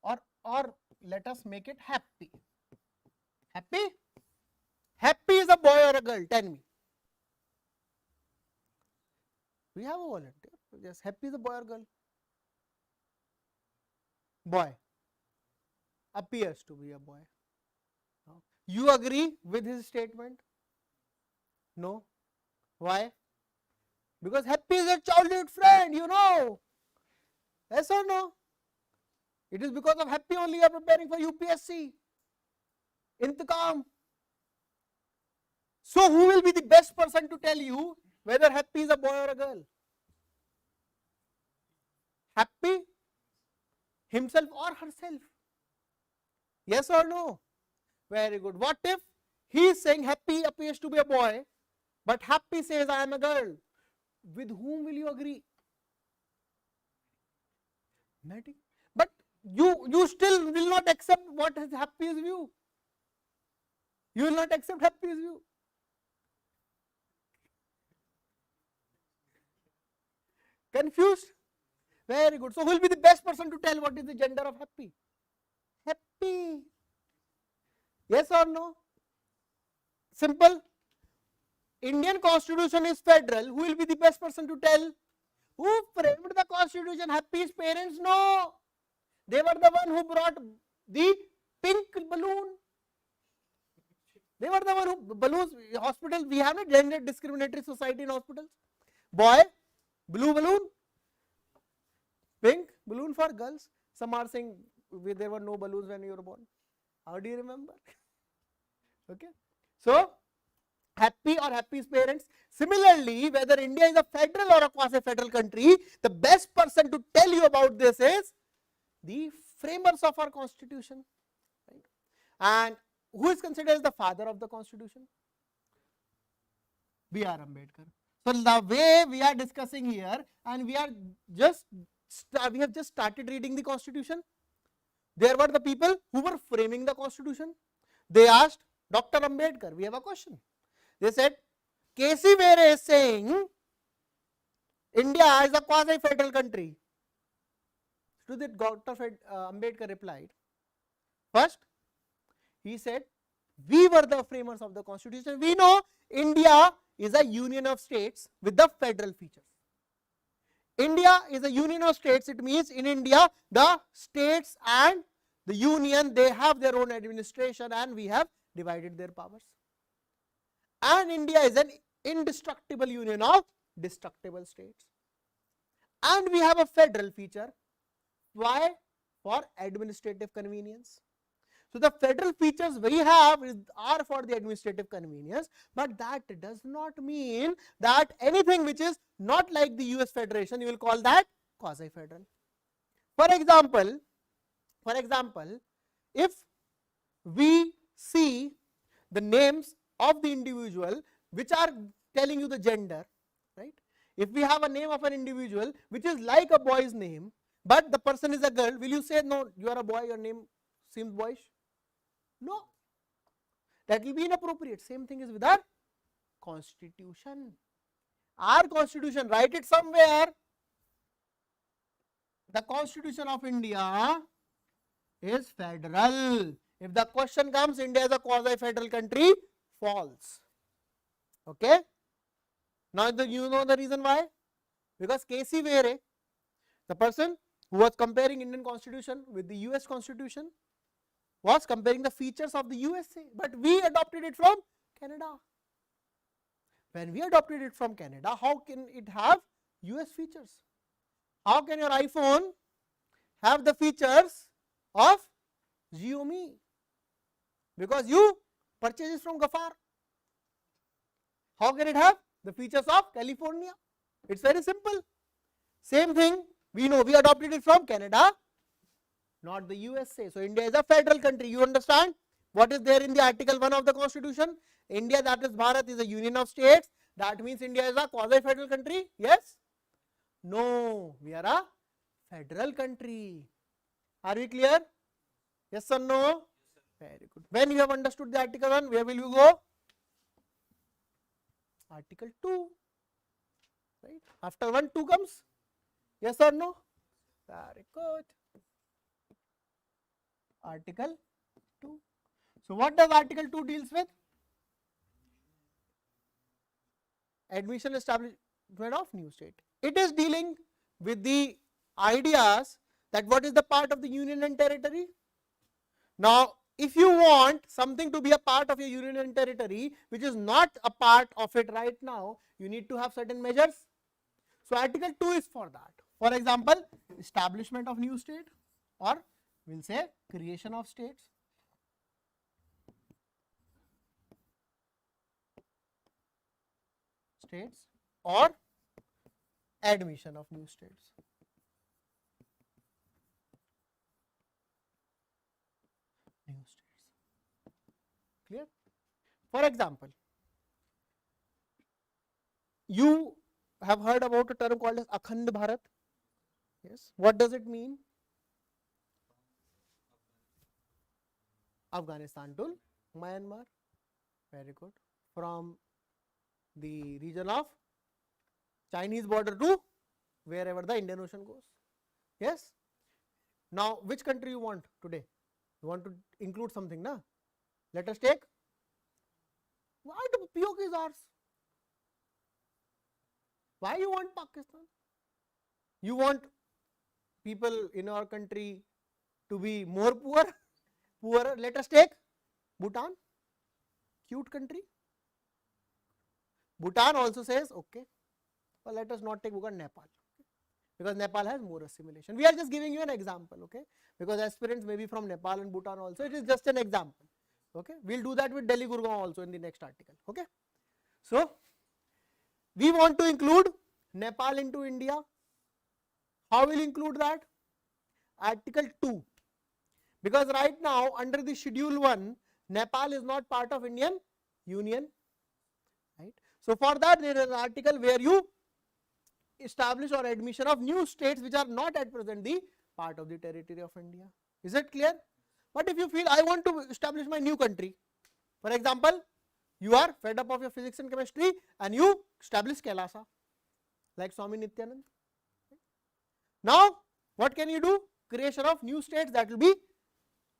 or let us make it Happy. Happy? Happy is a boy or a girl? Tell me. We have a volunteer. Yes, Happy is a boy or girl? Boy. Appears to be a boy. You agree with his statement? No. Why? Because Happy is a childhood friend, you know. Yes or no? It is because of Happy only you are preparing for UPSC. Intikam. So who will be the best person to tell you whether Happy is a boy or a girl? Happy himself or herself? Yes or no? Very good. What if he is saying Happy appears to be a boy, but Happy says I am a girl? With whom will you agree? But you still will not accept what is Happy's view. You will not accept Happy's view. Confused? Very good. So who will be the best person to tell what is the gender of Happy? Happy. Yes or no? Simple. Indian Constitution is federal. Who will be the best person to tell? Who framed the Constitution? Happy's parents? No. They were the one who brought the pink balloon. They were the one who balloons, hospitals, we have a gender discriminatory society in hospitals. boy, blue balloon, pink balloon for girls. Some are saying there were no balloons when you were born. How do you remember? Okay. So, happy or happy parents. Similarly, whether India is a federal or a quasi-federal country, the best person to tell you about this is the framers of our constitution. Right? And who is considered as the father of the constitution? B.R. Ambedkar. So, the way we are discussing here, and we have just started reading the constitution. There were the people who were framing the constitution. They asked Dr. Ambedkar, we have a question. They said, K.C. Vere is saying India is a quasi-federal country. To that, Dr. Ambedkar replied, first, he said, we were the framers of the constitution. We know India is a union of states with the federal features. India is a union of states. It means in India, the states and the union, they have their own administration and we have divided their powers. And India is an indestructible union of destructible states. And we have a federal feature. Why? For administrative convenience. So, the federal features we have are for the administrative convenience, but that does not mean that anything which is not like the US Federation, you will call that quasi-federal. For example, if we see the names of the individual which are telling you the gender, right? If we have a name of an individual which is like a boy's name, but the person is a girl, will you say, no, you are a boy, your name seems boyish? No, that will be inappropriate. Same thing is with our constitution. Our constitution, write it somewhere. The Constitution of India is federal. If the question comes, India is a quasi-federal country, false. Okay. Now, you know the reason why? Because K.C. Vere, the person who was comparing Indian constitution with the US constitution, was comparing the features of the USA, but we adopted it from Canada. When we adopted it from Canada, how can it have US features? How can your iPhone have the features of Xiaomi? Because you purchase it from Gafar. How can it have the features of California? It's very simple. Same thing, we know we adopted it from Canada, not the USA. So, India is a federal country. You understand what is there in the Article 1 of the Constitution? India, that is Bharat, is a union of states. That means India is a quasi-federal country. Yes? No, we are a federal country. Are we clear? Yes or no? Very good. When you have understood the Article 1, where will you go? Article 2. Right? After 1, 2 comes. Yes or no? Very good. Article 2. So, what does Article 2 deals with? Admission, establishment of new state. It is dealing with the ideas that what is the part of the union and territory. Now, if you want something to be a part of your union and territory, which is not a part of it right now, you need to have certain measures. So, Article 2 is for that. For example, establishment of new state, or we will say creation of states. Or admission of new states. Clear? For example, you have heard about a term called as Akhand Bharat. Yes. What does it mean? Afghanistan to Myanmar. Very good. From the region of Chinese border to wherever the Indian Ocean goes. Yes. Now, which country you want today? You want to include something, na? Let us take. Why do POK is ours? Why you want Pakistan? You want people in our country to be more poorer. Let us take Bhutan, cute country. Bhutan also says, okay, or let us not take Bhutan, Nepal, because Nepal has more assimilation. We are just giving you an example, okay, because aspirants may be from Nepal and Bhutan also. It is just an example, okay. We'll do that with Delhi, Gurgaon also in the next article, okay. So we want to include Nepal into India. How will include that? Article 2, because right now under the Schedule 1, Nepal is not part of Indian Union, right. So for that there is an article where you establish or admission of new states which are not at present the part of the territory of India. Is it clear? But if you feel I want to establish my new country, for example, you are fed up of your physics and chemistry and you establish Kailasa like Swami Nityanand. Now what can you do? Creation of new states that will be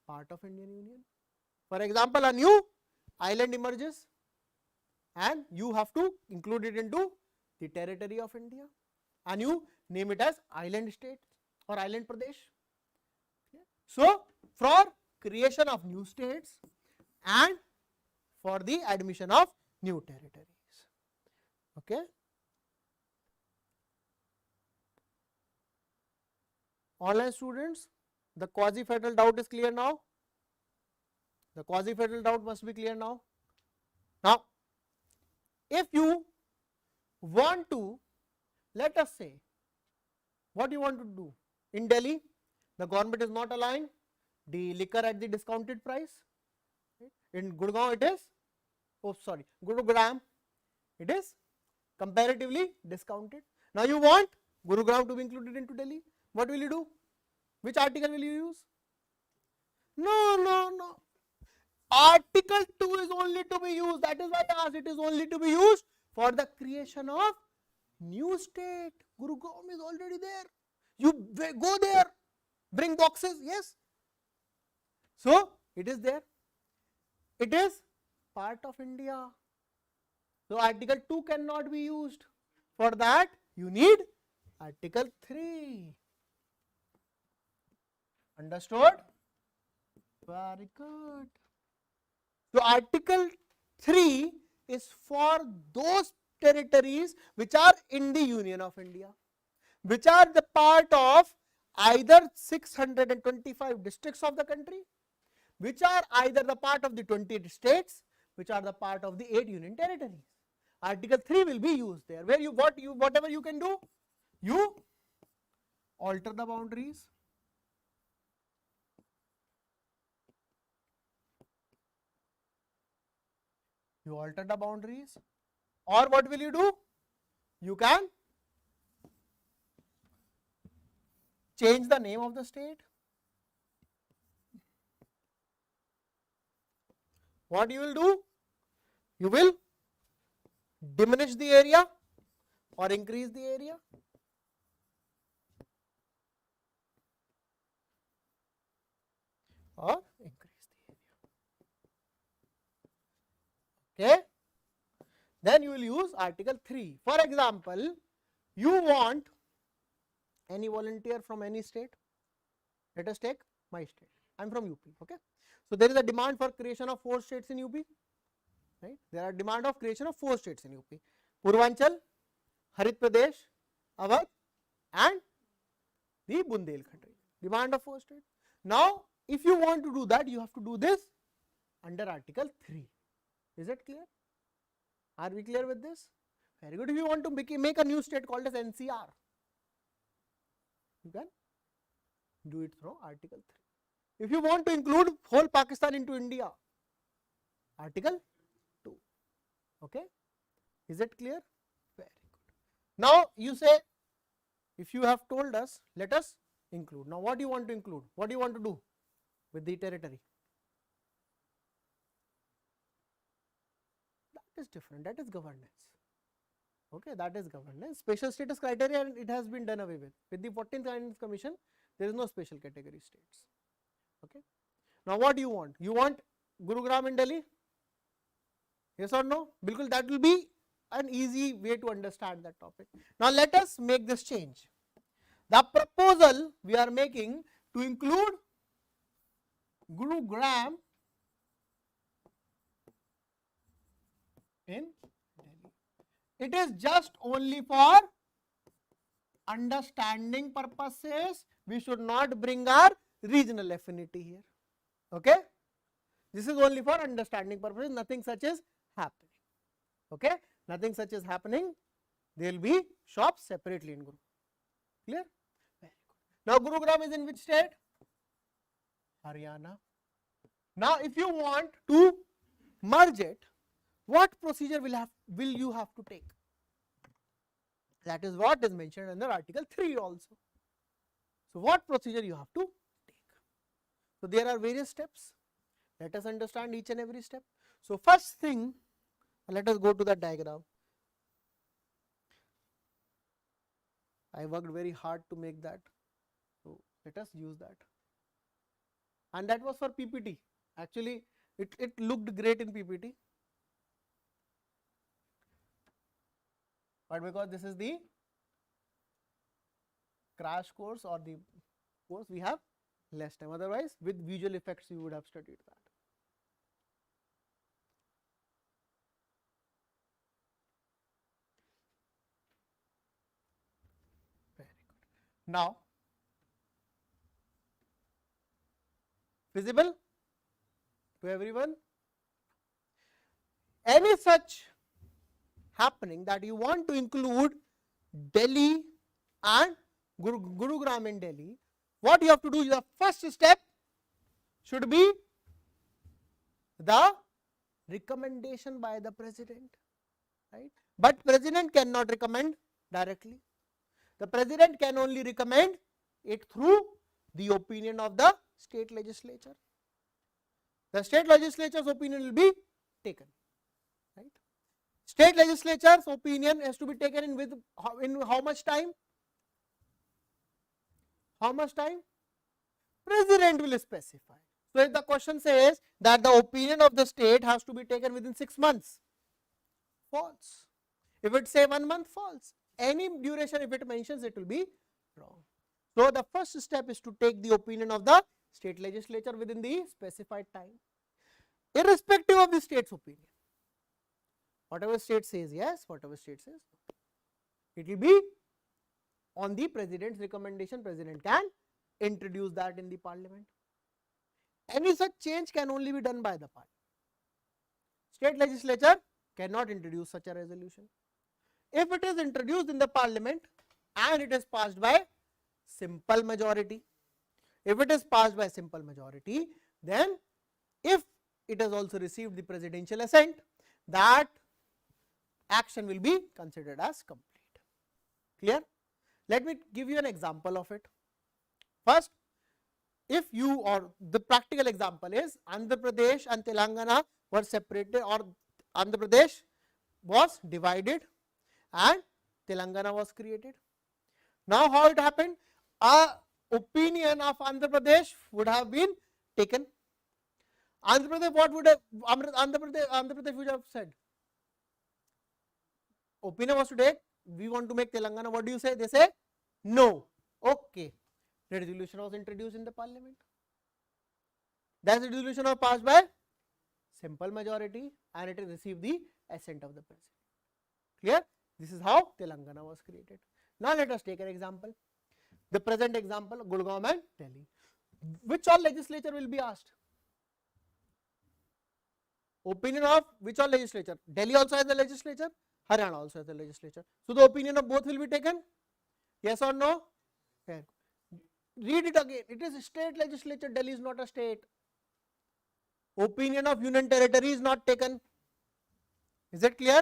part of Indian Union. For example, a new island emerges and you have to include it into the territory of India and you name it as island state or island Pradesh. So for creation of new states and for the admission of new territories, okay. Online students, the quasi-federal doubt is clear now. The quasi-federal doubt must be clear now. Now, if you want to, let us say, what you want to do? In Delhi, the government is not allowing the liquor at the discounted price. In Gurgaon, it is, Gurugram, it is comparatively discounted. Now you want Gurugram to be included into Delhi. What will you do? Which article will you use? No. Article 2 is only to be used. That is why I asked, it is only to be used for the creation of new state. Gurugram is already there. You go there, bring boxes, yes. So it is there. It is part of India. So article 2 cannot be used. For that you need article 3. Understood? Very good. So article 3 is for those territories which are in the Union of India, which are the part of either 625 districts of the country, which are either the part of the 28 states, which are the part of the 8 union territories. Article 3 will be used there, where whatever you can do, you alter the boundaries. You alter the boundaries, or what will you do? You can change the name of the state. What you will do? You will diminish the area or increase the area. Or increase the area. Okay. Then you will use article 3. For example, you want any volunteer from any state. Let us take my state. I am from UP. Okay. So there is a demand for creation of 4 states in UP. Right. There are demand of creation of 4 states in UP. Purvanchal, Harit Pradesh, Awadh and the Bundelkhand. Demand of 4 states. Now if you want to do that, you have to do this under article 3. Is it clear? Are we clear with this? Very good. If you want to make a new state called as NCR, you can do it through article 3. If you want to include whole Pakistan into India, article 2. Okay. Is it clear? Very good. Now you say, if you have told us, let us include. Now what do you want to include? What do you want to do with the territory? That is different. That is governance. Okay, that is governance. Special status criteria, and it has been done away with. With the 14th Guidance Commission, there is no special category states. Okay. Now what do you want? You want Gurugram in Delhi? Yes or no? Bilkul, that will be an easy way to understand that topic. Now let us make this change. The proposal we are making to include Gurugram in Delhi. It is just only for understanding purposes, we should not bring our regional affinity here. Okay, this is only for understanding purposes, nothing such is happening. Okay, nothing such is happening. They will be shops separately in Guru. Clear? Very good. Now Gurugram is in which state? Haryana. Now if you want to merge it, what procedure will you have to take? That is what is mentioned under Article 3 also. So what procedure you have to take? So there are various steps. Let us understand each and every step. So first thing, let us go to the diagram. I worked very hard to make that. So let us use that. And that was for PPT. Actually, it looked great in PPT. But because this is the crash course or the course, we have less time. Otherwise, with visual effects, you would have studied that. Very good. Now, visible to everyone? Any such happening that you want to include Delhi and Gurugram in Delhi, what you have to do, your first step should be the recommendation by the president, right? But president cannot recommend directly. The president can only recommend it through the opinion of the state legislature. The state legislature's opinion will be taken, right? State legislature's opinion has to be taken in how much time? How much time? President will specify. So if the question says that the opinion of the state has to be taken within 6 months, false. If it say 1 month, false. Any duration, if it mentions, it will be wrong. So the first step is to take the opinion of the state legislature within the specified time, irrespective of the state's opinion. Whatever state says yes, whatever state says no. It will be on the president's recommendation. President can introduce that in the parliament. Any such change can only be done by the parliament. State legislature cannot introduce such a resolution. If it is introduced in the parliament and it is passed by simple majority, if it is passed by simple majority, then if it has also received the presidential assent, that action will be considered as complete. Clear? Let me give you an example of it. First, if you, or the practical example is Andhra Pradesh and Telangana were separated, or Andhra Pradesh was divided and Telangana was created. Now how it happened? A opinion of Andhra Pradesh would have been taken. Andhra Pradesh, what would have Andhra Pradesh would have said? Opinion was to take, we want to make Telangana. What do you say? They say no. Okay. The resolution was introduced in the parliament. That resolution was passed by simple majority and it received the assent of the president. Clear? This is how Telangana was created. Now let us take an example. The present example, Gurgaon and Delhi. Which all legislature will be asked? Opinion of which all legislature? Delhi also has a legislature, Haryana also has a legislature. So the opinion of both will be taken? Yes or no? Fair. Read it again. It is a state legislature. Delhi is not a state. Opinion of Union Territory is not taken. Is it clear?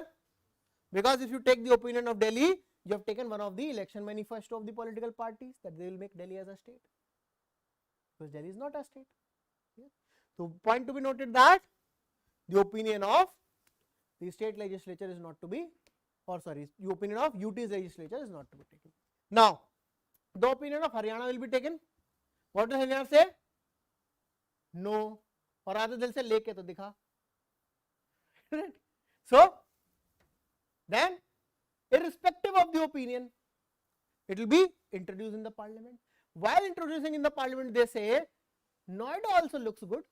Because if you take the opinion of Delhi, you have taken one of the election manifesto of the political parties, that they will make Delhi as a state. Because Delhi is not a state. Yeah. So point to be noted that the opinion of the state legislature is not to be, or sorry, the opinion of UT's legislature is not to be taken. Now, the opinion of Haryana will be taken. What does Haryana say? No. Or rather they'll say leke to dikha. Right? So, then irrespective of the opinion, it will be introduced in the parliament. While introducing in the parliament, they say Noida also looks good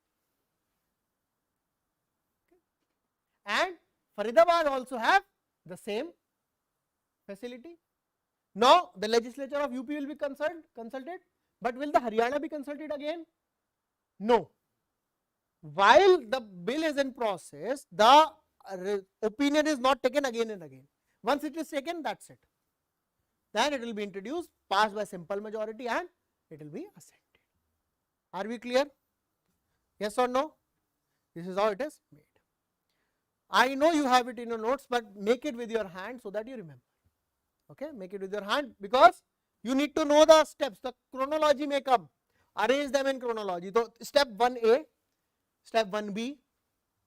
and Faridabad also have the same facility. Now the legislature of UP will be consulted, but will the Haryana be consulted again? No. While the bill is in process, the opinion is not taken again and again. Once it is taken, that's it. Then it will be introduced, passed by simple majority, and it will be assented. Are we clear? Yes or no? This is how it is made. I know you have it in your notes, but make it with your hand so that you remember. Okay, make it with your hand, because you need to know the steps. The chronology may come. Arrange them in chronology. So step 1A, step 1B,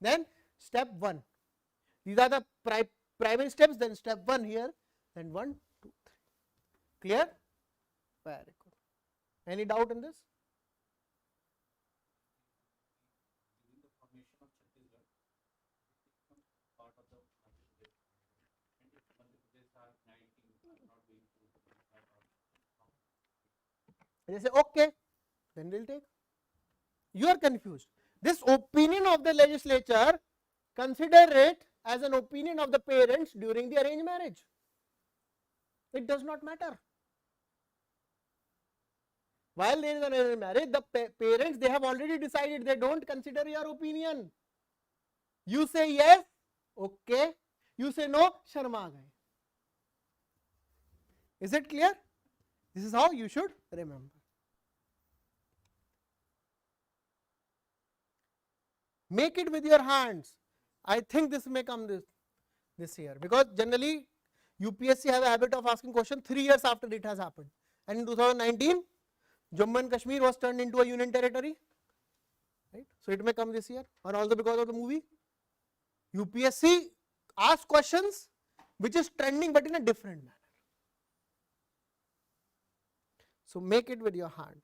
then step 1. These are the primary steps. Then step 1 here, then 1, 2, 3. Clear? Very good. Any doubt in this? They say okay, then we'll take. You are confused. This opinion of the legislature, consider it as an opinion of the parents during the arranged marriage. It does not matter. While there is an arranged marriage, the parents, they have already decided, they don't consider your opinion. You say yes, okay. You say no, sharma gaye. Is it clear? This is how you should remember. Make it with your hands. I think this may come this year, because generally UPSC has a habit of asking question 3 years after it has happened. And in 2019, Jammu and Kashmir was turned into a union territory. Right? So it may come this year, or also because of the movie. UPSC asks questions which is trending but in a different manner. So make it with your hand.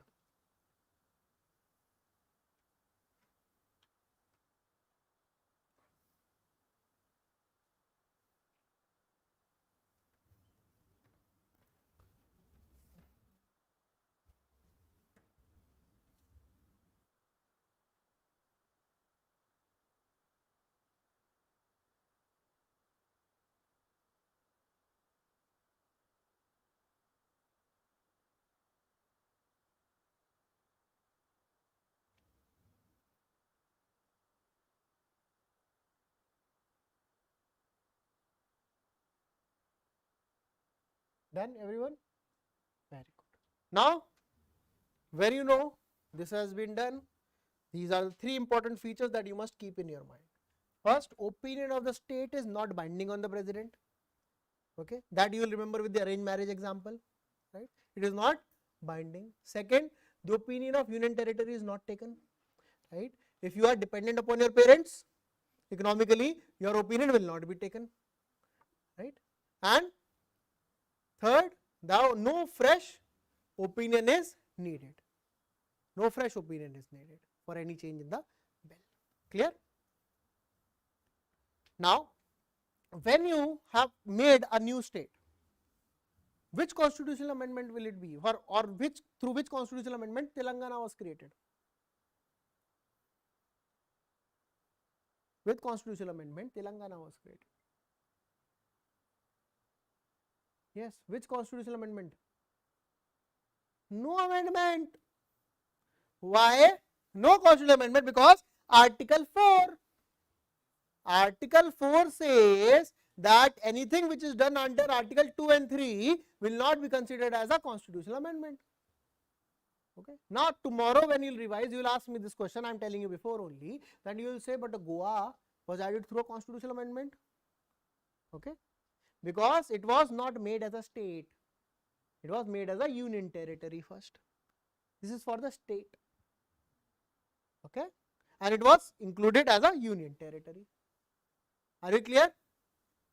Done, everyone? Very good. Now, when you know this has been done, these are the 3 important features that you must keep in your mind. First, opinion of the state is not binding on the president. Okay, that you will remember with the arranged marriage example. Right? It is not binding. Second, the opinion of union territory is not taken. Right? If you are dependent upon your parents, economically, your opinion will not be taken. Right? And third, no fresh opinion is needed. No fresh opinion is needed for any change in the bill. Clear? Now, when you have made a new state, which constitutional amendment will it be, or through which constitutional amendment Telangana was created? With constitutional amendment Telangana was created. Yes, which constitutional amendment? No amendment. Why? No constitutional amendment, because Article 4. Article 4 says that anything which is done under Article 2 and 3 will not be considered as a constitutional amendment. Okay. Now, tomorrow when you will revise, you will ask me this question. I am telling you before only, that you will say, but Goa was added through a constitutional amendment. Okay. Because it was not made as a state. It was made as a union territory first. This is for the state. Okay. And it was included as a union territory. Are you clear?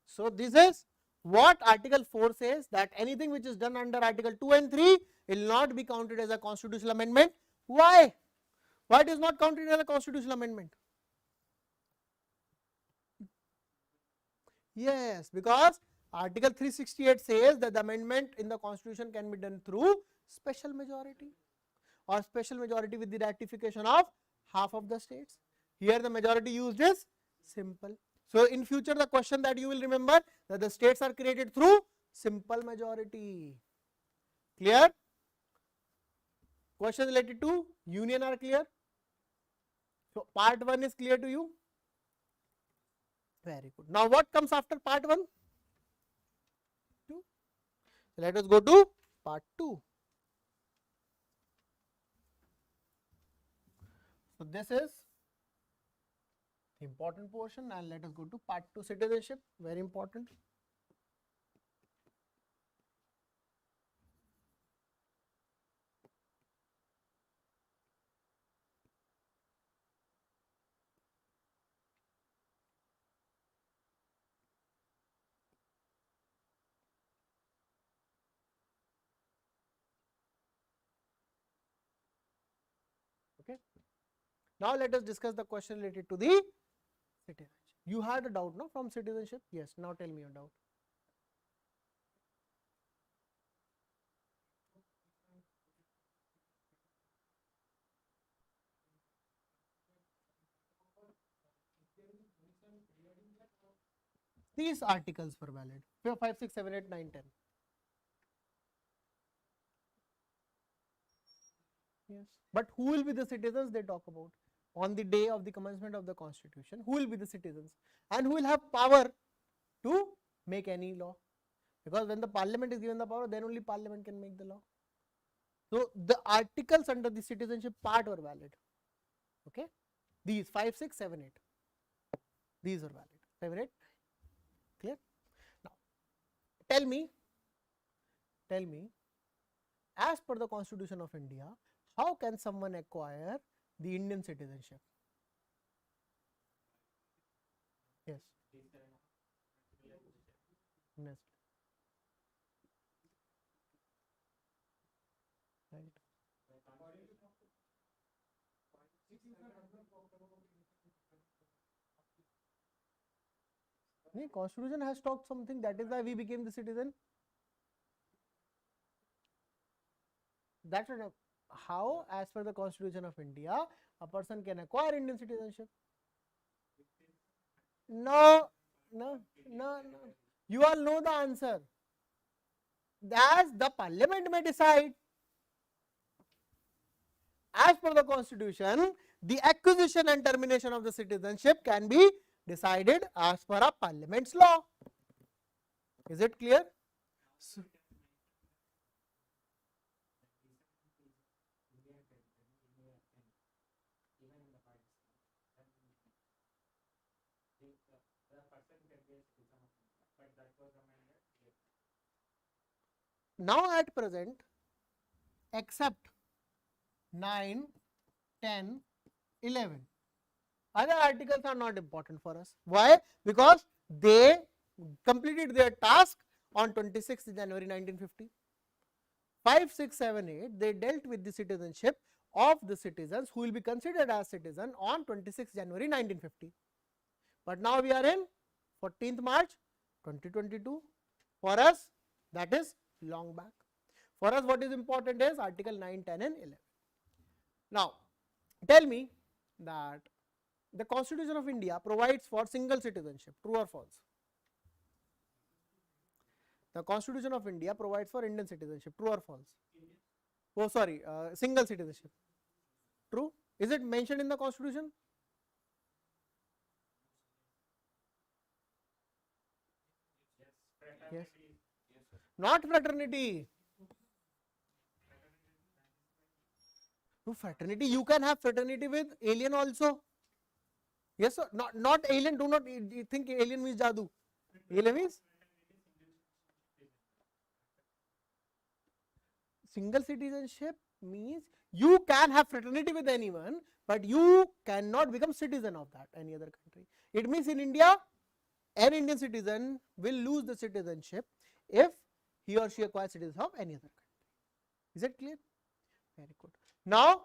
So this is what Article 4 says, that anything which is done under Article 2 and 3 will not be counted as a constitutional amendment. Why? Why it is not counted as a constitutional amendment? Yes, because Article 368 says that the amendment in the constitution can be done through special majority, or special majority with the ratification of half of the states. Here the majority used is simple. So in future the question that you will remember, that the states are created through simple majority. Clear? Questions related to union are clear? So part 1 is clear to you? Very good. Now what comes after part 1? 2. So let us go to part 2. So this is the important portion, and let us go to part 2, citizenship, very important. Okay. Now let us discuss the question related to the citizenship. You had a doubt, no, from citizenship? Yes. Now tell me your doubt. These articles were valid. 5, 6, 7, 8, 9, 10. Yes. But who will be the citizens they talk about? On the day of the commencement of the constitution, who will be the citizens? And who will have power to make any law? Because when the parliament is given the power, then only parliament can make the law. So the articles under the citizenship part were valid. Okay. These 5, 6, 7, 8. These are valid. 7, 8. Clear? Now, tell me, as per the Constitution of India, how can someone acquire the Indian citizenship? Yes. Next. Right. The Constitution has talked something, that is why we became the citizen. That's not how, as per the Constitution of India, a person can acquire Indian citizenship. No. You all know the answer. As the parliament may decide. As per the Constitution, the acquisition and termination of the citizenship can be decided as per a parliament's law. Is it clear? Now at present, except 9, 10, 11. Other articles are not important for us. Why? Because they completed their task on 26th January 1950. 5, 6, 7, 8, they dealt with the citizenship of the citizens who will be considered as citizen on 26th January 1950. But now we are in 14th March 2022. For us, that is long back. For us, what is important is article 9, 10 and 11. Now, tell me that the Constitution of India provides for single citizenship, true or false? The Constitution of India provides for Indian citizenship, true or false? Oh, sorry, single citizenship. True? Is it mentioned in the Constitution? Yes. Not fraternity. No, fraternity, you can have fraternity with alien also. Yes, sir. Not alien. Do not think alien means jadoo. Alien means single citizenship means you can have fraternity with anyone, but you cannot become citizen of that any other country. It means in India, an Indian citizen will lose the citizenship if he or she acquires citizenship of any other country. Is it clear? Very good. Now,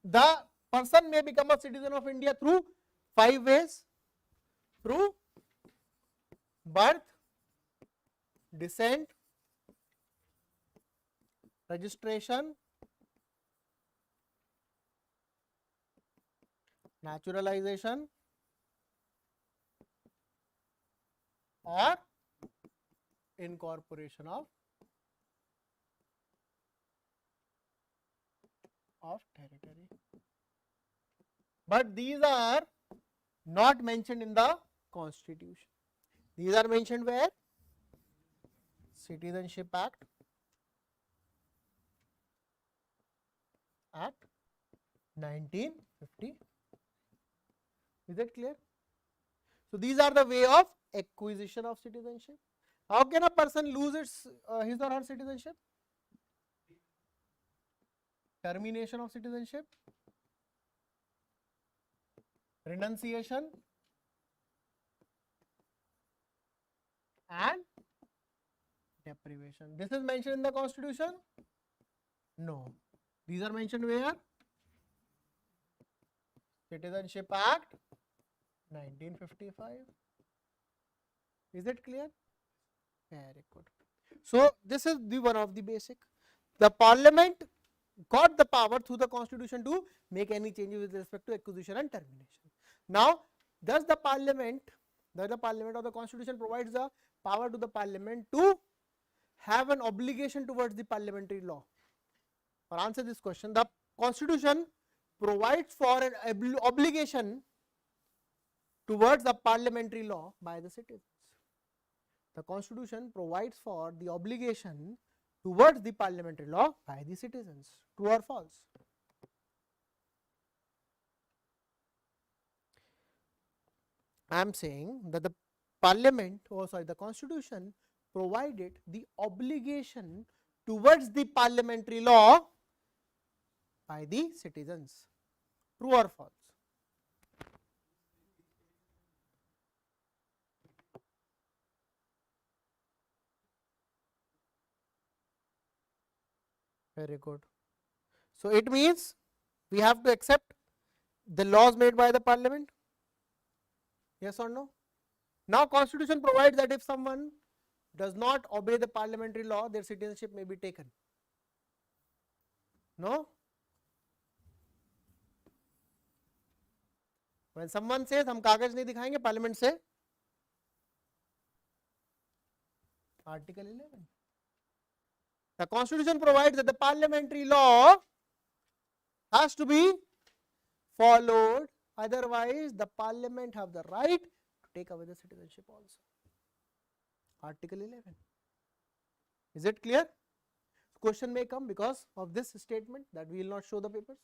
the person may become a citizen of India through 5 ways: through birth, descent, registration, naturalization, or Incorporation of Territory. But these are not mentioned in the Constitution. These are mentioned where? Citizenship Act, Act 1950. Is that clear? So these are the way of acquisition of citizenship. How can a person lose his or her citizenship? Termination of citizenship, renunciation, and deprivation. This is mentioned in the Constitution? No. These are mentioned where? Citizenship Act 1955. Is it clear? Very good. So this is the one of the basic. The Parliament got the power through the Constitution to make any changes with respect to acquisition and termination. Now, does the Parliament or the Constitution provides the power to the Parliament to have an obligation towards the parliamentary law? For answer this question, the Constitution provides for an obligation towards the parliamentary law by the citizens. The Constitution provides for the obligation towards the parliamentary law by the citizens. True or false? I am saying that the the Constitution provided the obligation towards the parliamentary law by the citizens. True or false? Very good. So it means we have to accept the laws made by the Parliament. Yes or no? Now Constitution provides that if someone does not obey the parliamentary law, their citizenship may be taken. No? When someone says हम कागज नहीं दिखाएंगे Parliament से, Article 11. The Constitution provides that the parliamentary law has to be followed, otherwise the Parliament have the right to take away the citizenship also. Article 11. Is it clear? Question may come because of this statement that we will not show the papers.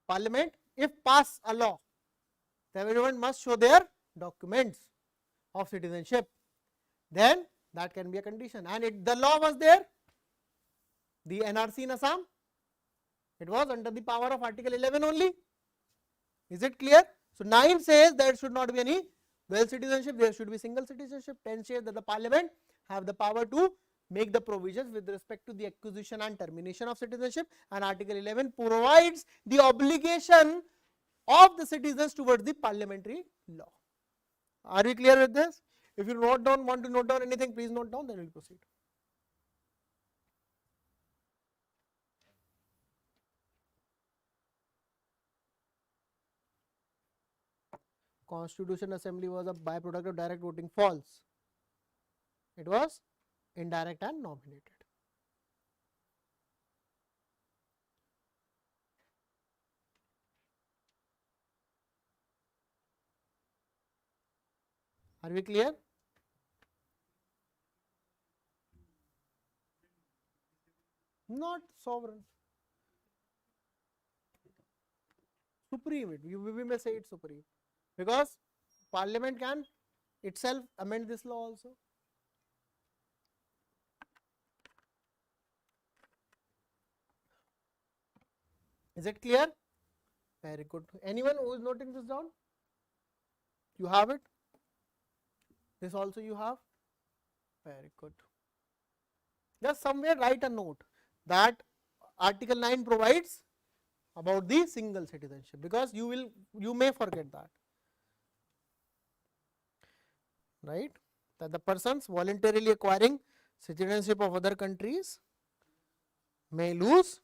Parliament, if pass a law, then everyone must show their documents of citizenship. Then that can be a condition. And the law was there. The NRC in Assam, it was under the power of Article 11 only. Is it clear? So 9 says there should not be any dual citizenship, there should be single citizenship. 10 says that the Parliament have the power to make the provisions with respect to the acquisition and termination of citizenship, and Article 11 provides the obligation of the citizens towards the parliamentary law. Are we clear with this? If you want to note down anything, please note down, then we will proceed. Constitution Assembly was a byproduct of direct voting. False. It was indirect and nominated. Are we clear? Not sovereign. Supreme, we may say it's supreme. Because Parliament can itself amend this law also. Is it clear? Very good. Anyone who is noting this down? You have it? This also you have? Very good. Just somewhere write a note that Article 9 provides about the single citizenship, because you may forget that. Right? That the persons voluntarily acquiring citizenship of other countries may lose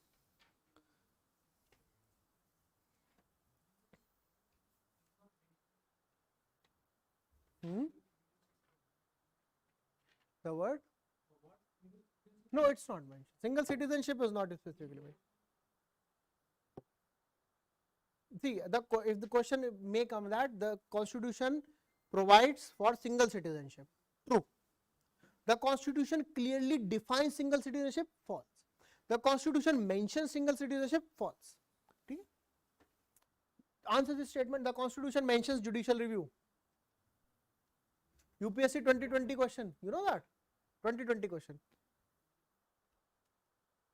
The word? No, it's not mentioned. Single citizenship is not specifically mentioned. See, if the question may come that the Constitution provides for single citizenship. True. The Constitution clearly defines single citizenship. False. The Constitution mentions single citizenship. False. Okay? Answer this statement. The Constitution mentions judicial review. UPSC 2020 question. You know that? 2020 question.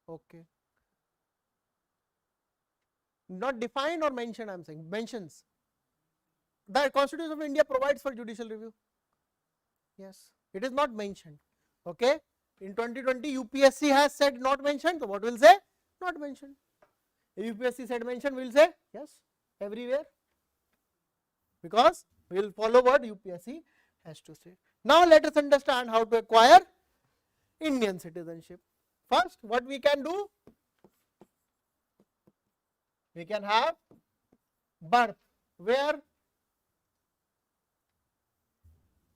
Okay. Not defined or mentioned, I am saying. Mentions. The Constitution of India provides for judicial review. Yes. It is not mentioned. Okay. In 2020, UPSC has said not mentioned. So what will say? Not mentioned. If UPSC said mentioned, we will say yes. Everywhere. Because we will follow what UPSC has to say. Now let us understand how to acquire Indian citizenship. First, what we can do? We can have birth. Where?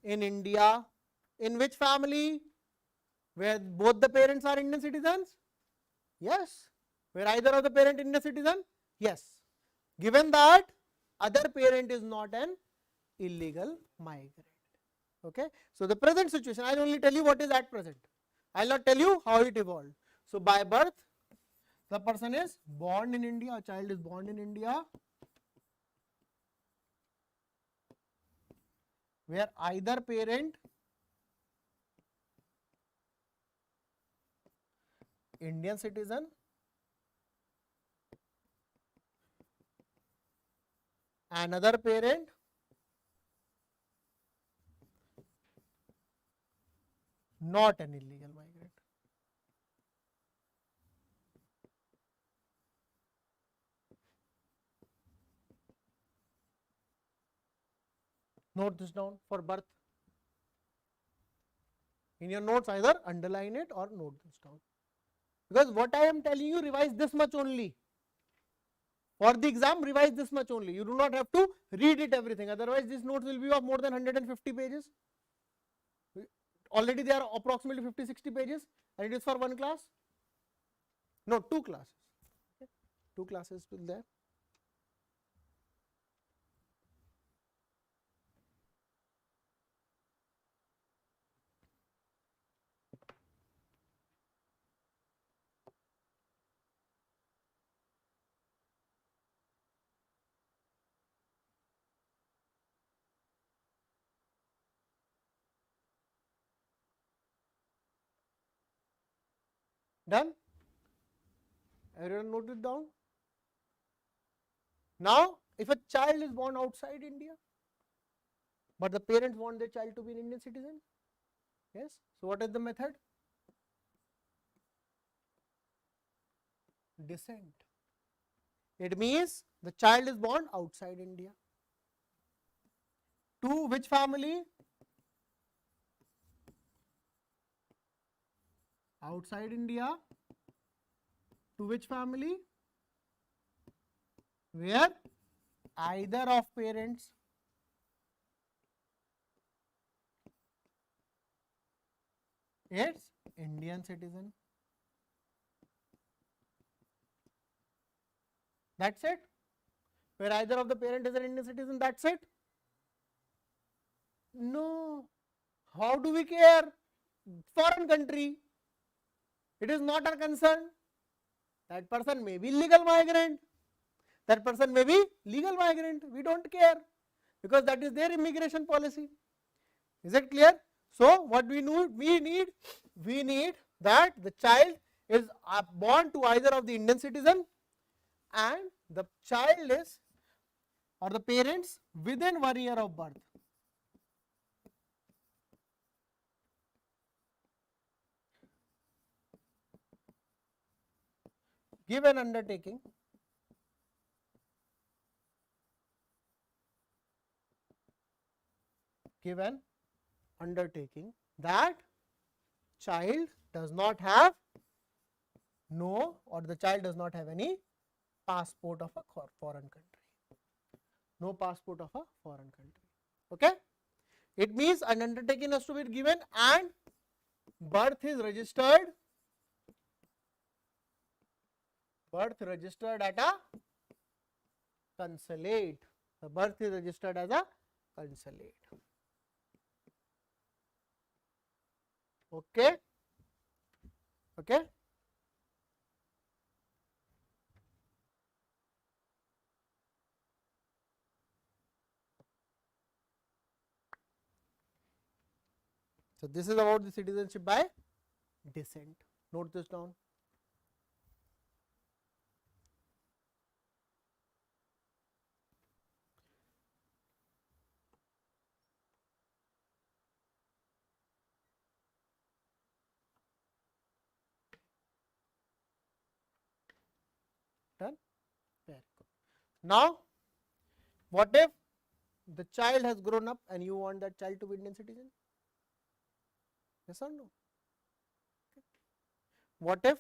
In India. In which family? Where both the parents are Indian citizens? Yes. Where either of the parent Indian citizen? Yes. Given that other parent is not an illegal migrant. Okay. So the present situation, I will only tell you what is at present. I will not tell you how it evolved. So by birth, the person is born in India, a child is born in India, where either parent Indian citizen another parent not an illegal migrant. Note this down for birth. In your notes, either underline it or note this down. Because what I am telling you, revise this much only. For the exam, revise this much only. You do not have to read it everything. Otherwise, these notes will be of more than 150 pages. Already they are approximately 50-60 pages, and it is for one class. No, 2 classes. Okay. 2 classes will there. Done? Everyone note it down? Now, if a child is born outside India, but the parents want their child to be an Indian citizen, yes, so what is the method? Descent. It means the child is born outside India. To which family? Outside India. To which family? Where either of parents is Indian citizen. That's it. Where either of the parent is an Indian citizen, that's it. No. How do we care? Foreign country. It is not our concern. That person may be legal migrant. That person may be legal migrant. We don't care because that is their immigration policy. Is it clear? So what we need that the child is born to either of the Indian citizen and the child is or the parents within 1 year of birth. Give an undertaking that child does not have the child does not have any passport of a foreign country. No passport of a foreign country. Okay. It means an undertaking has to be given and birth is registered at a consulate. The birth is registered as a consulate. Okay. Okay. So this is about the citizenship by descent. Note this down. Done? Very good. Now, what if the child has grown up and you want that child to be Indian citizen? Yes or no? Okay. What if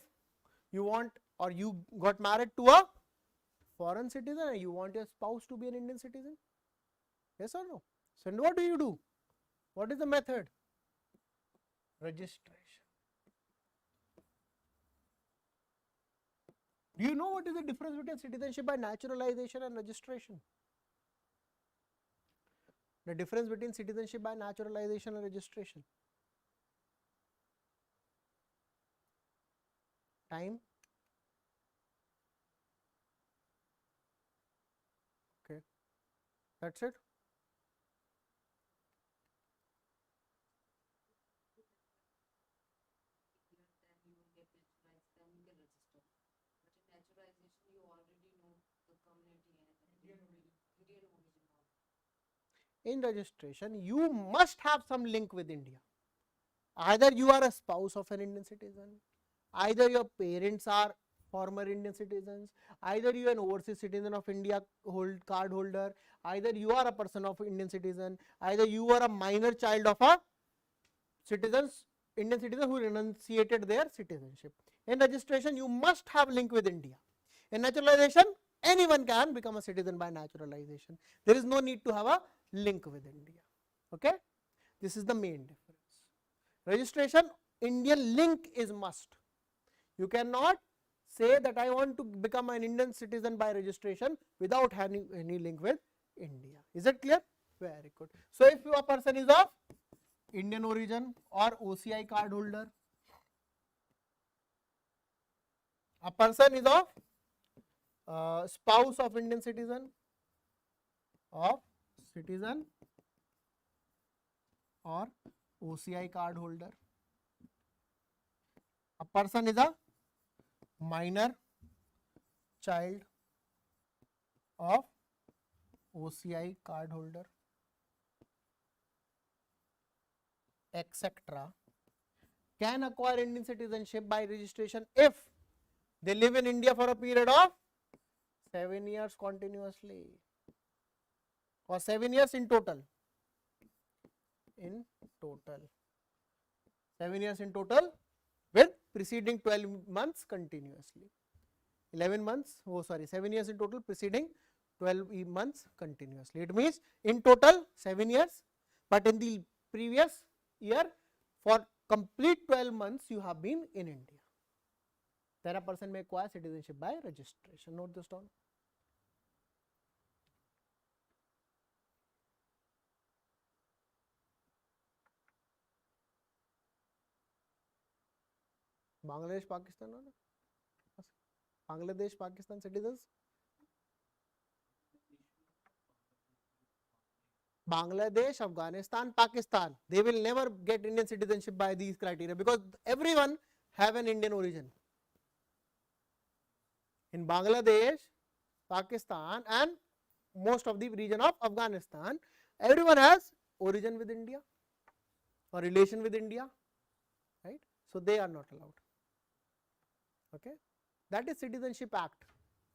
you want, or you got married to a foreign citizen and you want your spouse to be an Indian citizen? Yes or no? So what do? What is the method? Registration. Do you know what is the difference between citizenship by naturalization and registration? The difference between citizenship by naturalization and registration. Time. Okay. That's it. In registration, you must have some link with India. Either you are a spouse of an Indian citizen, either your parents are former Indian citizens, either you are an overseas citizen of India card holder, either you are a person of Indian citizen, either you are a minor child of a Indian citizen who renunciated their citizenship. In registration, you must have link with India. In naturalization, anyone can become a citizen by naturalization. There is no need to have a link with India. Okay, this is the main difference. Registration, Indian link is must. You cannot say that I want to become an Indian citizen by registration without having any link with India. Is it clear? Very good. So if a person is of Indian origin or OCI card holder, a person is of spouse of Indian citizen, or OCI card holder, a person is a minor child of OCI card holder, etc., can acquire Indian citizenship by registration if they live in India for a period of 7 years continuously, or 7 years in total. 7 years in total with preceding 12 months continuously. 7 years in total preceding 12 months continuously. It means in total 7 years, but in the previous year for complete 12 months you have been in India. Then a person may acquire citizenship by registration. Note this down. Bangladesh, Pakistan, Bangladesh, Pakistan citizens. Bangladesh, Afghanistan, Pakistan, they will never get Indian citizenship by these criteria because everyone have an Indian origin. In Bangladesh, Pakistan and most of the region of Afghanistan, everyone has origin with India or relation with India, right? So they are not allowed. Okay, that is Citizenship Act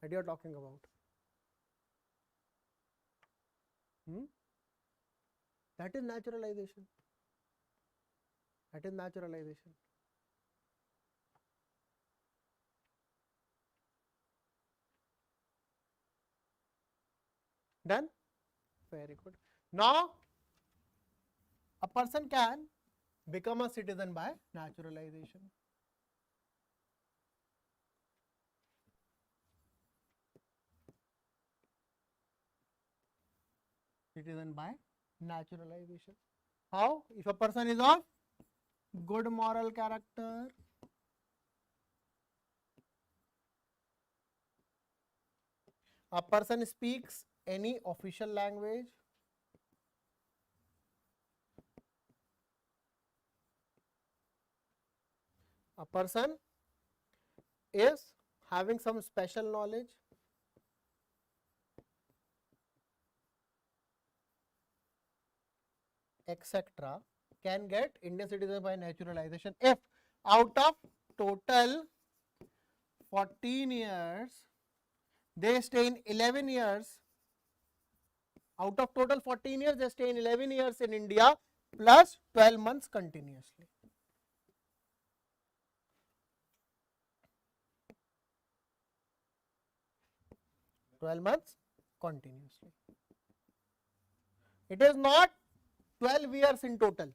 that you are talking about. That is naturalization. That is naturalization. Done? Very good. Now, a person can become a citizen by naturalization. Citizen by naturalization. How? If a person is of good moral character, a person speaks any official language, a person is having some special knowledge, etc., can get Indian citizen by naturalization if out of total 14 years they stay in 11 years. Out of total 14 years, they stay in 11 years in India plus 12 months continuously. Continuously. It is not 12 years in total.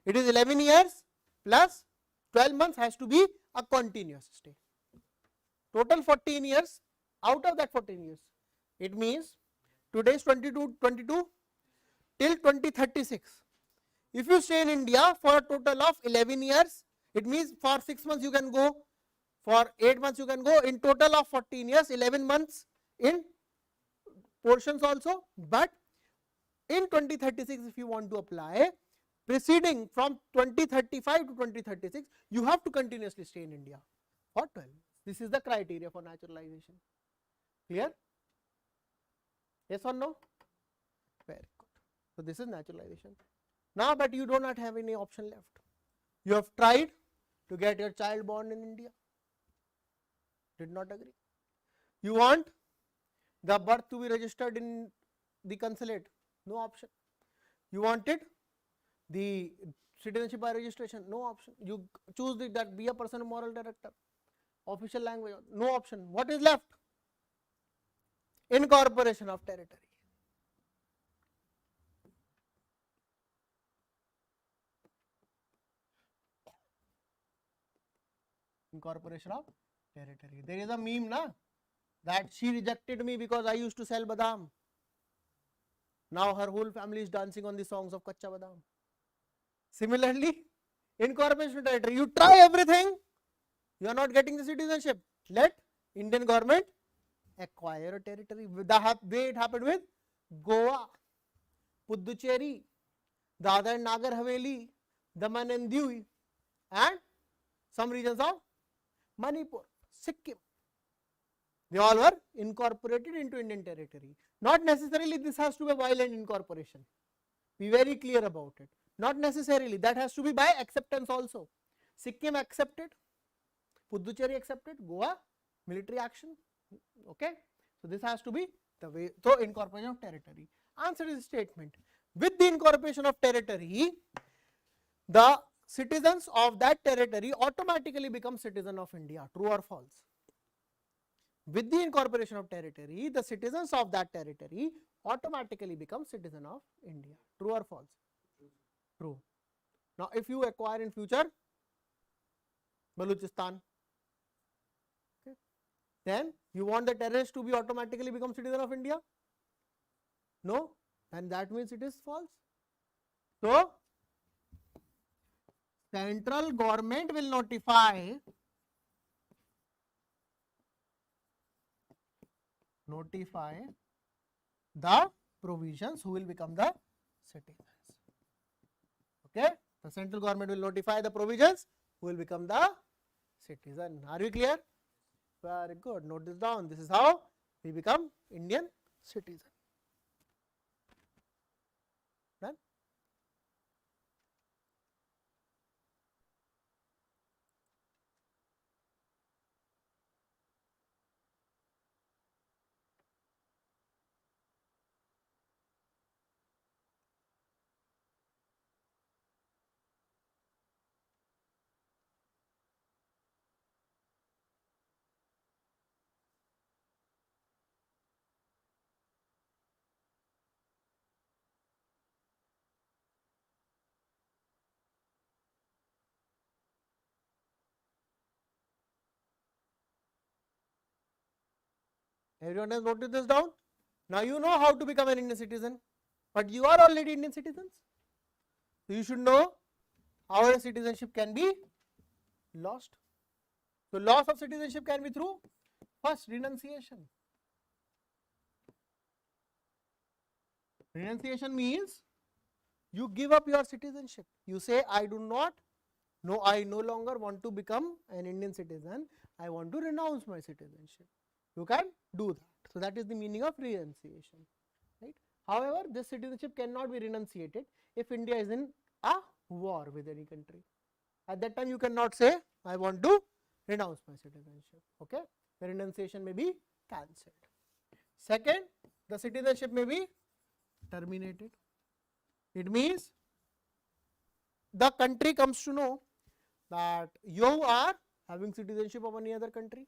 It is 11 years plus 12 months has to be a continuous stay. Total 14 years, out of that 14 years, it means today is 22 till 2036. If you stay in India for a total of 11 years, it means for 6 months you can go, for 8 months you can go, in total of 14 years, 11 months in portions also, but in 2036 if you want to apply, preceding from 2035 to 2036, you have to continuously stay in India for 12. This is the criteria for naturalization. Clear? Yes or no? Very good. So this is naturalization. Now, but you do not have any option left. You have tried to get your child born in India. Did not agree. You want the birth to be registered in the consulate. No option. You wanted the citizenship by registration. No option. You choose that be a person of moral character. Official language. No option. What is left? Incorporation of territory. Incorporation of territory. There is a meme, na, that she rejected me because I used to sell badam. Now her whole family is dancing on the songs of Kacha Badam. Similarly, incorporation of territory. You try everything, you are not getting the citizenship. Let Indian government acquire a territory. The way it happened with Goa, Puducherry, Dadar and Nagar Haveli, Daman and Diu, and some regions of Manipur, Sikkim. They all were incorporated into Indian territory. Not necessarily this has to be a violent incorporation. Be very clear about it. Not necessarily. That has to be by acceptance also. Sikkim accepted, Puducherry accepted, Goa military action. Okay. So this has to be the way. So incorporation of territory. Answer is statement. With the incorporation of territory, the citizens of that territory automatically become citizen of India. True or false? With the incorporation of territory, the citizens of that territory automatically become citizen of India. True or false? True. Now, if you acquire in future Baluchistan, okay, then you want the terrorists to be automatically become citizen of India? No, and that means it is false. So, central government will notify the provisions who will become the citizens. Okay, the central government will notify the provisions who will become the citizen. Are you clear? Very good. Note this down. This is how we become Indian citizen. Done? Everyone has noted this down? Now you know how to become an Indian citizen, but you are already Indian citizens. So you should know how a citizenship can be lost. So loss of citizenship can be through first renunciation. Renunciation means you give up your citizenship. You say, I no longer want to become an Indian citizen. I want to renounce my citizenship. You can do that. So that is the meaning of renunciation, right? However, this citizenship cannot be renunciated if India is in a war with any country. At that time, you cannot say, I want to renounce my citizenship. Okay, the renunciation may be cancelled. Second, the citizenship may be terminated. It means the country comes to know that you are having citizenship of any other country.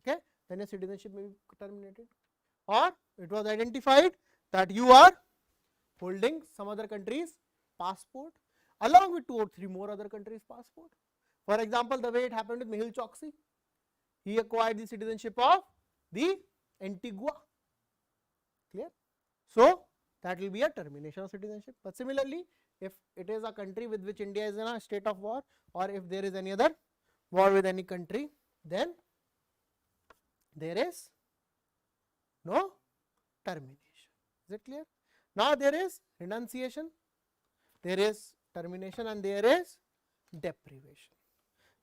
Okay, then your citizenship may be terminated. Or it was identified that you are holding some other country's passport along with 2 or 3 more other countries' passport. For example, the way it happened with Mehul Choksi, he acquired the citizenship of the Antigua. Clear? So that will be a termination of citizenship. But similarly, if it is a country with which India is in a state of war, or if there is any other war with any country, then there is no termination. Is it clear? Now there is renunciation, there is termination, and there is deprivation.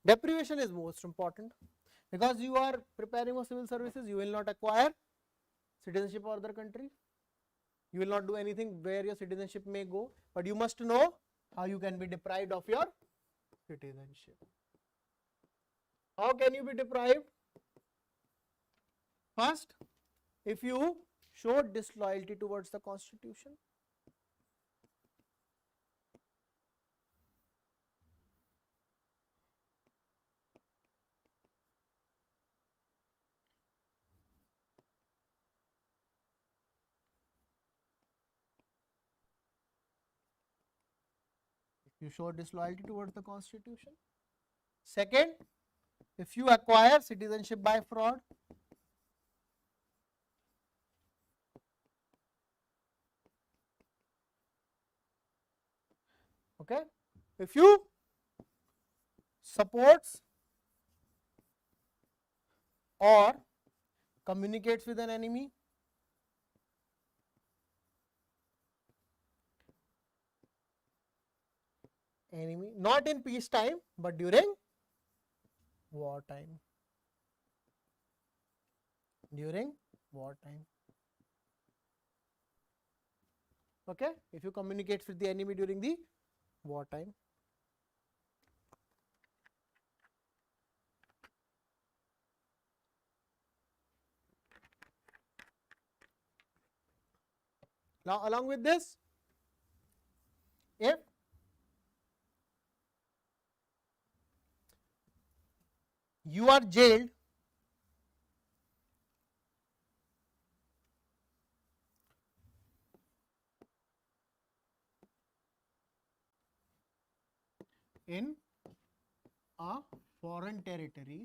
Deprivation is most important because you are preparing for civil services. You will not acquire citizenship of other country. You will not do anything where your citizenship may go, but you must know how you can be deprived of your citizenship. How can you be deprived? First, if you show disloyalty towards the Constitution. You show disloyalty towards the Constitution. Second, if you acquire citizenship by fraud. Okay, if you supports or communicates with an enemy, not in peace time but during war time. During war time. Okay, if you communicate with the enemy during the war time. Now along with this, if you are jailed in a foreign territory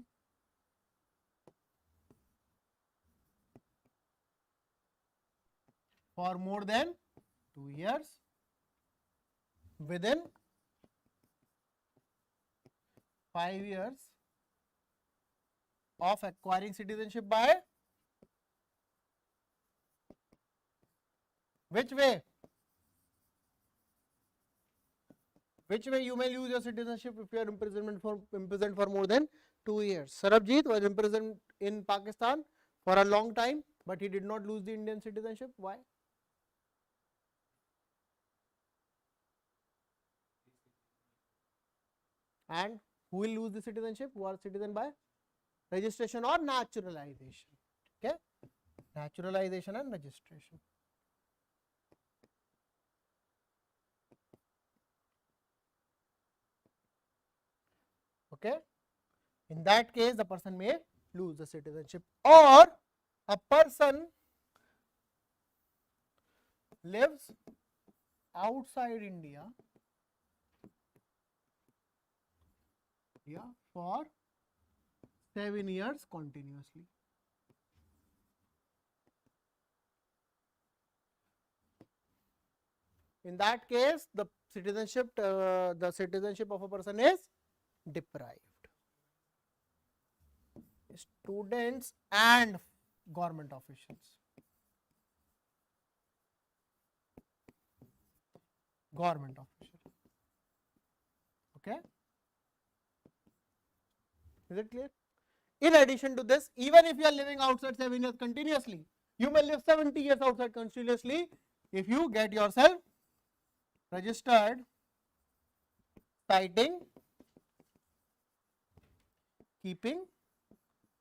for more than 2 years within 5 years of acquiring citizenship by which way? Which way you may lose your citizenship if you are imprisoned for more than 2 years. Sarabjit was imprisoned in Pakistan for a long time, but he did not lose the Indian citizenship. Why? And who will lose the citizenship? Who are citizen by registration or naturalization. Okay, naturalization and registration. Okay, in that case the person may lose the citizenship, or a person lives outside India for 7 years continuously. In that case, the citizenship of a person is deprived. Students and government officials. Government official. Okay. Is it clear? In addition to this, even if you are living outside 7 years continuously, you may live 70 years outside continuously if you get yourself registered citing keeping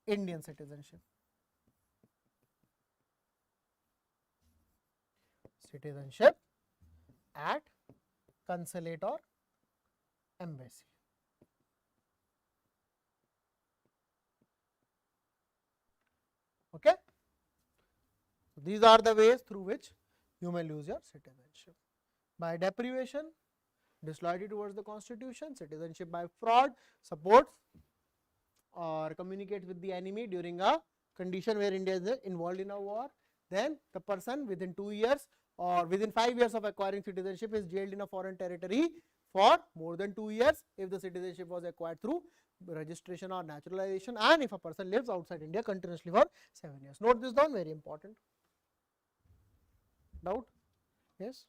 Indian citizenship. Citizenship at consulate or embassy. Okay. These are the ways through which you may lose your citizenship. By deprivation, disloyalty towards the constitution; citizenship by fraud, supports or communicates with the enemy during a condition where India is involved in a war. Then the person within 2 years or within 5 years of acquiring citizenship is jailed in a foreign territory for more than 2 years if the citizenship was acquired through registration or naturalization, and if a person lives outside India continuously for 7 years. Note this down, very important. Doubt? Yes?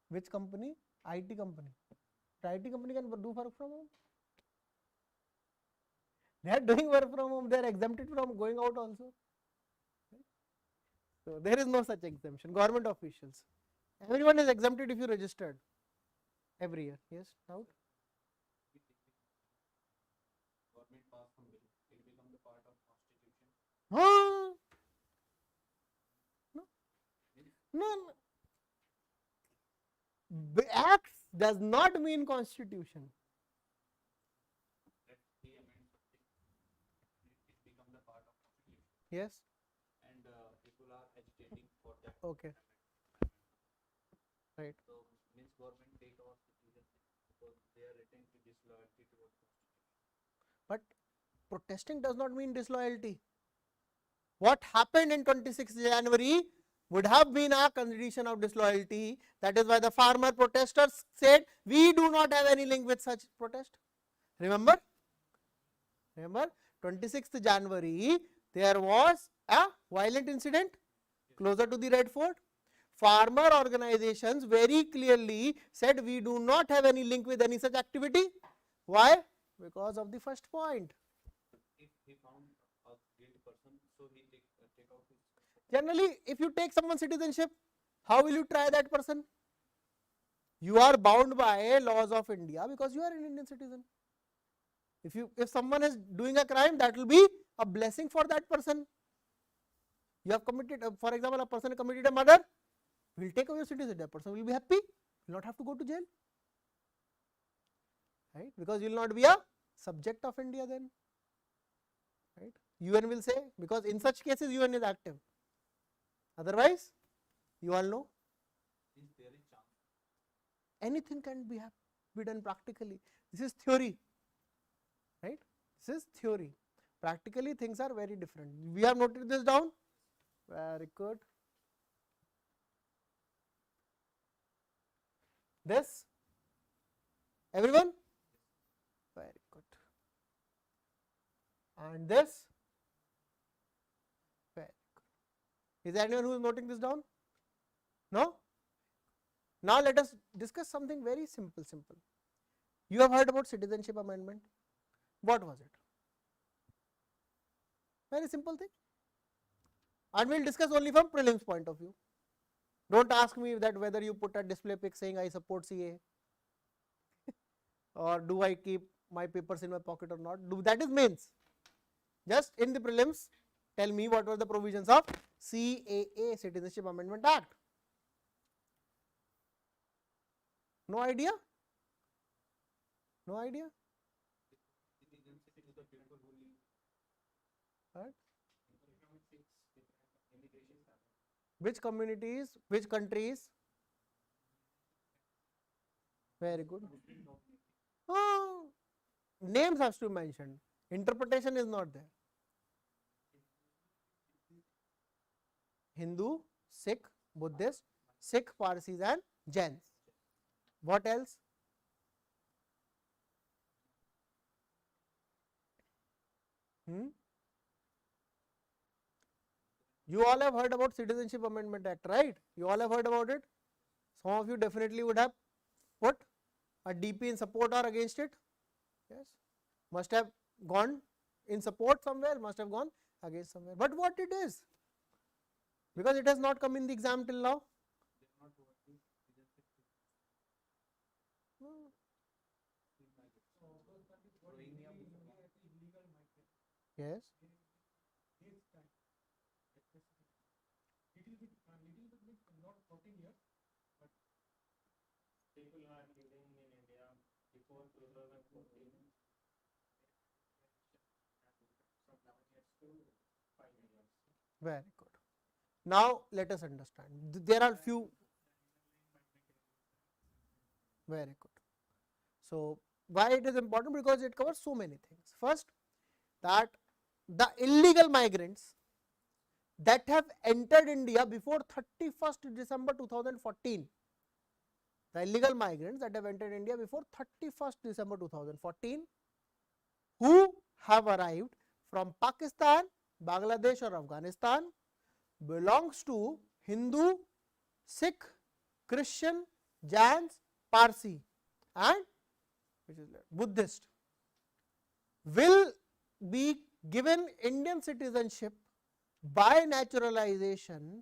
Which company? IT company. The IT company can do work from home. They are doing work from home. They are exempted from going out also. So there is no such exemption. Government officials, everyone is exempted if you registered every year. Yes, doubt? Government pass some bill, it become the part of constitution. Huh? No. No. Acts does not mean constitution. Let's say amend something, it become the part of constitution. Yes. And people are agitating for that. Okay. Right. So means government take our citizenship because they are written to disloyalty towards constitution. But protesting does not mean disloyalty. What happened in 26th January would have been a condition of disloyalty. That is why the farmer protesters said, we do not have any link with such protest. Remember? Remember, 26th January, there was a violent incident closer to the Red Fort. Farmer organizations very clearly said, we do not have any link with any such activity. Why? Because of the first point. If he found a guilty person, so he take out his. Generally, if you take someone's citizenship, how will you try that person? You are bound by laws of India because you are an Indian citizen. If someone is doing a crime, that will be a blessing for that person. You have committed, for example, a person committed a murder, will take away your citizenship. That person will be happy, will not have to go to jail, right? Because you will not be a subject of India then, right? UN will say, because in such cases UN is active. Otherwise, you all know, Is there a chance? anything can be done practically. This is theory, right? This is theory. Practically, things are very different. We have noted this down. Very good. This, everyone? Very good. And this? Very good. Is there anyone who is noting this down? No? Now let us discuss something very simple. You have heard about citizenship amendment. What was it? Very simple thing. And we will discuss only from prelims point of view. Don't ask me that whether you put a display pic saying I support CA or do I keep my papers in my pocket or not. That is mains. Just in the prelims, tell me what were the provisions of CAA, Citizenship Amendment Act. No idea? No idea? Citizenship is the people who live. Right? Economic immigrations happen. Which communities, which countries? Very good. Oh, names has to be mentioned. Interpretation is not there. Hindu, Sikh, Buddhist, Sikh, Parsis and Jains. What else? You all have heard about Citizenship Amendment Act, right? You all have heard about it. Some of you definitely would have put a DP in support or against it. Yes. Must have gone in support somewhere, must have gone against somewhere. But what it is? Because it has not come in the exam till now. Yes. Not 14 years, but people are living in India before 2014 from 11 years to 5 years. Very good. Now let us understand. There are few. Very good. So why it is important? Because it covers so many things. First, that the illegal migrants that have entered India before 31st December 2014, the illegal migrants that have entered India before 31st December 2014, who have arrived from Pakistan, Bangladesh or Afghanistan, belongs to Hindu, Sikh, Christian, Jains, Parsi and which is Buddhist, will be given Indian citizenship by naturalization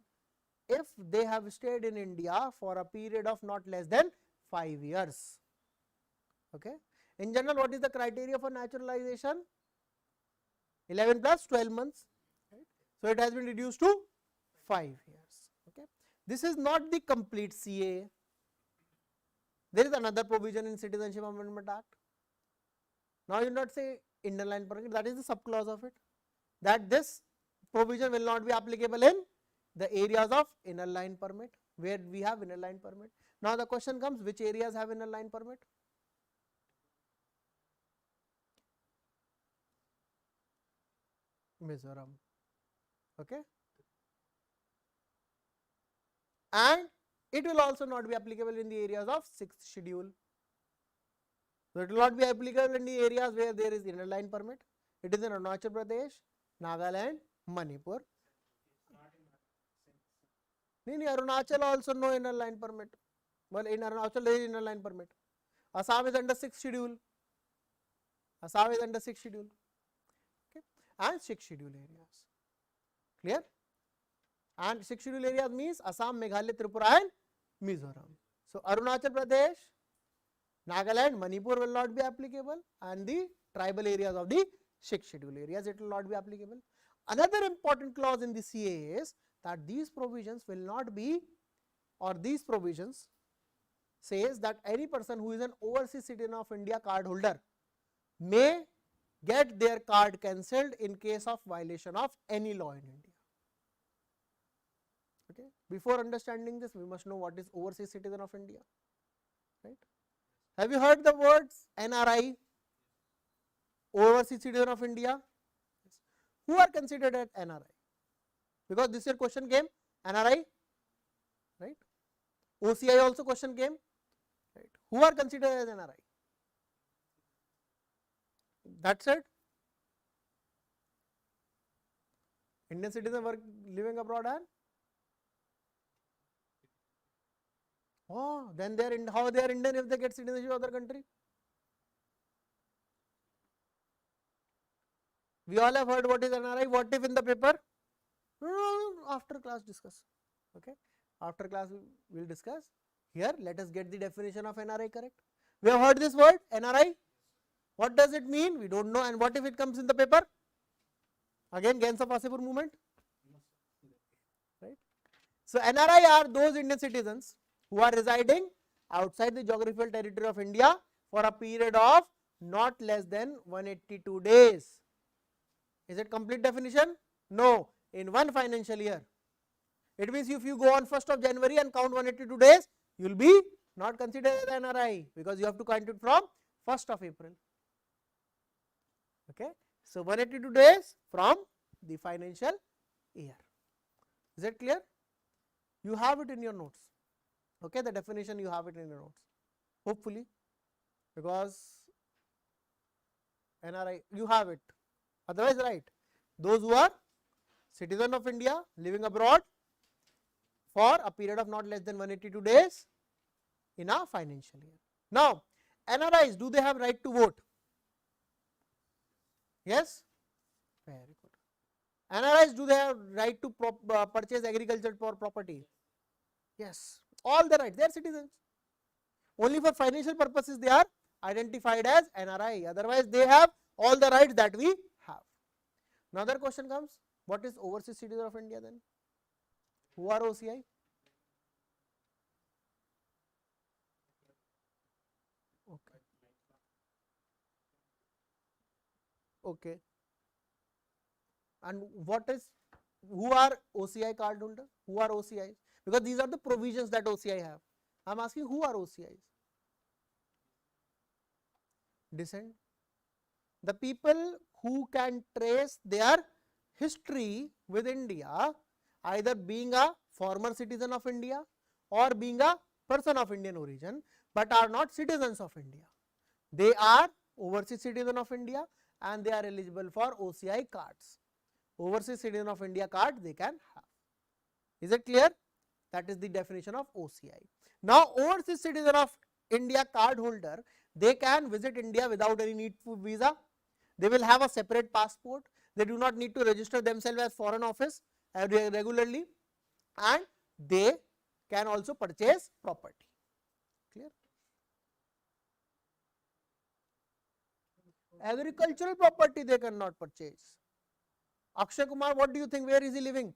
if they have stayed in India for a period of not less than 5 years. Okay. In general, what is the criteria for naturalization? 11 plus 12 months. Right? So it has been reduced to 5 years. Okay. This is not the complete CA. There is another provision in Citizenship Amendment Act. Now you not say Indian line permit, that is the subclause of it, that this provision will not be applicable in the areas of inner line permit, where we have inner line permit. Now the question comes, which areas have inner line permit? Mizoram. Okay. And it will also not be applicable in the areas of 6th schedule. So it will not be applicable in the areas where there is inner line permit. It is in Arunachal Pradesh, Nagaland, Manipur. Arunachal also no inner line permit. Well, in Arunachal there is inner line permit. Assam is under 6th schedule. Assam is under 6th schedule. Okay. And 6th schedule areas. Clear? And 6th schedule areas means Assam, Meghalaya, Tripura and Mizoram. So Arunachal Pradesh, Nagaland, Manipur will not be applicable, and the tribal areas of the 6th schedule areas, it will not be applicable. Another important clause in the CA is that these provisions will not be, or these provisions says that any person who is an overseas citizen of India card holder may get their card cancelled in case of violation of any law in India. Okay. Before understanding this, we must know what is overseas citizen of India. Right? Have you heard the words NRI, overseas citizen of India? Yes. Who are considered as NRI? Because this year question came NRI, right? OCI also question came, right? Who are considered as NRI? That's it. Indian citizen work living abroad and then they are in, how they are Indian if they get citizenship of other country? We all have heard what is NRI. What if in the paper? After class discuss. Okay. After class we will discuss. Here let us get the definition of NRI correct. We have heard this word NRI. What does it mean? We don't know. And what if it comes in the paper? Again, Gens of Wasipur movement. Right. So NRI are those Indian citizens who are residing outside the geographical territory of India for a period of not less than 182 days. Is it complete definition? No. In one financial year. It means if you go on 1st of January and count 182 days, you will be not considered as NRI because you have to count it from 1st of April. Okay. So 182 days from the financial year. Is it clear? You have it in your notes. Okay, the definition you have it in your notes. Hopefully, because NRI you have it. Otherwise, right. Those who are citizen of India living abroad for a period of not less than 182 days in a financial year. Now, NRIs, do they have right to vote? Yes? Very good. NRIs, do they have right to purchase agriculture for property? Yes. All the rights, they are citizens. Only for financial purposes they are identified as NRI. Otherwise, they have all the rights that we have. Another question comes, what is overseas citizen of India then? Who are OCI? Okay. Okay. And what is, who are OCI card holder? Who are OCIs? Because these are the provisions that OCI have. I am asking who are OCIs? Descent. The people who can trace their history with India, either being a former citizen of India or being a person of Indian origin, but are not citizens of India. They are overseas citizen of India and they are eligible for OCI cards. Overseas citizen of India card they can have. Is it clear? That is the definition of OCI. Now, overseas citizen of India card holder, they can visit India without any need for visa. They will have a separate passport. They do not need to register themselves as foreign office regularly, and they can also purchase property. Clear? Agricultural property they cannot purchase. Akshay Kumar, what do you think? Where is he living?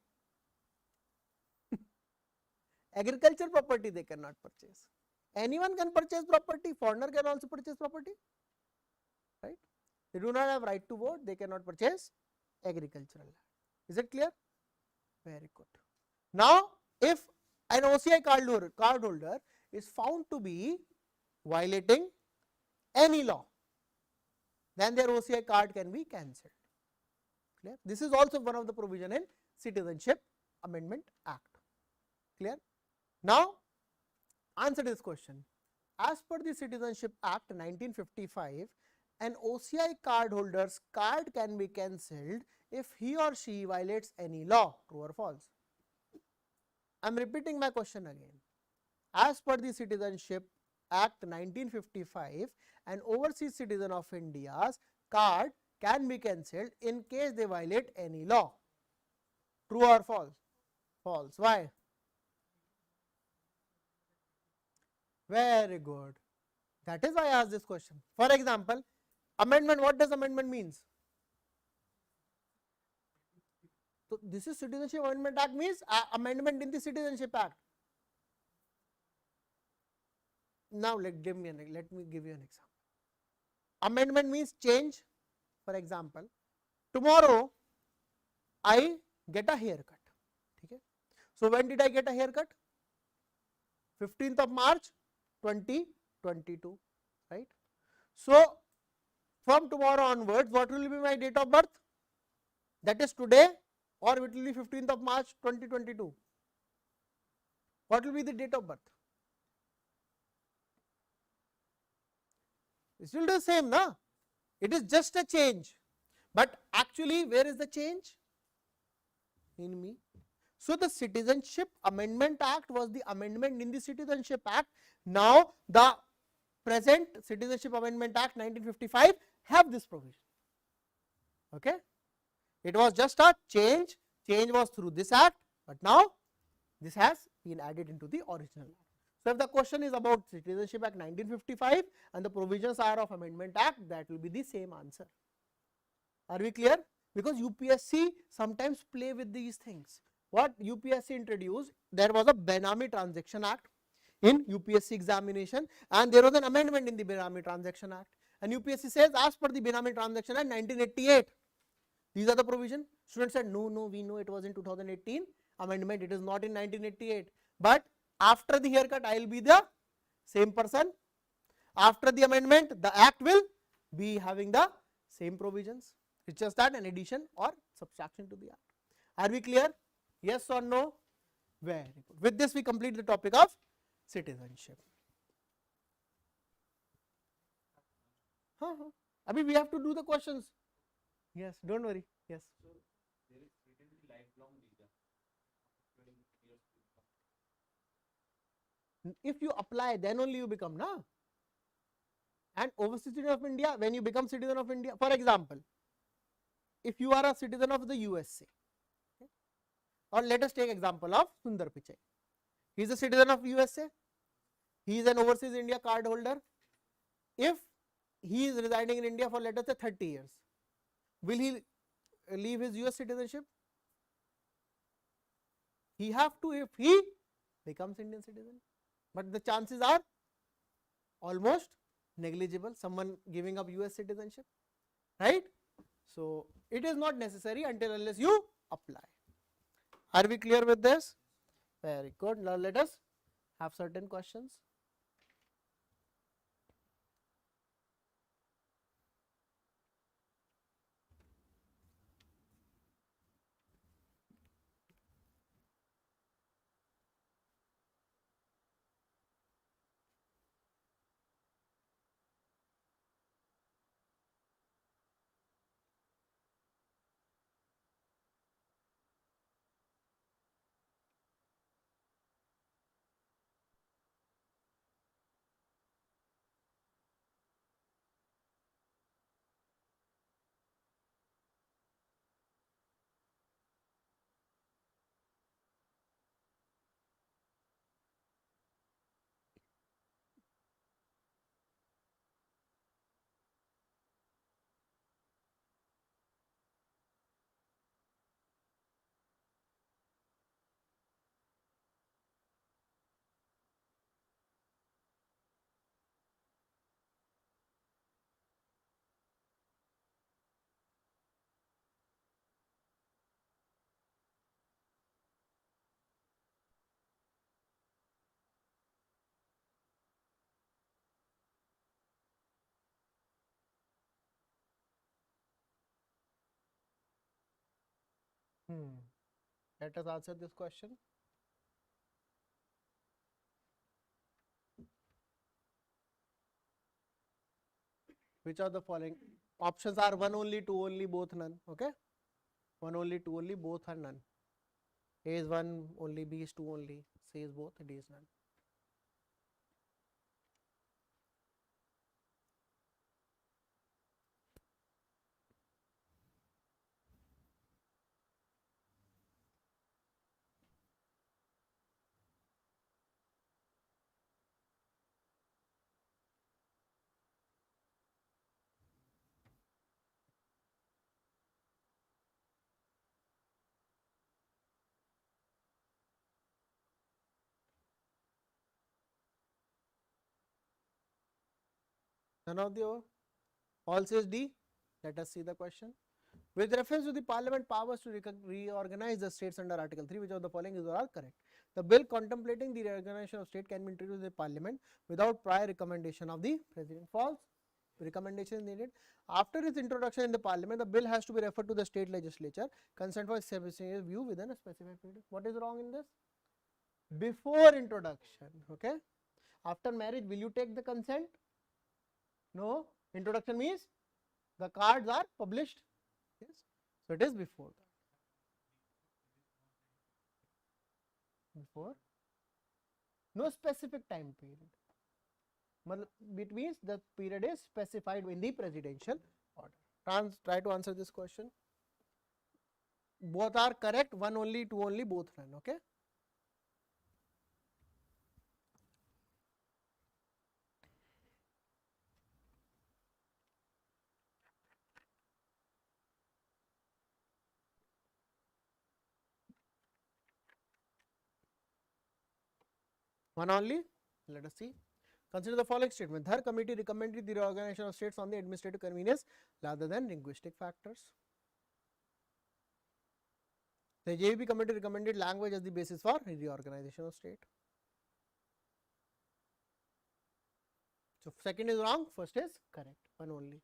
Agricultural property they cannot purchase. Anyone can purchase property. Foreigner can also purchase property. Right? They do not have right to vote. They cannot purchase agricultural land. Is it clear? Very good. Now, if an OCI card holder is found to be violating any law, then their OCI card can be cancelled. Clear? This is also one of the provision in Citizenship Amendment Act. Clear? Now, answer this question. As per the Citizenship Act 1955, an OCI card holder's card can be cancelled if he or she violates any law. True or false? I am repeating my question again. As per the Citizenship Act 1955, an overseas citizen of India's card can be cancelled in case they violate any law. True or false? False. Why? Very good. That is why I asked this question. For example, amendment, what does amendment means? So, this is Citizenship Amendment Act means amendment in the Citizenship Act. Now, let me give you an example. Amendment means change. For example, tomorrow I get a haircut. Okay? So, when did I get a haircut? 15th of March 2022, right? So, from tomorrow onwards, what will be my date of birth? That is today, or it will be 15th of March 2022. What will be the date of birth? It will do the same, na? It is just a change. But actually, where is the change? In me. So, the Citizenship Amendment Act was the amendment in the Citizenship Act. Now, the present Citizenship Amendment Act 1955 have this provision. Okay? It was just a change. Change was through this act, but now this has been added into the original act. So, if the question is about Citizenship Act 1955 and the provisions are of Amendment Act, that will be the same answer. Are we clear? Because UPSC sometimes play with these things. What UPSC introduced, there was a Benami Transaction Act in UPSC examination, and there was an amendment in the Benami Transaction Act, and UPSC says as per the Benami Transaction Act 1988, these are the provision. Students said no, we know it was in 2018 amendment, it is not in 1988, but after the haircut I will be the same person. After the amendment, the act will be having the same provisions. It's just that an addition or subtraction to the act. Are we clear? Yes or no? Very good. With this, we complete the topic of citizenship. Abhi, we have to do the questions. Yes, don't worry. Yes. So there is written lifelong visa. 20 years to become. If you apply, then only you become, na? And overseas citizen of India, when you become citizen of India, for example, if you are a citizen of the USA, okay, or let us take example of Sundar Pichai. He is a citizen of USA. He is an overseas India card holder. If he is residing in India for let us say 30 years, will he leave his US citizenship? He have to if he becomes Indian citizen. But the chances are almost negligible, someone giving up US citizenship, right? So, it is not necessary until unless you apply. Are we clear with this? Very good. Now, let us have certain questions. Let us answer this question. Which of the following options are one only, two only, both none? Okay, one only, two only, both are none. A is one only, B is two only, C is both, D is none. None of the above. All says D. Let us see the question. With reference to the Parliament powers to reorganize the states under Article 3, which of the following is all correct? The bill contemplating the reorganization of state can be introduced in the Parliament without prior recommendation of the President. False. Recommendation is needed. After its introduction in the Parliament, the bill has to be referred to the state legislature. Consent for establishing a view within a specified period. What is wrong in this? Before introduction. Okay. After marriage, will you take the consent? No. Introduction means the cards are published. Yes. So, it is before that. Before. No specific time period. It means the period is specified in the presidential order. Try to answer this question. Both are correct. One only, two only, both none. Okay. One only. Let us see. Consider the following statement. The committee recommended the reorganization of states on the administrative convenience rather than linguistic factors. The JVP committee recommended language as the basis for reorganization of state. So second is wrong, first is correct, one only.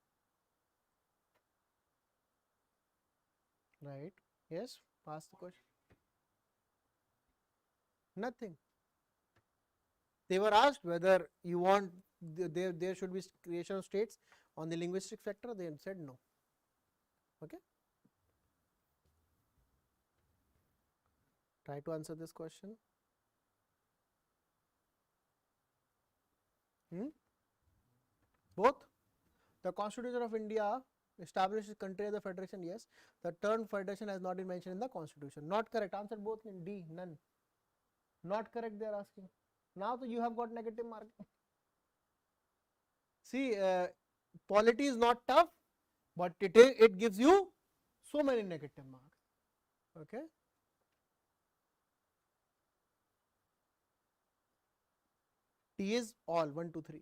Right? Yes, pass the question. Nothing. They were asked whether you want there should be creation of states on the linguistic factor. They said no. Okay. Try to answer this question. Both. The Constitution of India establishes country as a federation. Yes. The term federation has not been mentioned in the Constitution. Not correct. Answer both in D. None. Not correct. They are asking. Now so you have got negative mark. See, polity is not tough, but it gives you so many negative marks. Okay. T is all 1, 2, 3.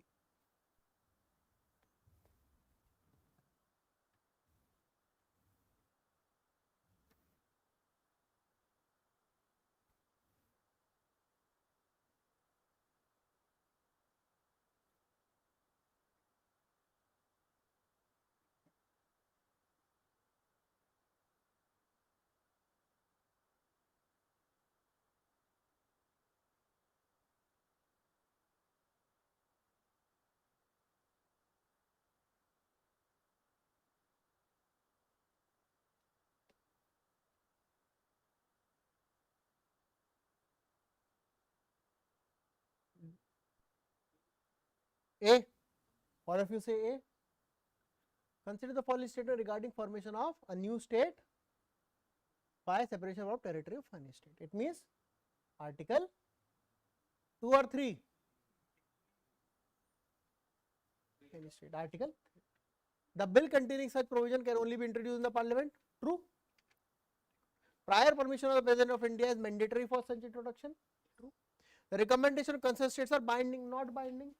A. All of you say A. Consider the following statement regarding formation of a new state by separation of territory of any state. It means Article 2 or 3. Any state. Article 3. The bill containing such provision can only be introduced in the parliament. True. Prior permission of the President of India is mandatory for such introduction. True. The recommendation of concerned states are binding, not binding.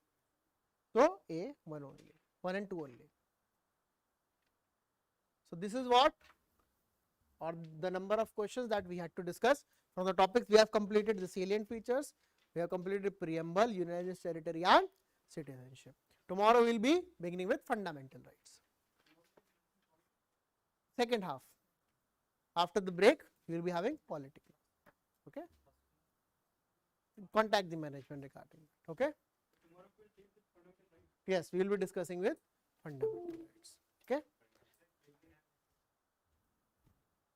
So A, 1 only, 1 and 2 only. So this is what, or the number of questions that we had to discuss from the topics. We have completed the salient features, we have completed preamble, United States territory and citizenship. Tomorrow we will be beginning with fundamental rights. Second half. After the break, we will be having polity. Okay. Contact the management regarding it. Okay. Yes, we will be discussing with fundamental rights. Okay.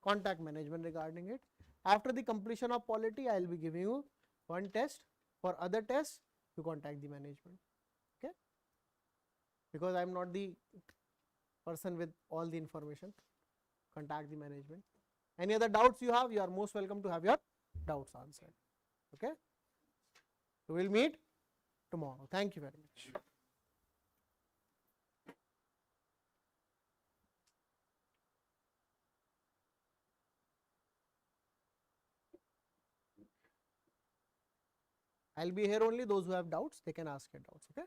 Contact management regarding it. After the completion of polity, I will be giving you one test. For other tests, you contact the management. Okay. Because I am not the person with all the information. Contact the management. Any other doubts you have, you are most welcome to have your doubts answered. Okay. So we will meet tomorrow. Thank you very much. I will be here only. Those who have doubts, they can ask your doubts. Okay.